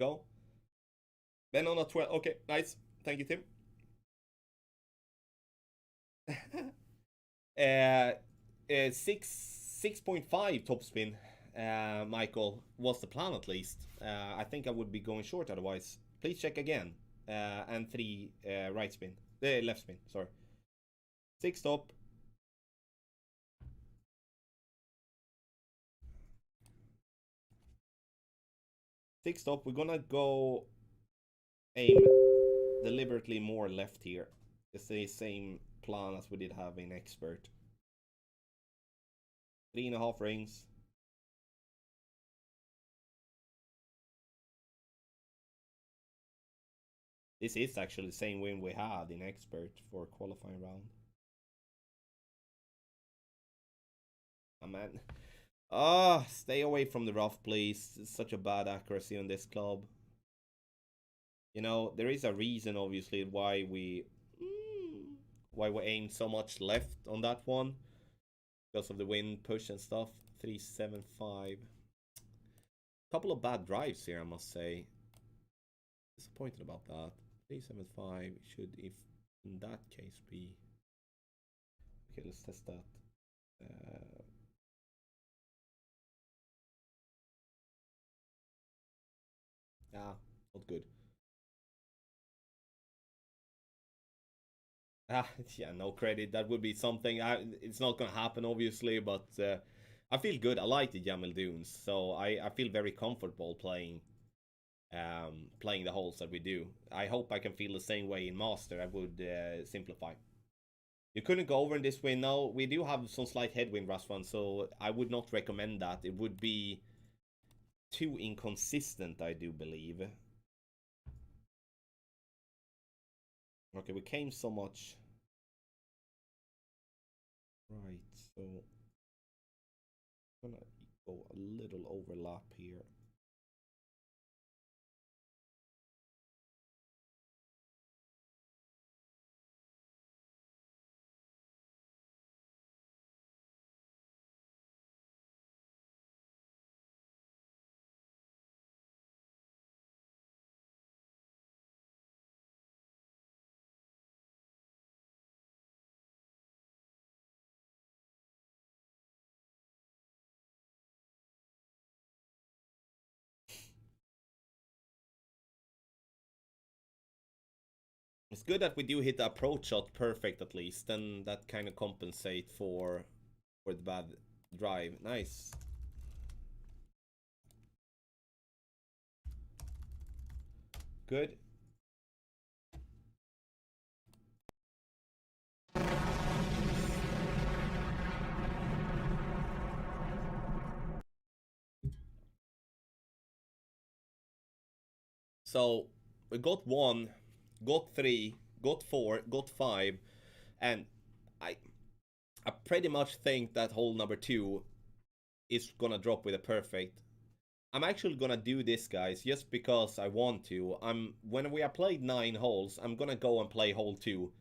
Go. Ben on a 12. Okay, nice. Thank you, Tim. 6.5 topspin, Michael, was the plan at least. I think I would be going short otherwise. Please check again. And 3 right spin. Left spin, sorry. 6 top. Six top. We're gonna go aim deliberately more left here. It's the same plan as we did have in expert. 3.5 rings. This is actually the same win we had in expert for qualifying round. Oh man. Ah, stay away from the rough, please. It's such a bad accuracy on this club. You know, there is a reason, obviously, why we aim so much left on that one, because of the wind push and stuff. 375. Couple of bad drives here, I must say. Disappointed about that. 375 should, if in that case, be. Okay, let's test that. Yeah, not good. Yeah, no credit. That would be something. It's not gonna happen, obviously, but I feel good. I like the Jamel Dunes, so I feel very comfortable playing playing the holes that we do. I hope I can feel the same way in Master. I would simplify. You couldn't go over in this win. No, we do have some slight headwind, Raswan, so I would not recommend that. It would be too inconsistent, I do believe. Okay, we came so much. Right, so I'm gonna go a little overlap here. It's good that we do hit the approach shot perfect at least, and that kind of compensate for the bad drive. Nice. Good. So we got 1, got 3, got 4, got 5, and I pretty much think that hole number 2 is gonna drop with a perfect. I'm actually gonna do this, guys, just because I want to. When we have played 9 holes, I'm gonna go and play hole 2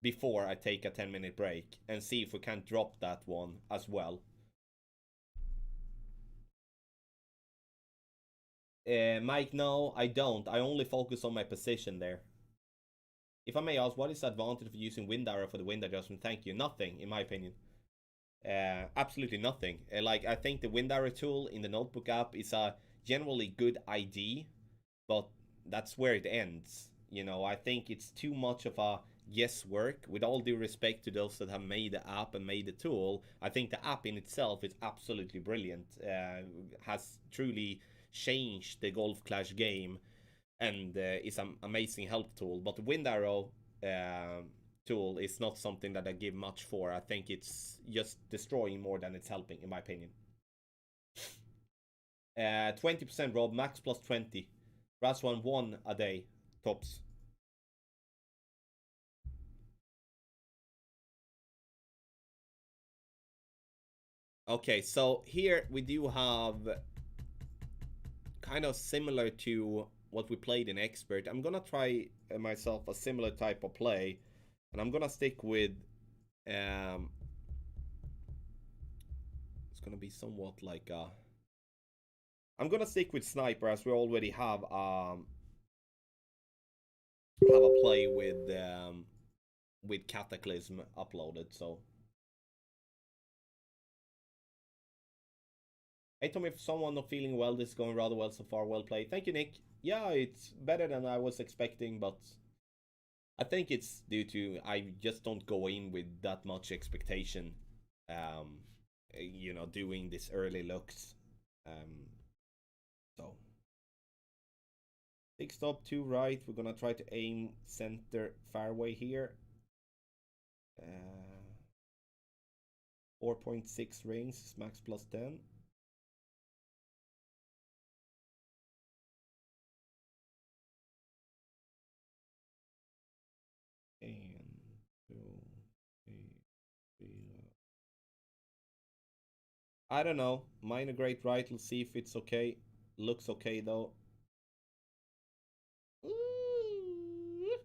before I take a 10-minute break and see if we can drop that one as well. Mike, no, I don't. I only focus on my position there. If I may ask, what is the advantage of using wind arrow for the wind adjustment? Thank you. Nothing, in my opinion. Absolutely nothing. Like, I think the wind arrow tool in the notebook app is a generally good idea, but that's where it ends. You know, I think it's too much of a guesswork. With all due respect to those that have made the app and made the tool, I think the app in itself is absolutely brilliant. Has truly changed the Golf Clash game, and is an amazing help tool. But the wind arrow tool is not something that I give much for. I think it's just destroying more than it's helping, in my opinion. 20% Rob, max plus 20. Raswan 1 a day, tops. Okay, so here we do have kind of similar to what we played in expert. I'm gonna try myself a similar type of play, and I'm gonna stick with it's gonna be somewhat like a I'm gonna stick with sniper as we already have a play with Cataclysm uploaded. So, hey Tom, if someone not feeling well, this is going rather well so far. Well played. Thank you, Nick. Yeah, it's better than I was expecting, but I think it's due to I just don't go in with that much expectation. You know, doing this early looks. So, 6 stop, 2 right. We're gonna try to aim center fairway here. 4.6 rings, max plus 10. And 2, 3, 3. I don't know. Minor great right. Let's see if it's okay. Looks okay though. Ooh.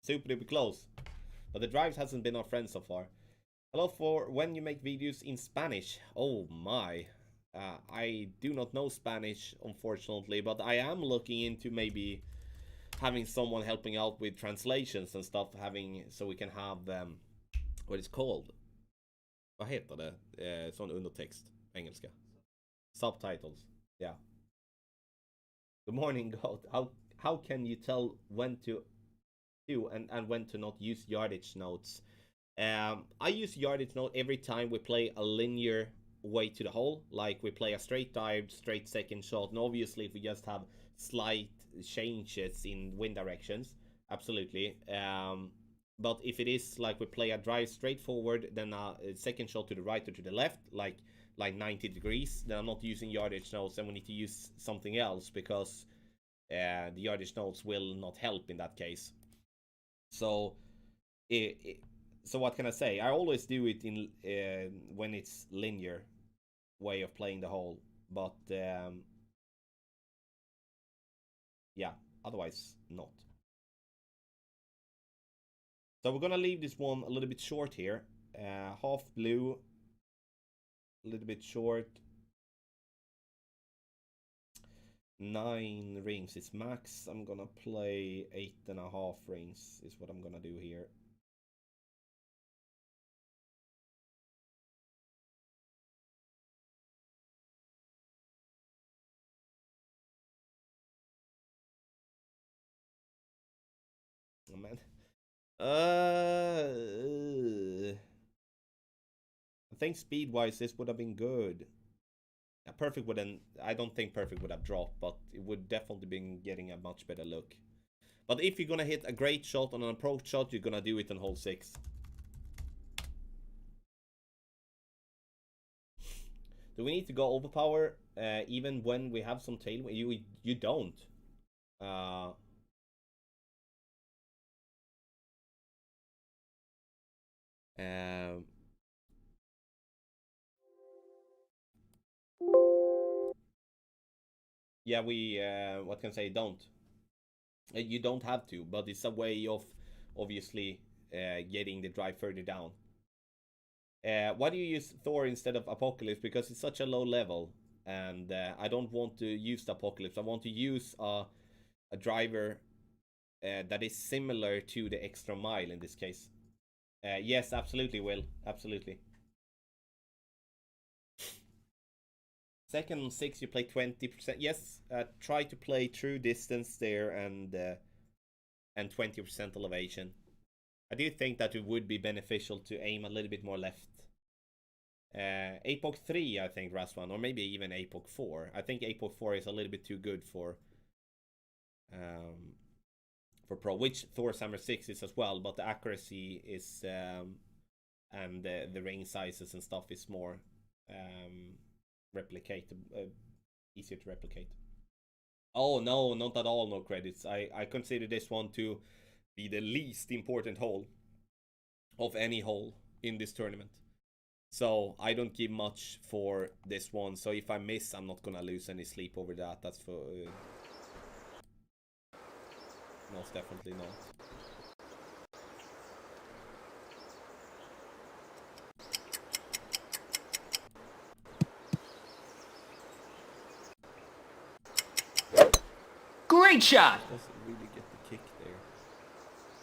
Super duper close. But the drives hasn't been our friend so far. Hello for when you make videos in Spanish. Oh my. I do not know Spanish, unfortunately, but I am looking into maybe having someone helping out with translations and stuff, so we can have what it's called. Vad heter det? Sån undertext, engelska. Subtitles. Yeah. Good morning, God. How can you tell when to do and when to not use yardage notes? I use yardage note every time we play a linear way to the hole, like we play a straight dive, straight second shot, and obviously if we just have slight changes in wind directions, absolutely. But if it is like we play a drive straight forward, then a second shot to the right or to the left, like 90 degrees, then I'm not using yardage notes, and we need to use something else because the yardage notes will not help in that case. So so what can I say? I always do it in when it's linear way of playing the hole, but yeah, otherwise not. So we're gonna leave this one a little bit short here. Half blue, a little bit short. 9 rings is max. I'm gonna play 8.5 rings is what I'm gonna do here. Oh man. I think speed-wise this would have been good. Perfect wouldn't. I don't think perfect would have dropped, but it would definitely been getting a much better look. But if you're gonna hit a great shot on an approach shot, you're gonna do it on hole 6. Do we need to go overpower even when we have some tailwind? You don't. Yeah, we what can I say? Don't. You don't have to, but it's a way of obviously getting the drive further down. Why do you use Thor instead of Apocalypse? Because it's such a low level, and I don't want to use the Apocalypse. I want to use a driver that is similar to the extra mile in this case. Yes, absolutely, Will. Absolutely. Second on 6, you play 20%. Yes, try to play true distance there and 20% elevation. I do think that it would be beneficial to aim a little bit more left. APOC 3, I think, Raswan, or maybe even APOC 4. I think APOC 4 is a little bit too good for Pro, which Thor's Hammer 6 is as well, but the accuracy is and the ring sizes and stuff is more easier to replicate. Oh no, not at all, no credits. I consider this one to be the least important hole of any hole in this tournament. So I don't give much for this one. So if I miss, I'm not gonna lose any sleep over that. That's for most definitely not. Great shot! Doesn't really get the kick there.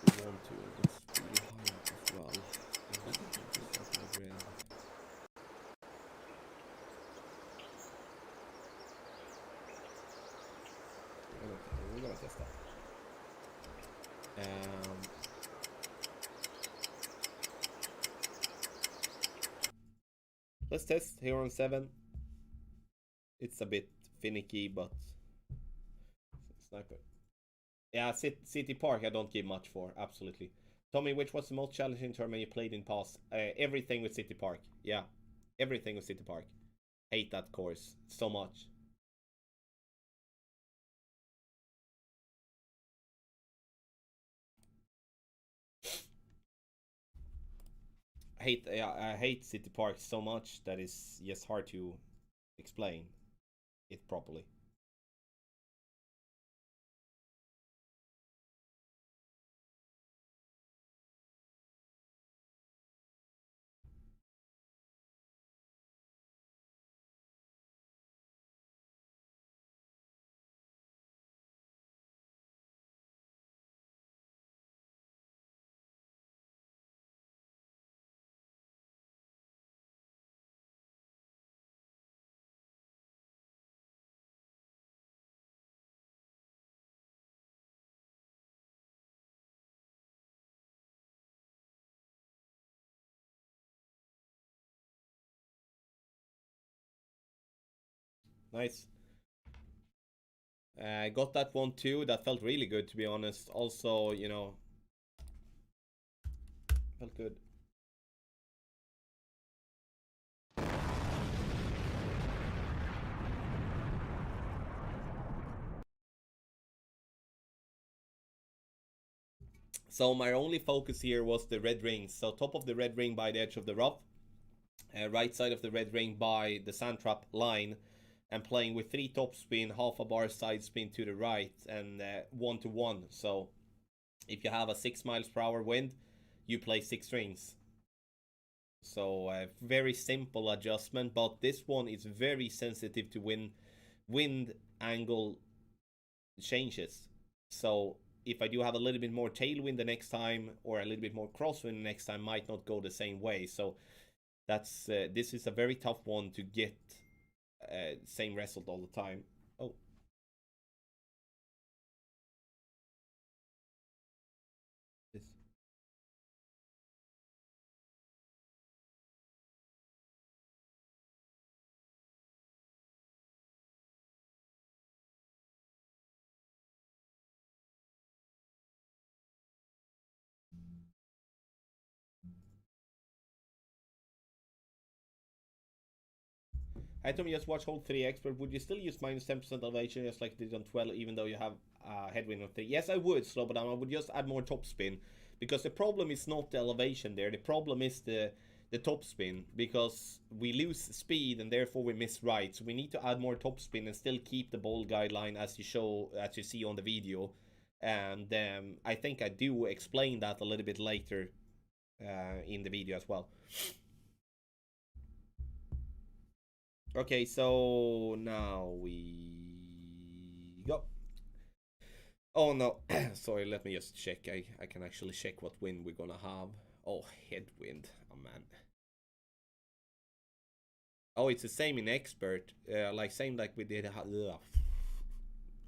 We want to, and it's really high up as well. Just like my red. We're gonna test that. Let's test here on 7. It's a bit finicky, but sniper. Yeah, City Park I don't give much for, absolutely. Tommy, which was the most challenging tournament you played in past? Everything with City Park. Yeah, everything with City Park. Hate that course so much. I hate City Park so much that it's just hard to explain it properly. Nice. I got that one too. That felt really good, to be honest. Also, you know, felt good. So my only focus here was the red rings. So top of the red ring by the edge of the rough, right side of the red ring by the sand trap line, and playing with 3 top spin, half a bar side spin to the right, and 1-to-1. So if you have a 6 miles per hour wind, you play 6 rings. So very simple adjustment, but this one is very sensitive to wind angle changes. So if I do have a little bit more tailwind the next time, or a little bit more crosswind the next time, might not go the same way. So that's this is a very tough one to get same result all the time. Oh. This. Hi Tom, just watch hold 3 expert. Would you still use minus 10% elevation just like you did on 12, even though you have headwind on 3? Yes, I would slow it down. I would just add more top spin, because the problem is not the elevation there. The problem is the top spin, because we lose speed and therefore we miss right. So we need to add more top spin and still keep the ball guideline as you see on the video. And I think I do explain that a little bit later in the video as well. Okay, so now we go. Oh no, sorry, let me just check. I can actually check what wind we're gonna have. Oh, headwind. Oh man. Oh, it's the same in expert. Like same like we did.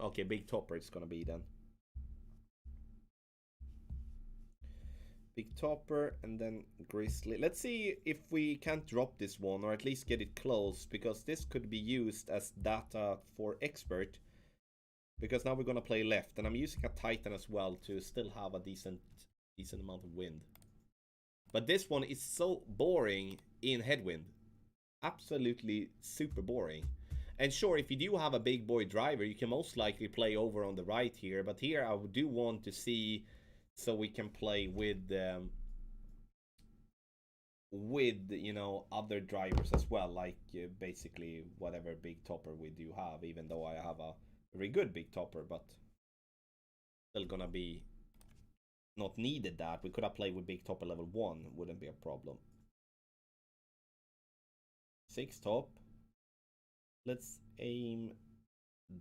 Okay, big topper it's gonna be then. Big topper and then grizzly. Let's see if we can't drop this one, or at least get it close, because this could be used as data for expert. Because now we're gonna play left, and I'm using a Titan as well to still have a decent amount of wind. But this one is so boring in headwind. Absolutely super boring. And sure, if you do have a big boy driver, you can most likely play over on the right here. But here I do want to see, so we can play with you know, other drivers as well, like basically whatever big topper we do have, even though I have a very good big topper, but still gonna be not needed. That we could have played with big topper level 1, wouldn't be a problem. 6 top, let's aim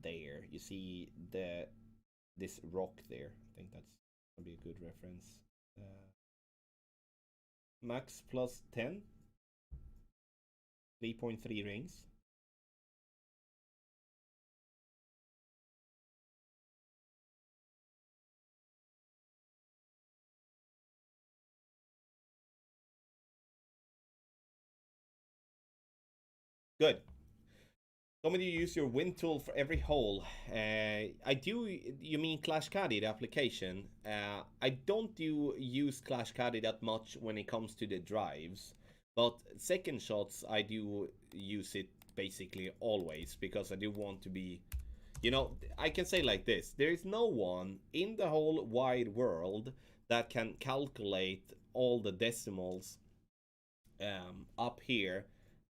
there. You see the this rock there. I think that's gonna be a good reference. Max plus 10, 3.3 rings. Good. So many use your wind tool for every hole. I do. You mean Clash Caddy, the application? I don't use Clash Caddy that much when it comes to the drives, but second shots I do use it basically always because I do want to be. You know, I can say like this: there is no one in the whole wide world that can calculate all the decimals up here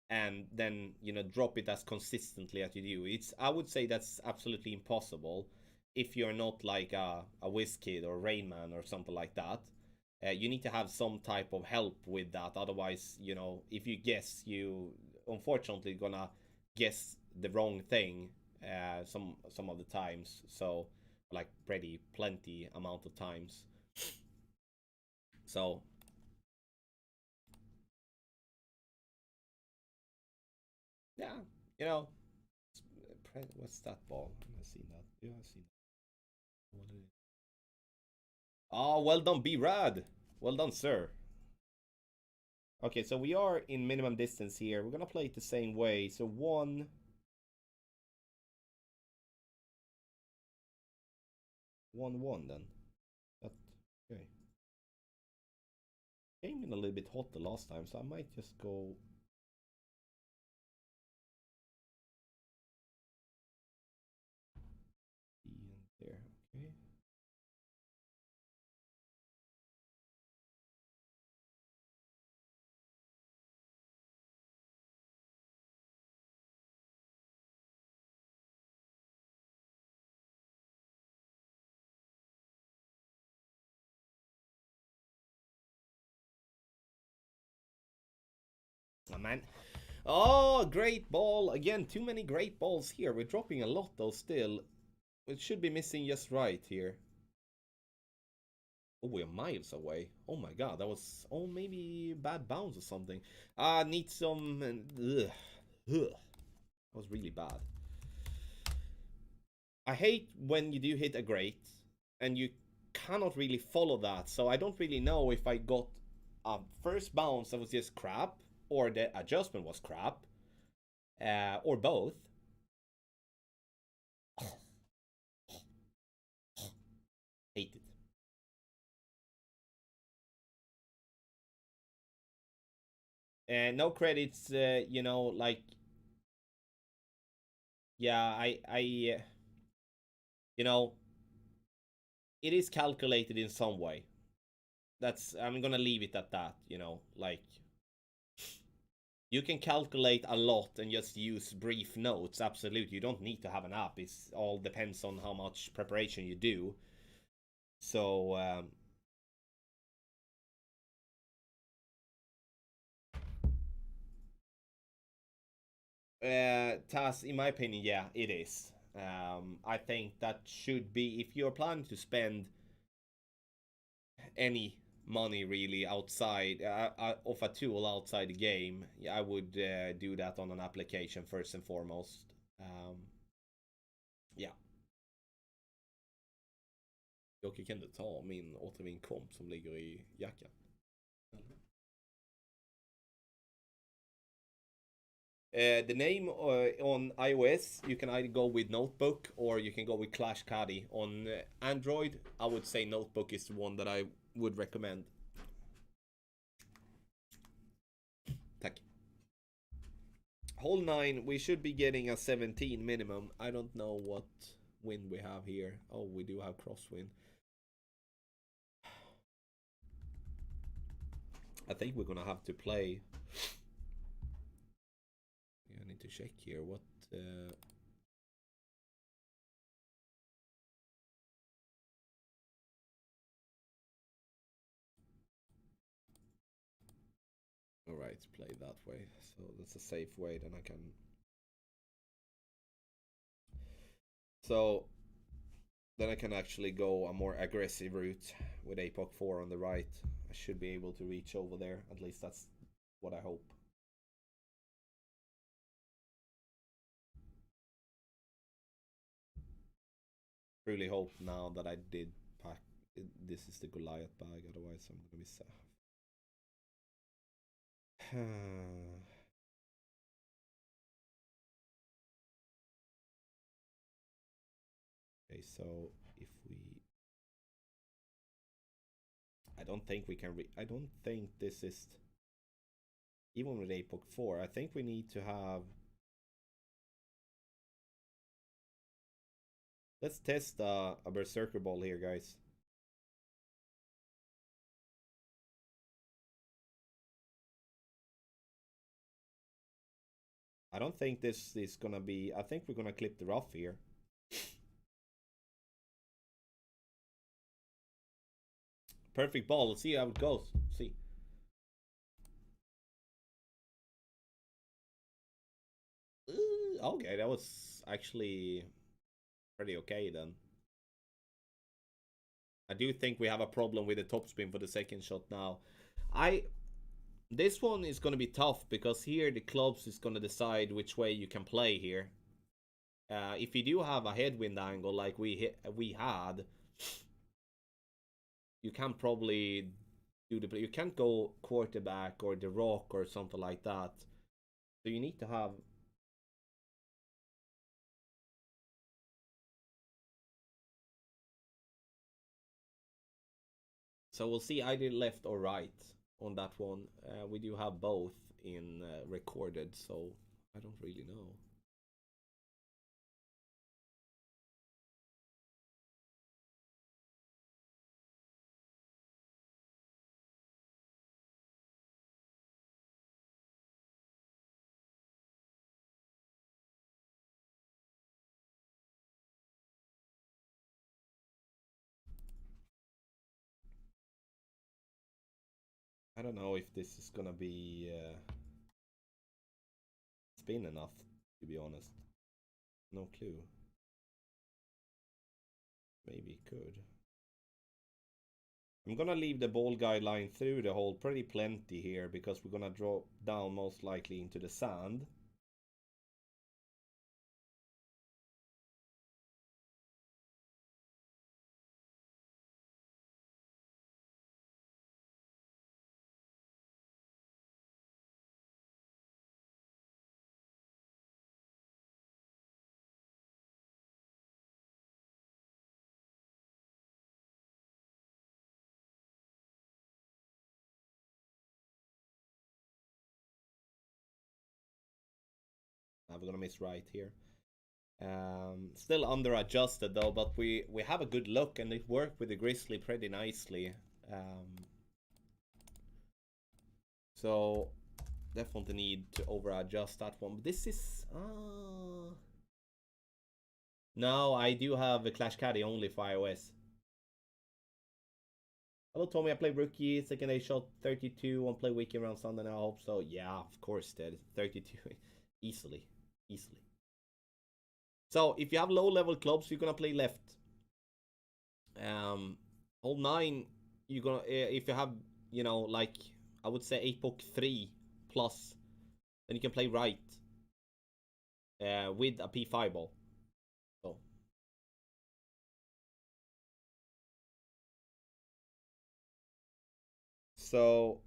and then drop it as consistently as you do. It's, I would say that's absolutely impossible if you're not like a WizKid or Rainman or something like that. You need to have some type of help with that, otherwise if you guess, you unfortunately gonna guess the wrong thing some of the times, so like plenty amount of times. So yeah, you know, what's that ball? I've seen that. Yeah, I've seen that. What is it? Oh, well done, B-Rad. Well done, sir. Okay, so we are in minimum distance here. We're gonna play it the same way. So 1, 1, 1 then. That, okay. Came in a little bit hot the last time, so I might just go. In there, okay. Oh, man. Oh, great ball. Again, too many great balls here. We're dropping a lot though still. It should be missing just right here. Oh, we're miles away. Oh my god, that was... Oh, maybe bad bounce or something. Need some... Ugh. That was really bad. I hate when you do hit a great and you cannot really follow that. So I don't really know if I got a first bounce that was just crap, or the adjustment was crap, or both. Hate it. No credits, like... Yeah, it is calculated in some way. I'm gonna leave it at that, like... You can calculate a lot and just use brief notes, absolutely. You don't need to have an app. It all depends on how much preparation you do. So, Taz, in my opinion, yeah, it is. I think that should be, if you're planning to spend any money really outside of a tool outside the game, I would do that on an application first and foremost. Ja. Jocke, kan du ta min återvinn-komp som ligger i jackan? The name on iOS, you can either go with Notebook or you can go with Clash Caddy. On Android, I would say Notebook is the one that I would recommend. Tack. Hole 9, we should be getting a 17 minimum. I don't know what win we have here. Oh, we do have crosswind. I think we're gonna have to play. I need to check here what Alright, play that way. So that's a safe way, then I can... So Then I can actually go a more aggressive route with Apoc 4 on the right. I should be able to reach over there. At least that's what I hope. Really hope now that I did pack. This is the Goliath bag, otherwise I'm gonna be sad. Okay, so if we, I don't think we can. I don't think this is even with Apoc 4. I think we need to have. Let's test a Berserker Ball here, guys. I don't think this is gonna be. I think we're gonna clip the rough here. Perfect ball. Let's see how it goes. See. Okay, that was actually pretty okay then. I do think we have a problem with the topspin for the second shot now. This one is going to be tough because here the clubs is going to decide which way you can play here. If you do have a headwind angle like we had, you can probably do the. You can't go quarterback or the rock or something like that. So you need to have. So we'll see either left or right on that one. We do have both in recorded, so I don't really know. I don't know if this is gonna be spin enough, to be honest. No clue. Maybe it could. I'm gonna leave the ball guideline through the hole pretty plenty here because we're gonna drop down most likely into the sand. We're gonna miss right here. Still under adjusted though, but we have a good look and it worked with the Grizzly pretty nicely. So definitely need to over adjust that one. But this is no, I do have a Clash Caddy only for iOS. Hello Tommy, I played rookie, second day shot 32, one play weekend around Sunday now, I hope so. Yeah, of course did. 32 easily. So if you have low level clubs, you're gonna play left. Hole 9, you're gonna if you have, you know, like I would say Apoc 3 plus, then you can play right. With a P5 ball. So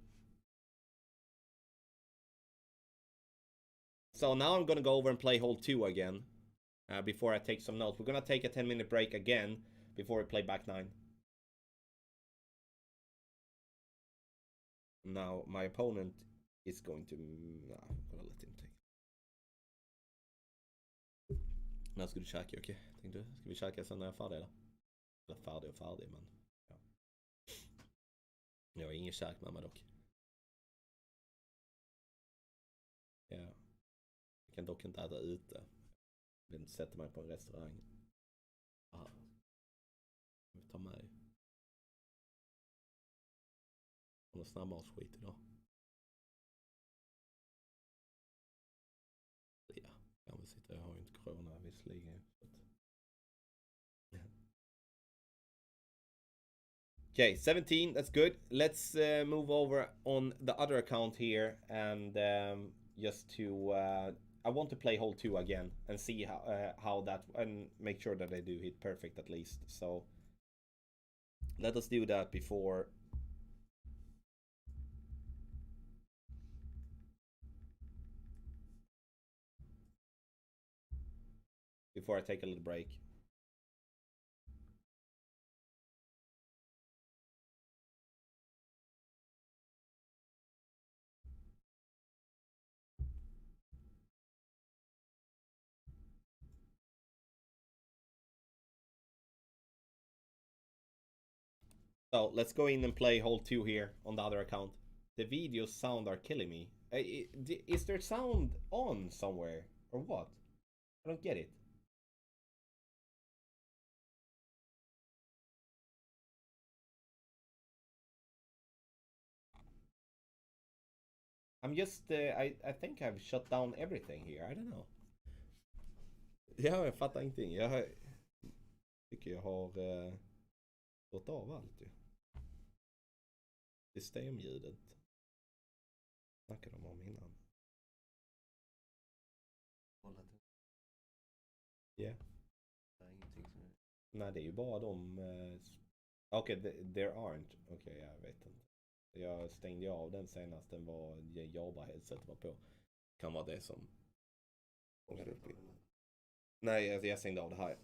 now I'm gonna go over and play hole 2 again. Before I take some notes. We're gonna take a 10-minute break again before we play back 9. Now my opponent is going to. I'm gonna let him take. När ska du käka, okej? Tänkte du? Ska vi käka sen när jag är färdig då? Eller färdig men. Ja. Jag har ingen käk med mig dock. Ja. Jag kan dock inte äta ute. Jag vill inte sätta mig på en restaurang. Aha. Jag vill ta med. Någon snabbmatsskit idag. Ja, jag vill sitta. Jag har ju inte corona visserligen. Okay, 17, that's good. Let's move over on the other account here and just to I want to play hole 2 again and see how that, and make sure that I do hit perfect at least. So let us do that before I take a little break. So let's go in and play hole 2 here on the other account. The video sound are killing me. Is there sound on somewhere or what? I don't get it. I'm just, I think I've shut down everything here. I don't know. Ja, jag fattar ingenting. Jag tycker jag har gått av allt ju. Systemljudet. Snackade de om innan. Ja. Yeah. Nej, det är ju bara de... Okej, there aren't. Okej, jag vet inte. Jag stängde av den senast den var Jabra-headset var på. Kan vara det som... Nej, jag stängde av det här.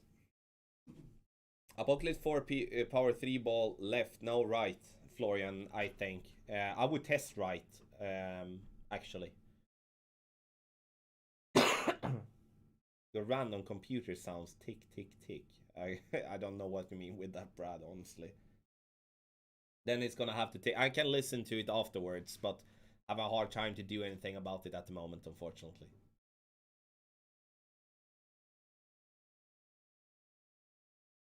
Apocalypse 4 power 3 ball left, no right, Florian, I think. I would test right, actually. The random computer sounds tick, tick, tick. I don't know what you mean with that, Brad, honestly. Then it's gonna have to take... I can listen to it afterwards, but I have a hard time to do anything about it at the moment, unfortunately.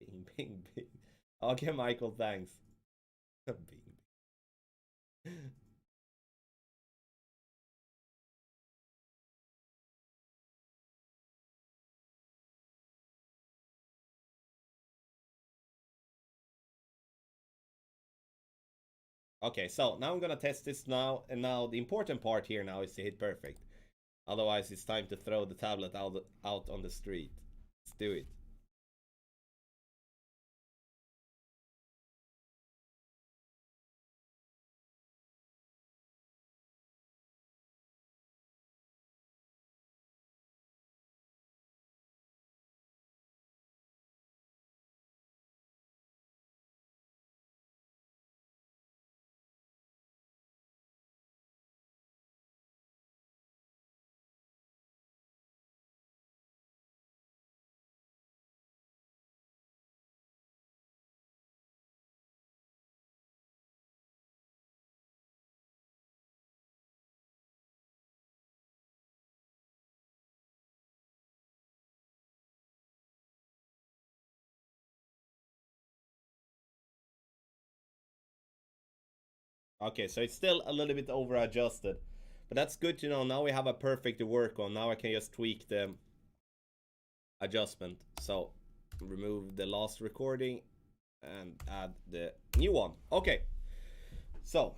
Bing, bing, bing. Okay, Michael, thanks. Bing, bing. Okay, so now I'm gonna test this now, and now the important part here now is to hit perfect. Otherwise, it's time to throw the tablet out on the street. Let's do it. Okay, so it's still a little bit over adjusted, but that's good to know. Now we have a perfect to work on. Now I can just tweak the adjustment. So remove the last recording and add the new one. Okay, so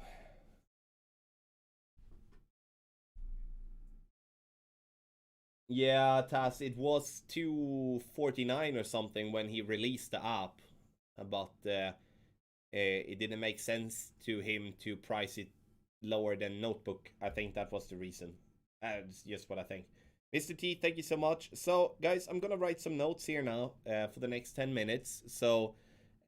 yeah, Taz, it was 249 or something when he released the app, but it didn't make sense to him to price it lower than Notebook. I think that was the reason. That's just what I think. Mr. T, thank you so much. So, guys, I'm gonna write some notes here now for the next 10 minutes. So,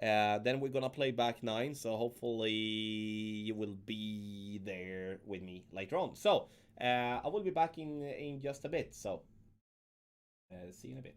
then we're gonna play back 9. So, hopefully, you will be there with me later on. So, I will be back in just a bit. So, see you in a bit.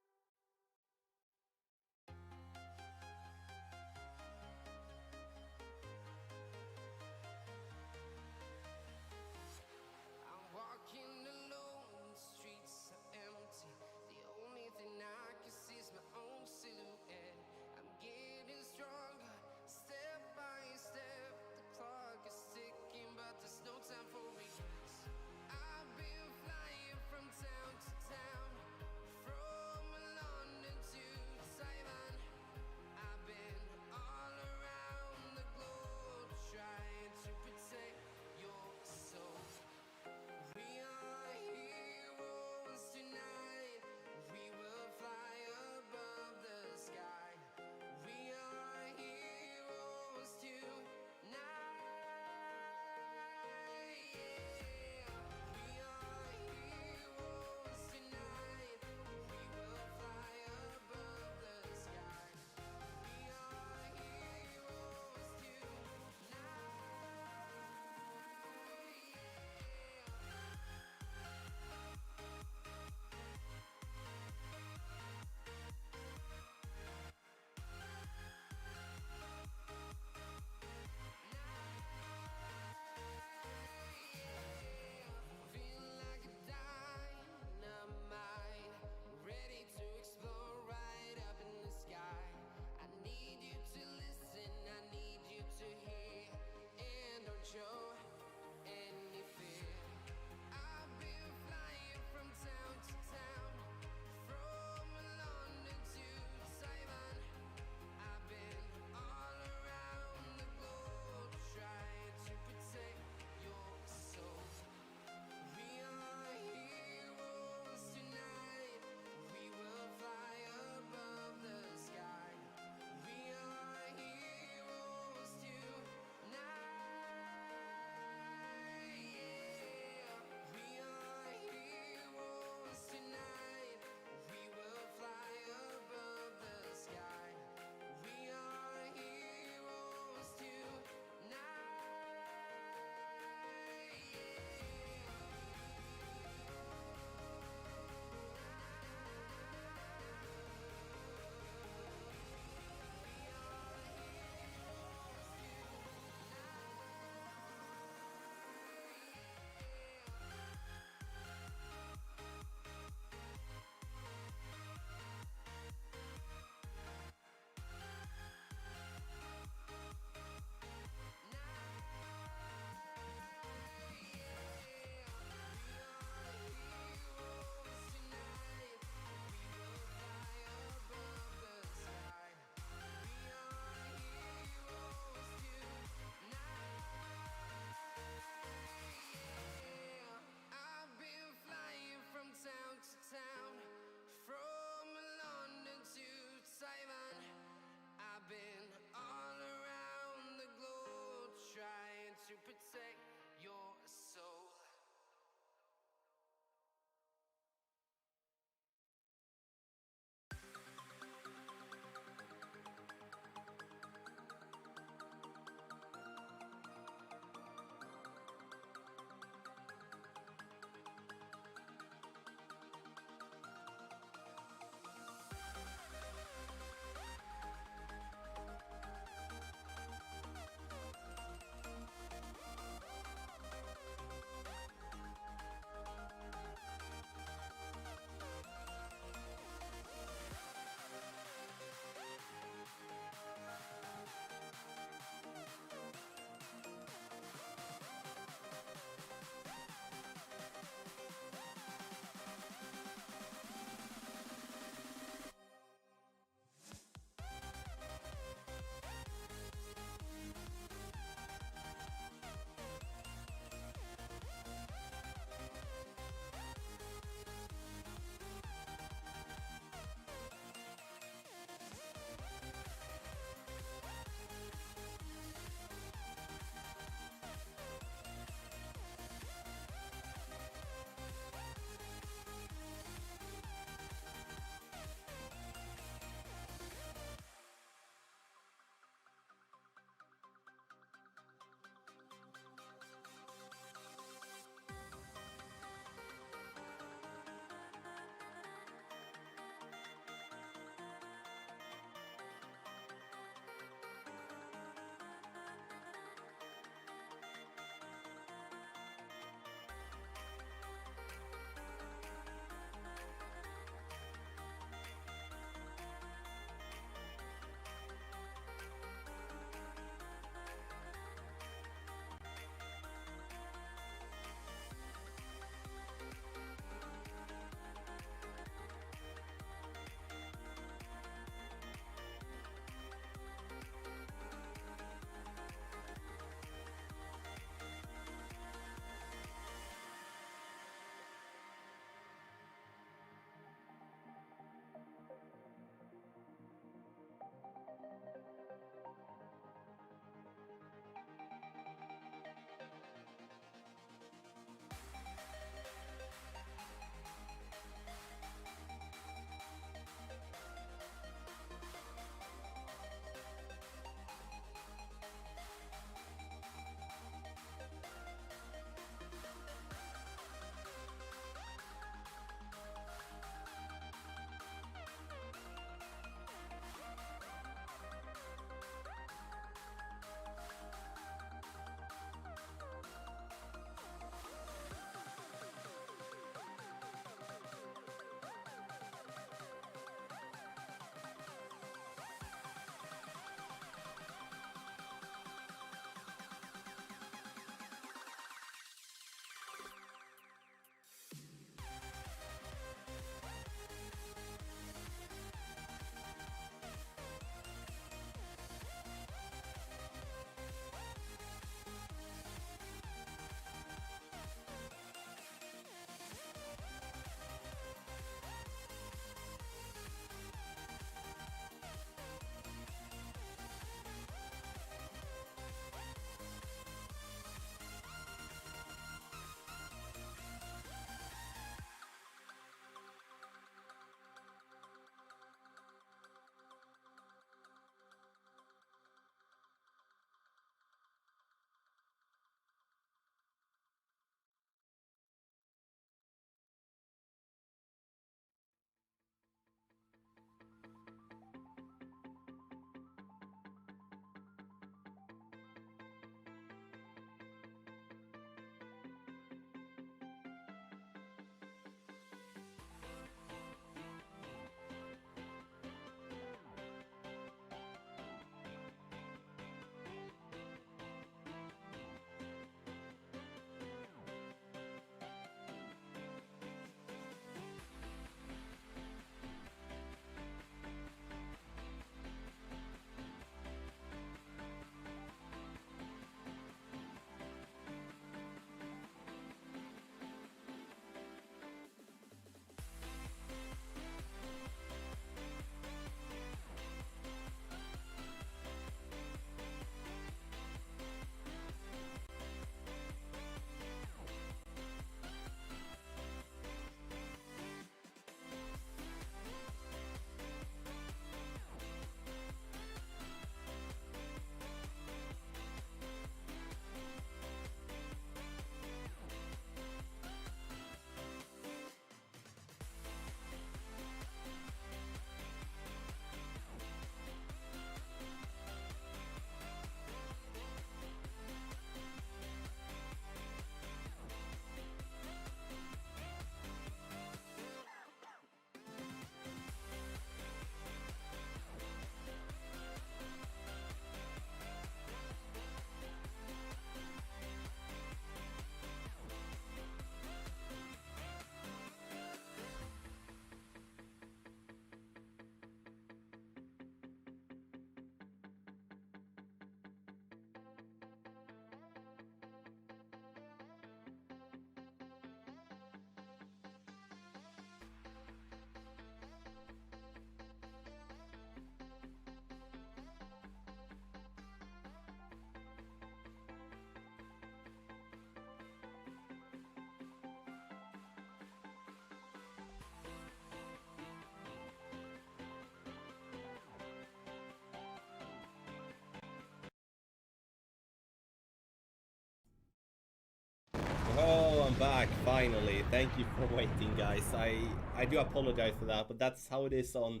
back finally. Thank you for waiting, guys. I do apologize for that, but that's how it is on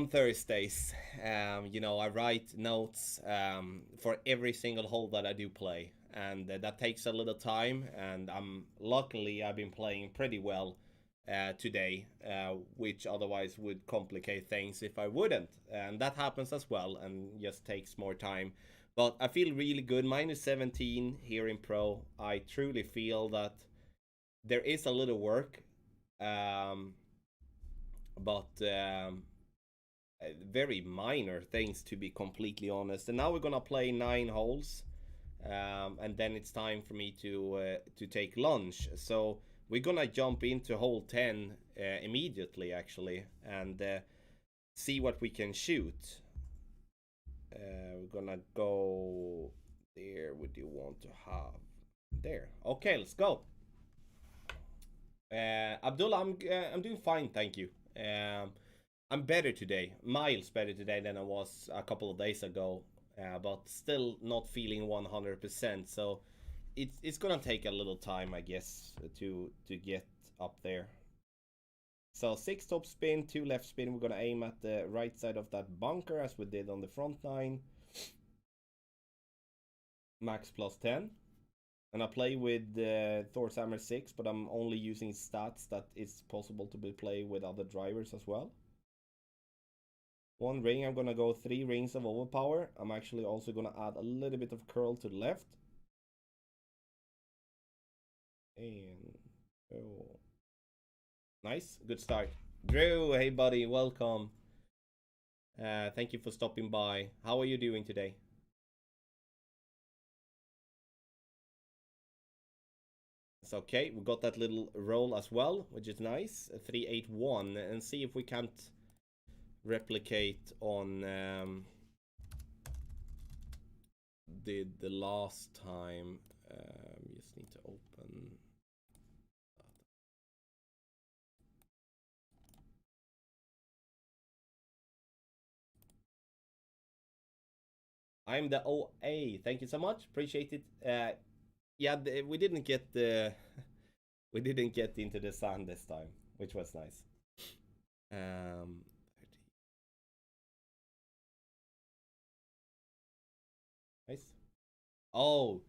Thursdays. You know, I write notes for every single hole that I do play, and that takes a little time. And luckily I've been playing pretty well today, which otherwise would complicate things if I wouldn't. And that happens as well, and just takes more time. But I feel really good. Minus 17 here in Pro. I truly feel that there is a little work, but very minor things, to be completely honest. And now we're gonna play 9 holes, and then it's time for me to take lunch. So we're gonna jump into hole 10 immediately, actually, and see what we can shoot. We're gonna go there. Would you want to have there? Okay, let's go. Abdullah, I'm doing fine, thank you. I'm better today, miles better today than I was a couple of days ago, but still not feeling 100%. So it's gonna take a little time, I guess, to get up there. So 6 top spin, 2 left spin. We're gonna aim at the right side of that bunker as we did on the front 9. Max plus 10. And I play with Thor's Hammer 6, but I'm only using stats that it's possible to be played with other drivers as well. 1 ring, I'm gonna go 3 rings of overpower. I'm actually also gonna add a little bit of curl to the left. And oh, nice, good start. Drew, hey buddy, welcome. Thank you for stopping by. How are you doing today? It's okay, we got that little roll as well, which is nice. 3-8-1, and see if we can't replicate on the last time. Just need to open. I'm the OA. Thank you so much. Appreciate it. Yeah, we didn't get the we didn't get into the sun this time, which was nice. Nice. Oh,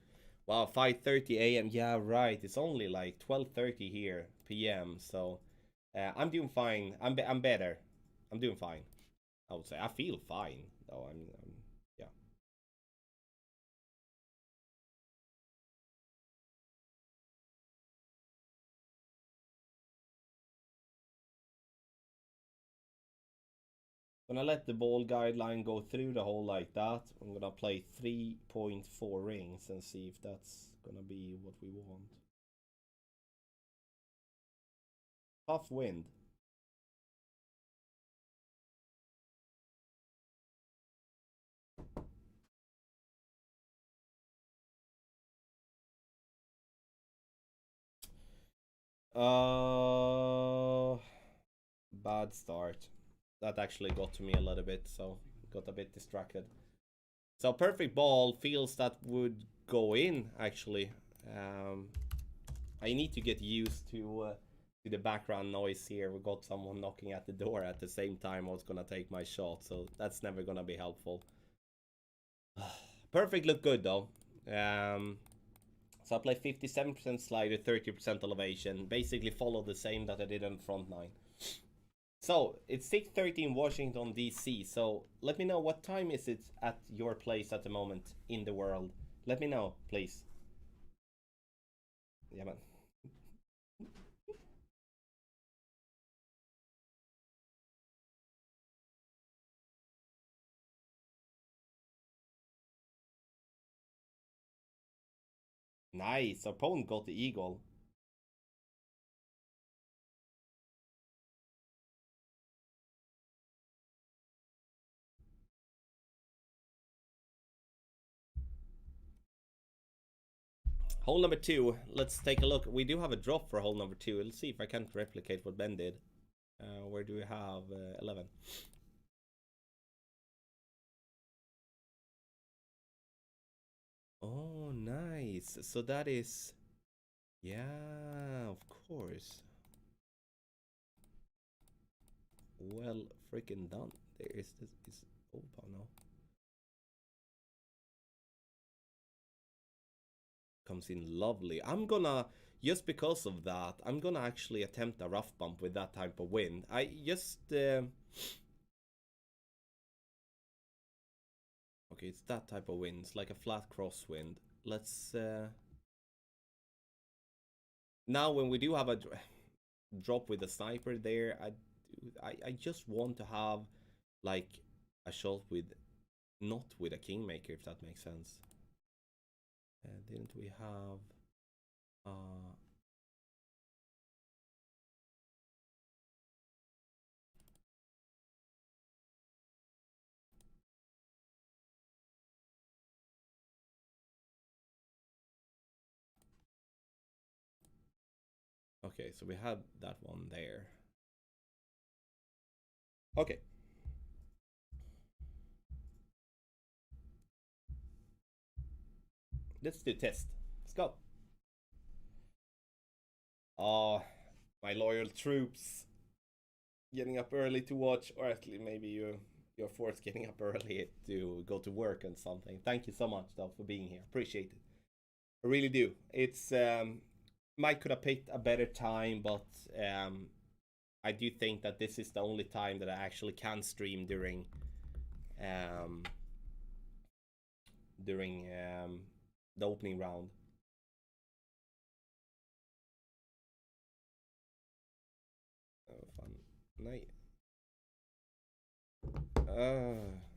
wow, 5:30 a.m. Yeah, right. It's only like 12:30 here p.m. So I'm doing fine. I'm better. I'm doing fine. I would say I feel fine though. Yeah. Gonna let the ball guideline go through the hole like that. I'm gonna play 3.4 rings and see if that's gonna be what we want. Tough wind. Bad start. That actually got to me a little bit, so got a bit distracted. So perfect ball, feels that would go in actually. I need to get used to the background noise here. We got someone knocking at the door at the same time I was gonna take my shot, so that's never gonna be helpful. Perfect looked good though. So I play 57% slider, 30% elevation. Basically follow the same that I did on front 9. So it's 6:30 in Washington DC. So let me know, what time is it at your place at the moment in the world? Let me know, please. Yeah, man. Nice. Opponent got the eagle. Hole number 2. Let's take a look. We do have a drop for hole number 2. Let's see if I can't replicate what Ben did. Where do we have 11? Oh, nice. So that is Yeah, of course. Well, freaking done. There is this is Opa now. Comes in lovely. I'm gonna, just because of that, I'm gonna actually attempt a rough bump with that type of wind. I just okay, it's that type of wind. It's like a flat crosswind. Let's now when we do have a drop with a sniper there, I just want to have like a shot with not with a kingmaker, if that makes sense. Didn't we have okay, so we had that one there. Okay. Let's do test. Let's go. Oh, my loyal troops getting up early to watch, or at least maybe you're forced getting up early to go to work and something. Thank you so much though for being here. Appreciate it. I really do. It's might could have picked a better time, but I do think that this is the only time that I actually can stream um, during the opening round. Oh, fun. Nej. Uh,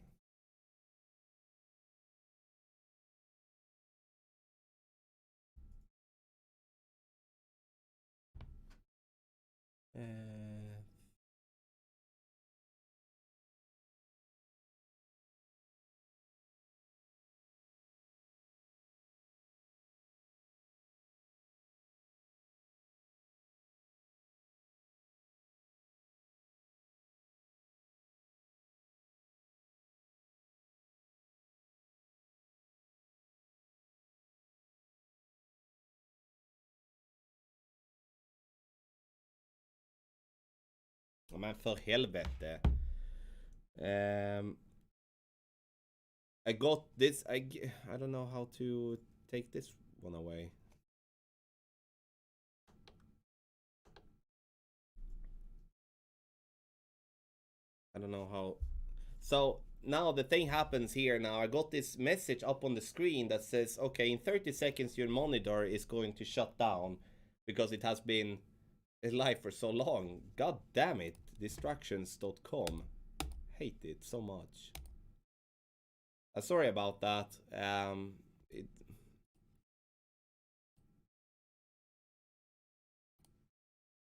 men för helvete. I got this. I don't know how to take this one away. I don't know how. So now the thing happens here now. I got this message up on the screen that says, okay, in 30 seconds your monitor is going to shut down because it has been live for so long. God damn it. Distractions.com. Hate it so much. Sorry about that.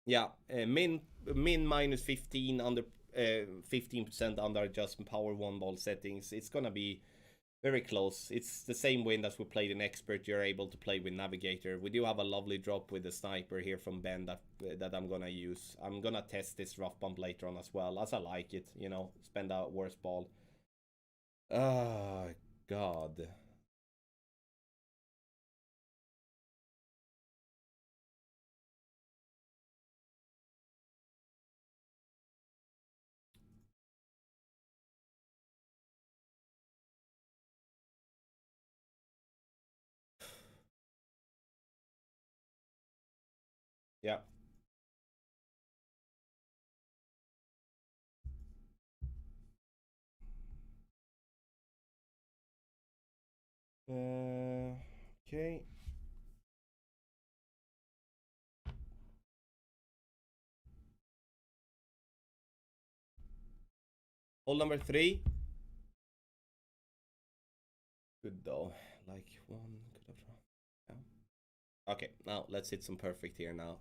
Yeah, min minus 15 under 15% under adjustment power one ball settings. It's gonna be very close. It's the same win as we played in expert. You're able to play with navigator. We do have a lovely drop with the sniper here from Ben that I'm gonna use. I'm gonna test this rough bump later on as well, as I like it. You know, spend a worst ball. Ah, God. Yeah. Okay. Hole number 3. Good though. Like one could have. Yeah. Okay, now let's hit some perfect here now.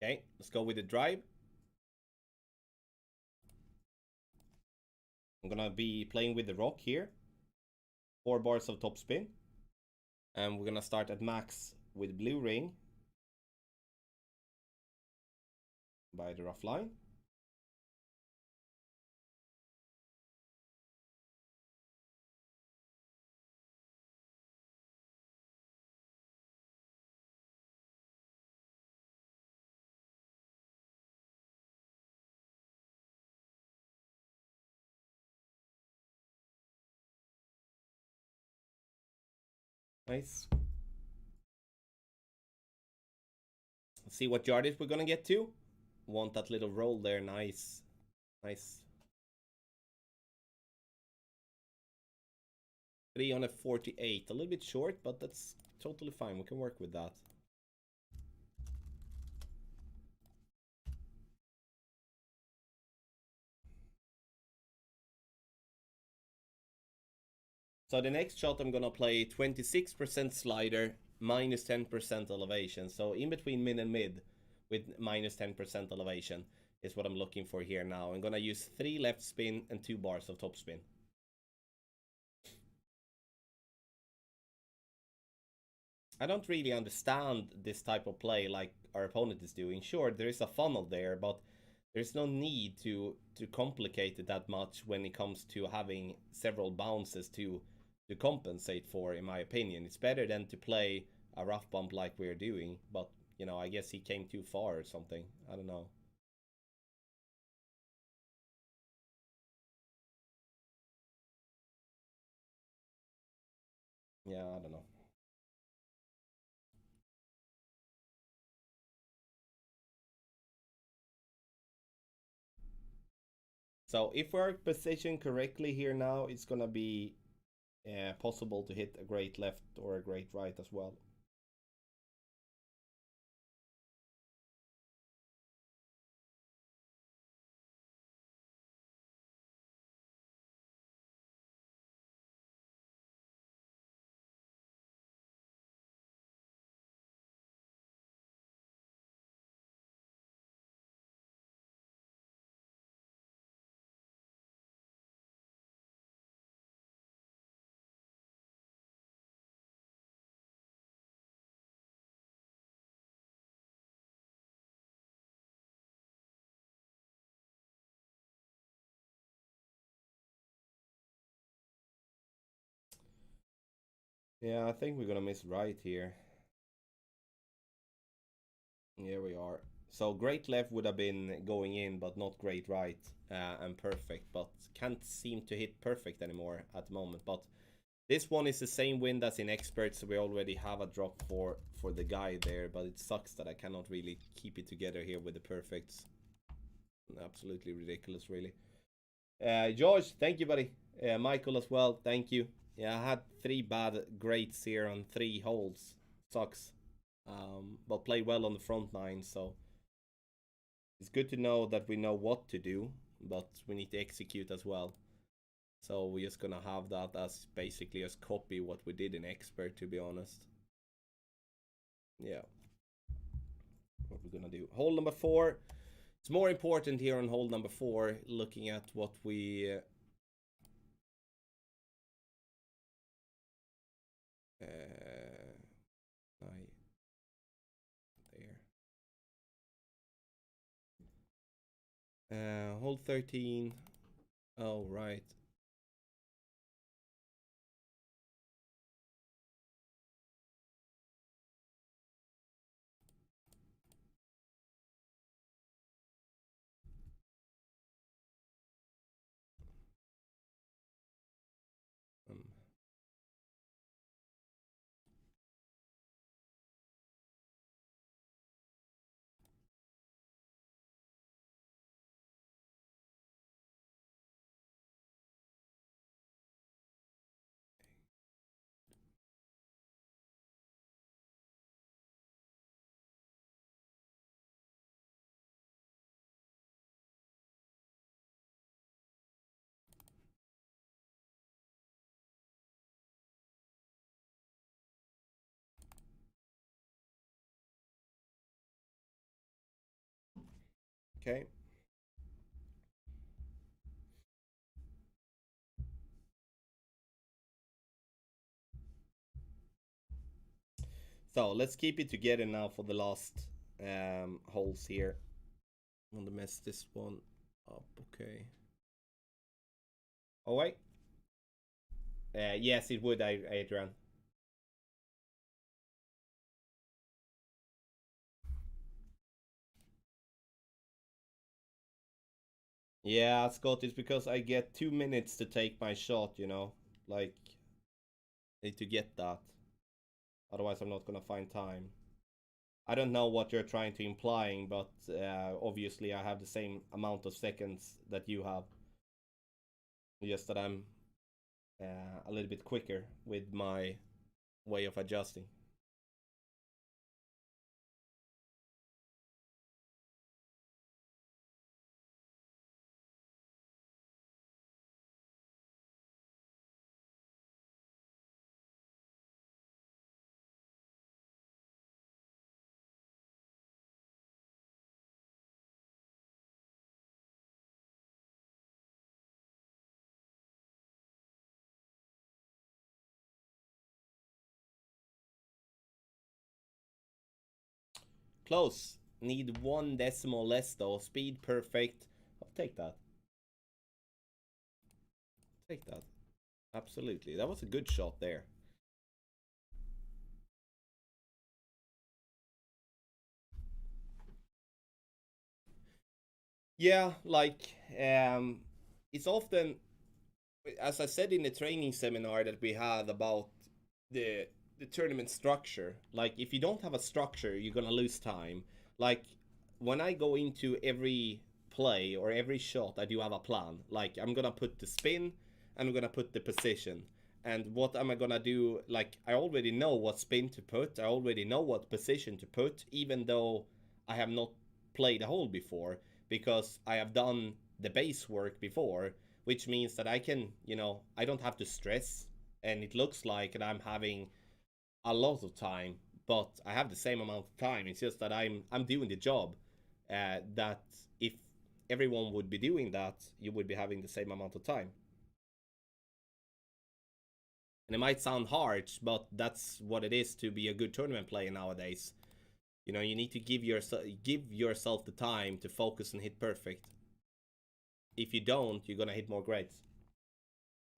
Okay, let's go with the drive. I'm gonna be playing with the rock here. 4 bars of topspin. And we're gonna start at max with blue ring by the rough line. Nice. Let's see what yardage we're gonna get to. Want that little roll there. Nice. Nice. 348. A little bit short, but that's totally fine. We can work with that. So the next shot I'm gonna play 26% slider, minus 10% elevation. So in between min and mid with minus 10% elevation is what I'm looking for here now. I'm gonna use 3 left spin and 2 bars of top spin. I don't really understand this type of play like our opponent is doing. Sure, there is a funnel there, but there's no need to complicate it that much when it comes to having several bounces to compensate for, in my opinion. It's better than to play a rough bump like we're doing, but you know, I guess he came too far or something. I don't know. Yeah, I don't know. So if we're positioned correctly here now, it's gonna be possible to hit a great left or a great right as well. Yeah, I think we're gonna miss right here. Here we are. So great left would have been going in, but not great right, and perfect. But can't seem to hit perfect anymore at the moment. But this one is the same wind as in expert, so we already have a drop for the guy there. But it sucks that I cannot really keep it together here with the perfects. Absolutely ridiculous, really. George, thank you, buddy. Michael as well, thank you. Yeah, I had 3 bad greats here on 3 holes. Sucks. But played well on the front 9, so it's good to know that we know what to do, but we need to execute as well. So we're just gonna have that as basically as copy what we did in expert, to be honest. Yeah. What we're gonna do. Hole number 4. It's more important here on hole number 4, looking at what we there. Hole 13. Oh, right. Um, Okay. So let's keep it together now for the last holes here. I want to mess this one up. Okay. Oh wait. Yes, it would, Adrian. Yeah, Scott, it's because I get 2 minutes to take my shot, you know? Like, I need to get that. Otherwise, I'm not gonna find time. I don't know what you're trying to implying, but obviously I have the same amount of seconds that you have. Just that I'm a little bit quicker with my way of adjusting. Close. Need 1 decimal less though. Speed perfect. I'll take that. Take that. Absolutely. That was a good shot there. Yeah, like it's often, as I said in the training seminar that we had about the the tournament structure. Like if you don't have a structure, you're gonna lose time. Like when I go into every play or every shot, I do have a plan. Like I'm gonna put the spin, and I'm gonna put the position. And what am I gonna do? Like I already know what spin to put. I already know what position to put, even though I have not played a hole before, because I have done the base work before, which means that I can, I don't have to stress, and it looks like that I'm having a lot of time, but I have the same amount of time. It's just that I'm doing the job. That if everyone would be doing that, you would be having the same amount of time. And it might sound harsh, but that's what it is to be a good tournament player nowadays. You need to give yourself the time to focus and hit perfect. If you don't, you're gonna hit more grades.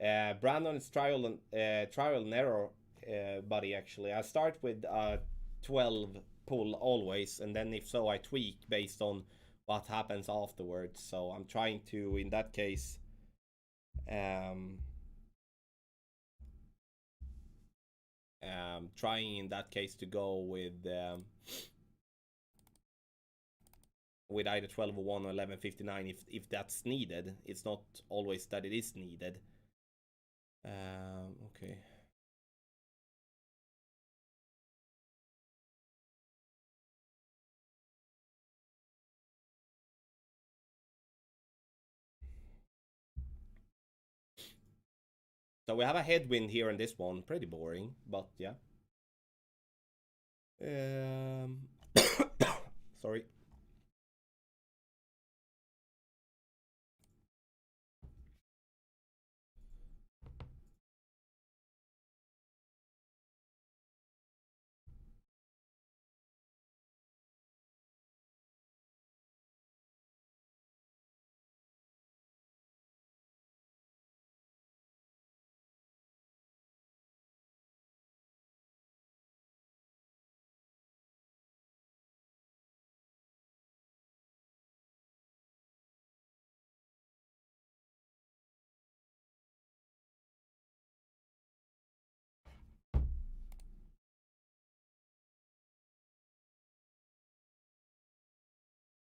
Brandon is trial and error, buddy. Actually, I start with 12 pull always, and then if so, I tweak based on what happens afterwards. So I'm trying to, in that case, trying in that case to go with either 12:01 or 11:59 if that's needed. It's not always that it is needed. Okay. So we have a headwind here in this one. Pretty boring, but yeah. Sorry.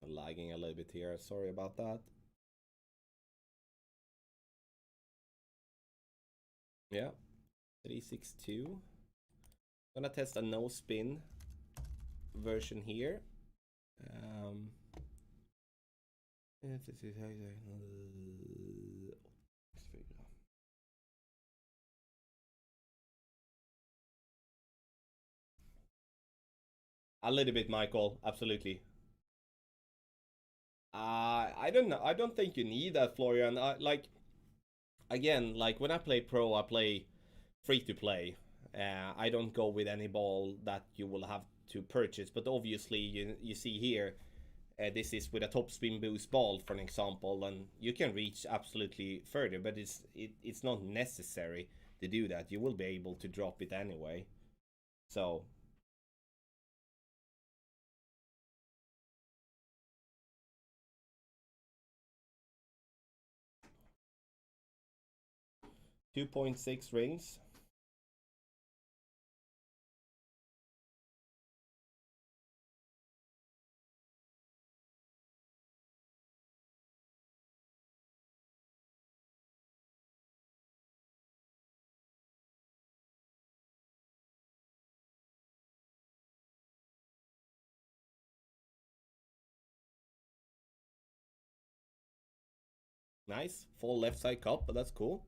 Lagging a little bit here. Sorry about that. Yeah. 362. Gonna test a no spin version here. A little bit, Michael. Absolutely. I don't know. I don't think you need that, Florian. Like again, like when I play pro, I play free to play. I don't go with any ball that you will have to purchase. But obviously, you see here, this is with a top spin boost ball, for an example, and you can reach absolutely further. But it's not necessary to do that. You will be able to drop it anyway. So 2.6 rings. Nice. Full left side cup, but that's cool.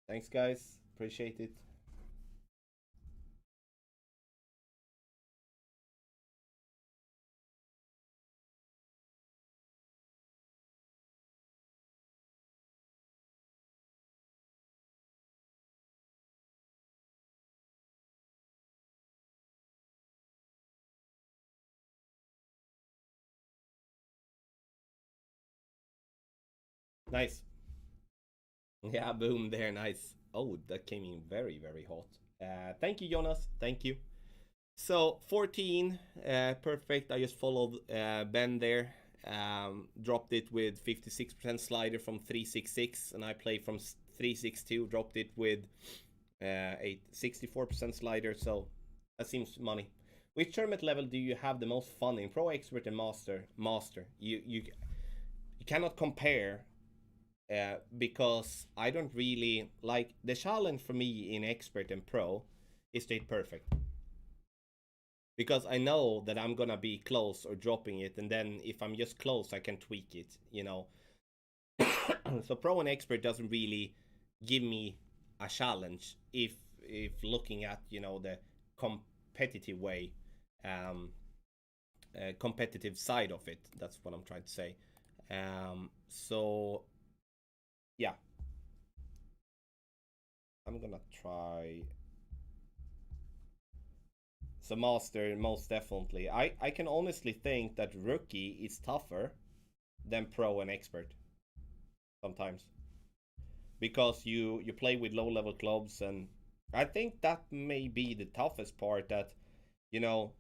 Thanks, guys. Appreciate it. Nice. Yeah, boom there. Nice. Oh, that came in very, very hot. Thank you, Jonas. Thank you. So 14, perfect. I just followed Ben there. Dropped it with 56% slider from 366, and I played from 362. Dropped it with a 64% slider. So that seems money. Which tournament level do you have the most fun in? Pro, expert, and master. Master. You cannot compare because I don't really like the challenge for me in expert and pro is straight perfect, because I know that I'm gonna be close or dropping it, and then if I'm just close I can tweak it, you know. So pro and expert doesn't really give me a challenge if looking at, you know, the competitive way, competitive side of it. That's what I'm trying to say. So yeah, I'm gonna try. So master, most definitely. I can honestly think that rookie is tougher than pro and expert sometimes, because you play with low level clubs, and I think that may be the toughest part. That, you know,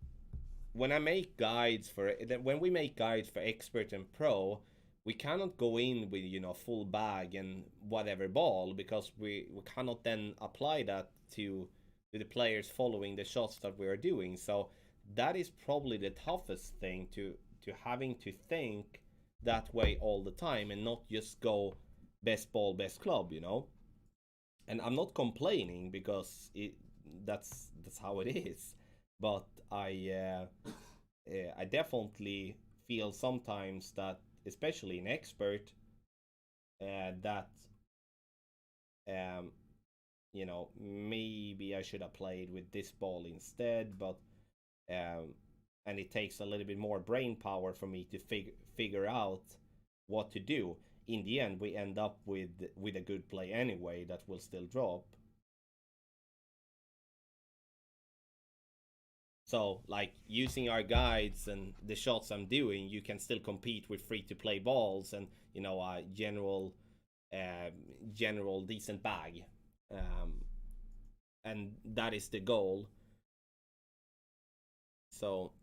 when I make guides for when we make guides for expert and pro, we cannot go in with, you know, full bag and whatever ball, because we cannot then apply that to the players following the shots that we are doing. So that is probably the toughest thing, to having to think that way all the time and not just go best ball best club, you know. And I'm not complaining, because that's how it is. But I definitely feel sometimes that, especially in expert, that um, you know, maybe I should have played with this ball instead. But and it takes a little bit more brain power for me to figure out what to do. In the end, we end up with a good play anyway that will still drop. So, like, using our guides and the shots I'm doing, you can still compete with free to play balls and, you know, a general decent bag, and that is the goal. So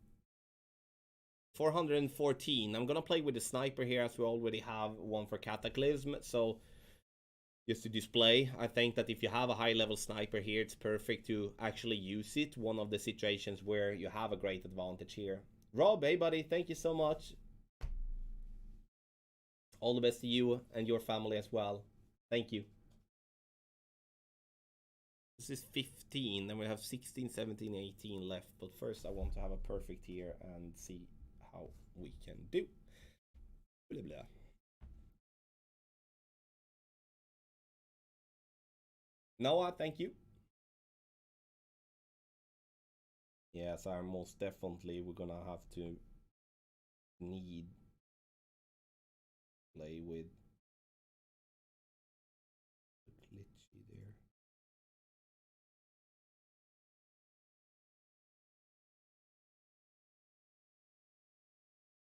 414. I'm gonna play with the sniper here, as we already have one for Cataclysm. So just to display, I think that if you have a high level sniper here, it's perfect to actually use it. One of the situations where you have a great advantage here. Rob, hey buddy, thank you so much. All the best to you and your family as well. Thank you. This is 15, then we have 16, 17, 18 left. But first I want to have a perfect here and see how we can do. Blah, blah. Noah, thank you. Yes, I'm most definitely we're gonna have to need play with glitchy there.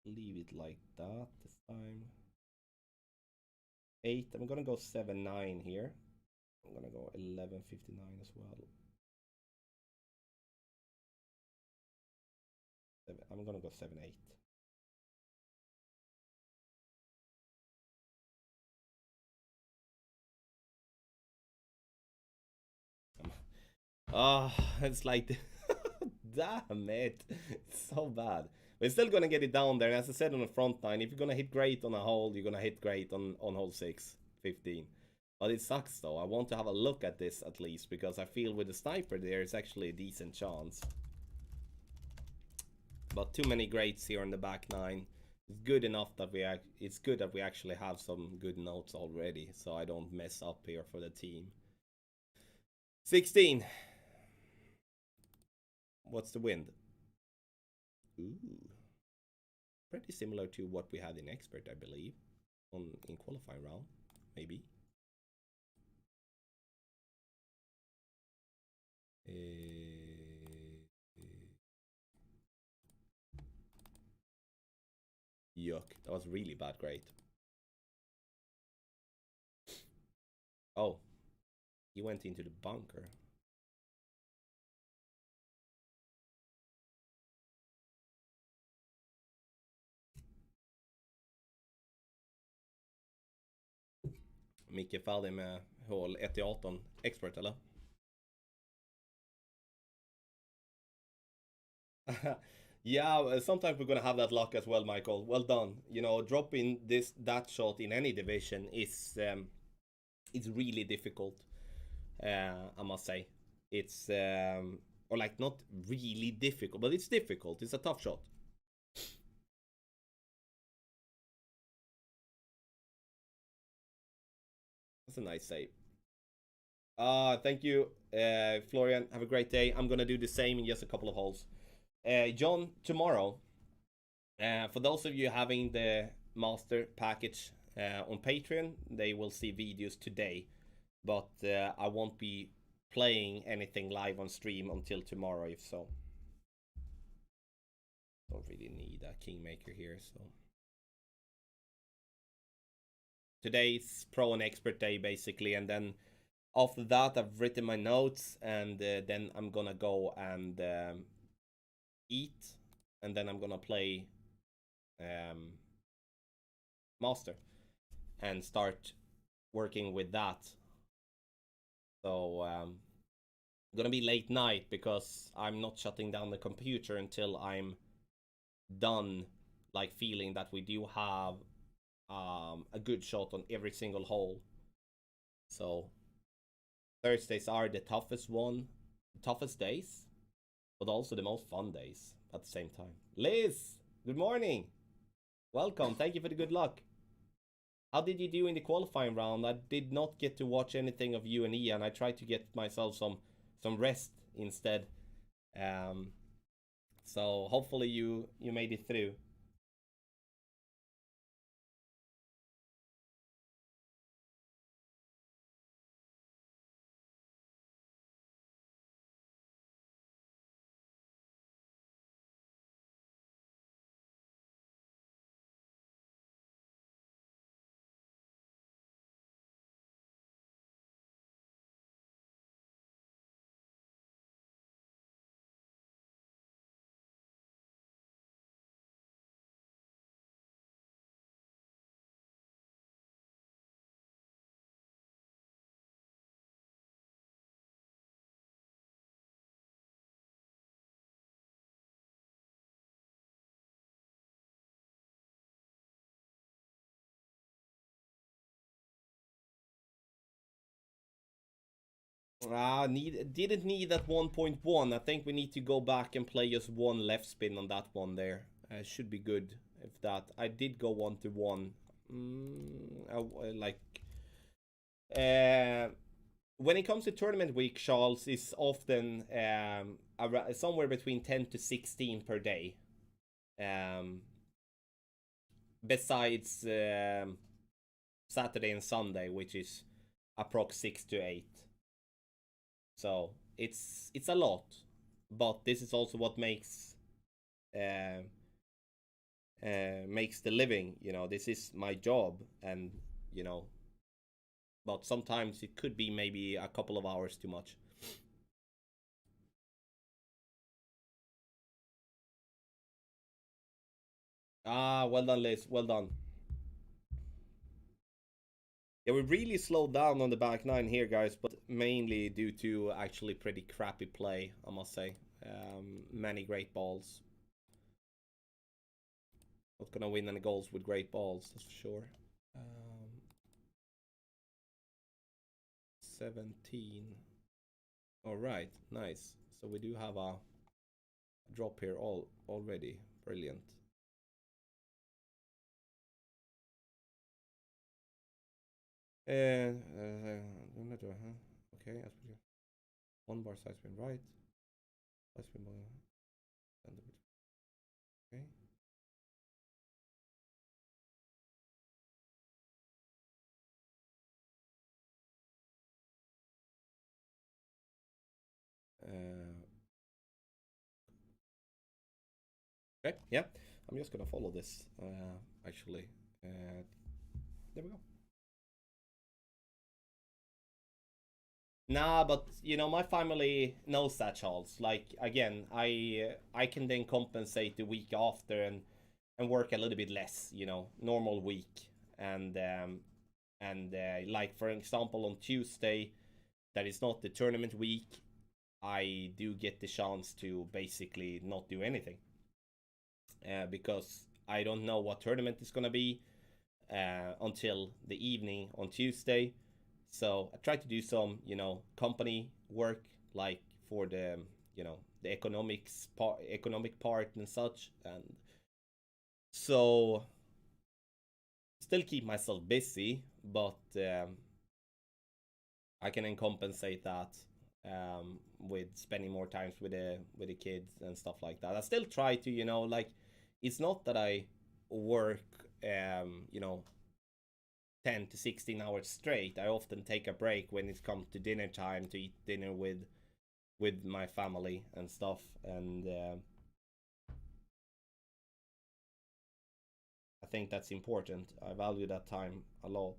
Leave it like that this time. 8. I'm gonna go 7-9 here. I'm gonna go 11-59 as well. I'm gonna go 7-8. Oh, it's like, damn it, it's so bad. We're still gonna get it down there. And as I said on the front line, if you're gonna hit great on a hole, you're gonna hit great on hole 6, 15. But it sucks though. I want to have a look at this at least because I feel with the sniper there is actually a decent chance. But too many greats here on the back 9. It's good enough that it's good that we actually have some good notes already, so I don't mess up here for the team. 16. What's the wind? Ooh. Pretty similar to what we had in expert, I believe, in qualifying round, maybe. Yuck, that was really bad grade. Oh, he went into the bunker. Micke färdig med hål 1-18 expert eller? Yeah, sometimes we're gonna have that luck as well, Michael. Well done. You know, dropping that shot in any division is it's really difficult. I must say, it's or like not really difficult, but it's difficult. It's a tough shot. That's a nice save. Thank you, Florian. Have a great day. I'm gonna do the same in just a couple of holes. John, tomorrow, for those of you having the master package on Patreon, they will see videos today, but I won't be playing anything live on stream until tomorrow, if so. Don't really need a kingmaker here, so. Today's pro and expert day, basically, and then after that, I've written my notes, and then I'm gonna go and eat, and then I'm gonna play master and start working with that. So gonna be late night because I'm not shutting down the computer until I'm done, like feeling that we do have a good shot on every single hole. So Thursdays are the toughest days, but also the most fun days at the same time. Liz, good morning. Welcome. Thank you for the good luck. How did you do in the qualifying round? I did not get to watch anything of you and Ian. I tried to get myself some rest instead. So hopefully you made it through. Didn't need that 1.1. I think we need to go back and play just one left spin on that one there. Should be good if that. I did go 1-1. when it comes to tournament week, Charles, is often somewhere between 10 to 16 per day. Besides Saturday and Sunday, which is approx 6 to 8. So it's a lot, but this is also what makes the living. You know, this is my job, and you know, but sometimes it could be maybe a couple of hours too much. Ah, well done, Liz. Well done. Yeah, we really slowed down on the back nine here, guys, but mainly due to actually pretty crappy play, I must say. Many great balls. Not gonna win any goals with great balls, that's for sure. 17. Alright, nice. So we do have a drop here already. Brilliant. Okay, one bar side spin right. Side spin okay. Okay, yeah. I'm just gonna follow this, actually. There we go. Nah, but you know, my family knows that, Charles. Like, again, I can then compensate the week after and work a little bit less, you know, normal week. And like, for example, on Tuesday, that is not the tournament week, I do get the chance to basically not do anything. Because I don't know what tournament is gonna be until the evening on Tuesday. So I try to do some, you know, company work, like for the, you know, the economic part and such, and so still keep myself busy, but I can then compensate that with spending more times with the kids and stuff like that. I still try to, you know, like, it's not that I work, you know, 10 to 16 hours straight. I often take a break when it comes to dinner time to eat dinner with my family and stuff, and I think that's important. I value that time a lot.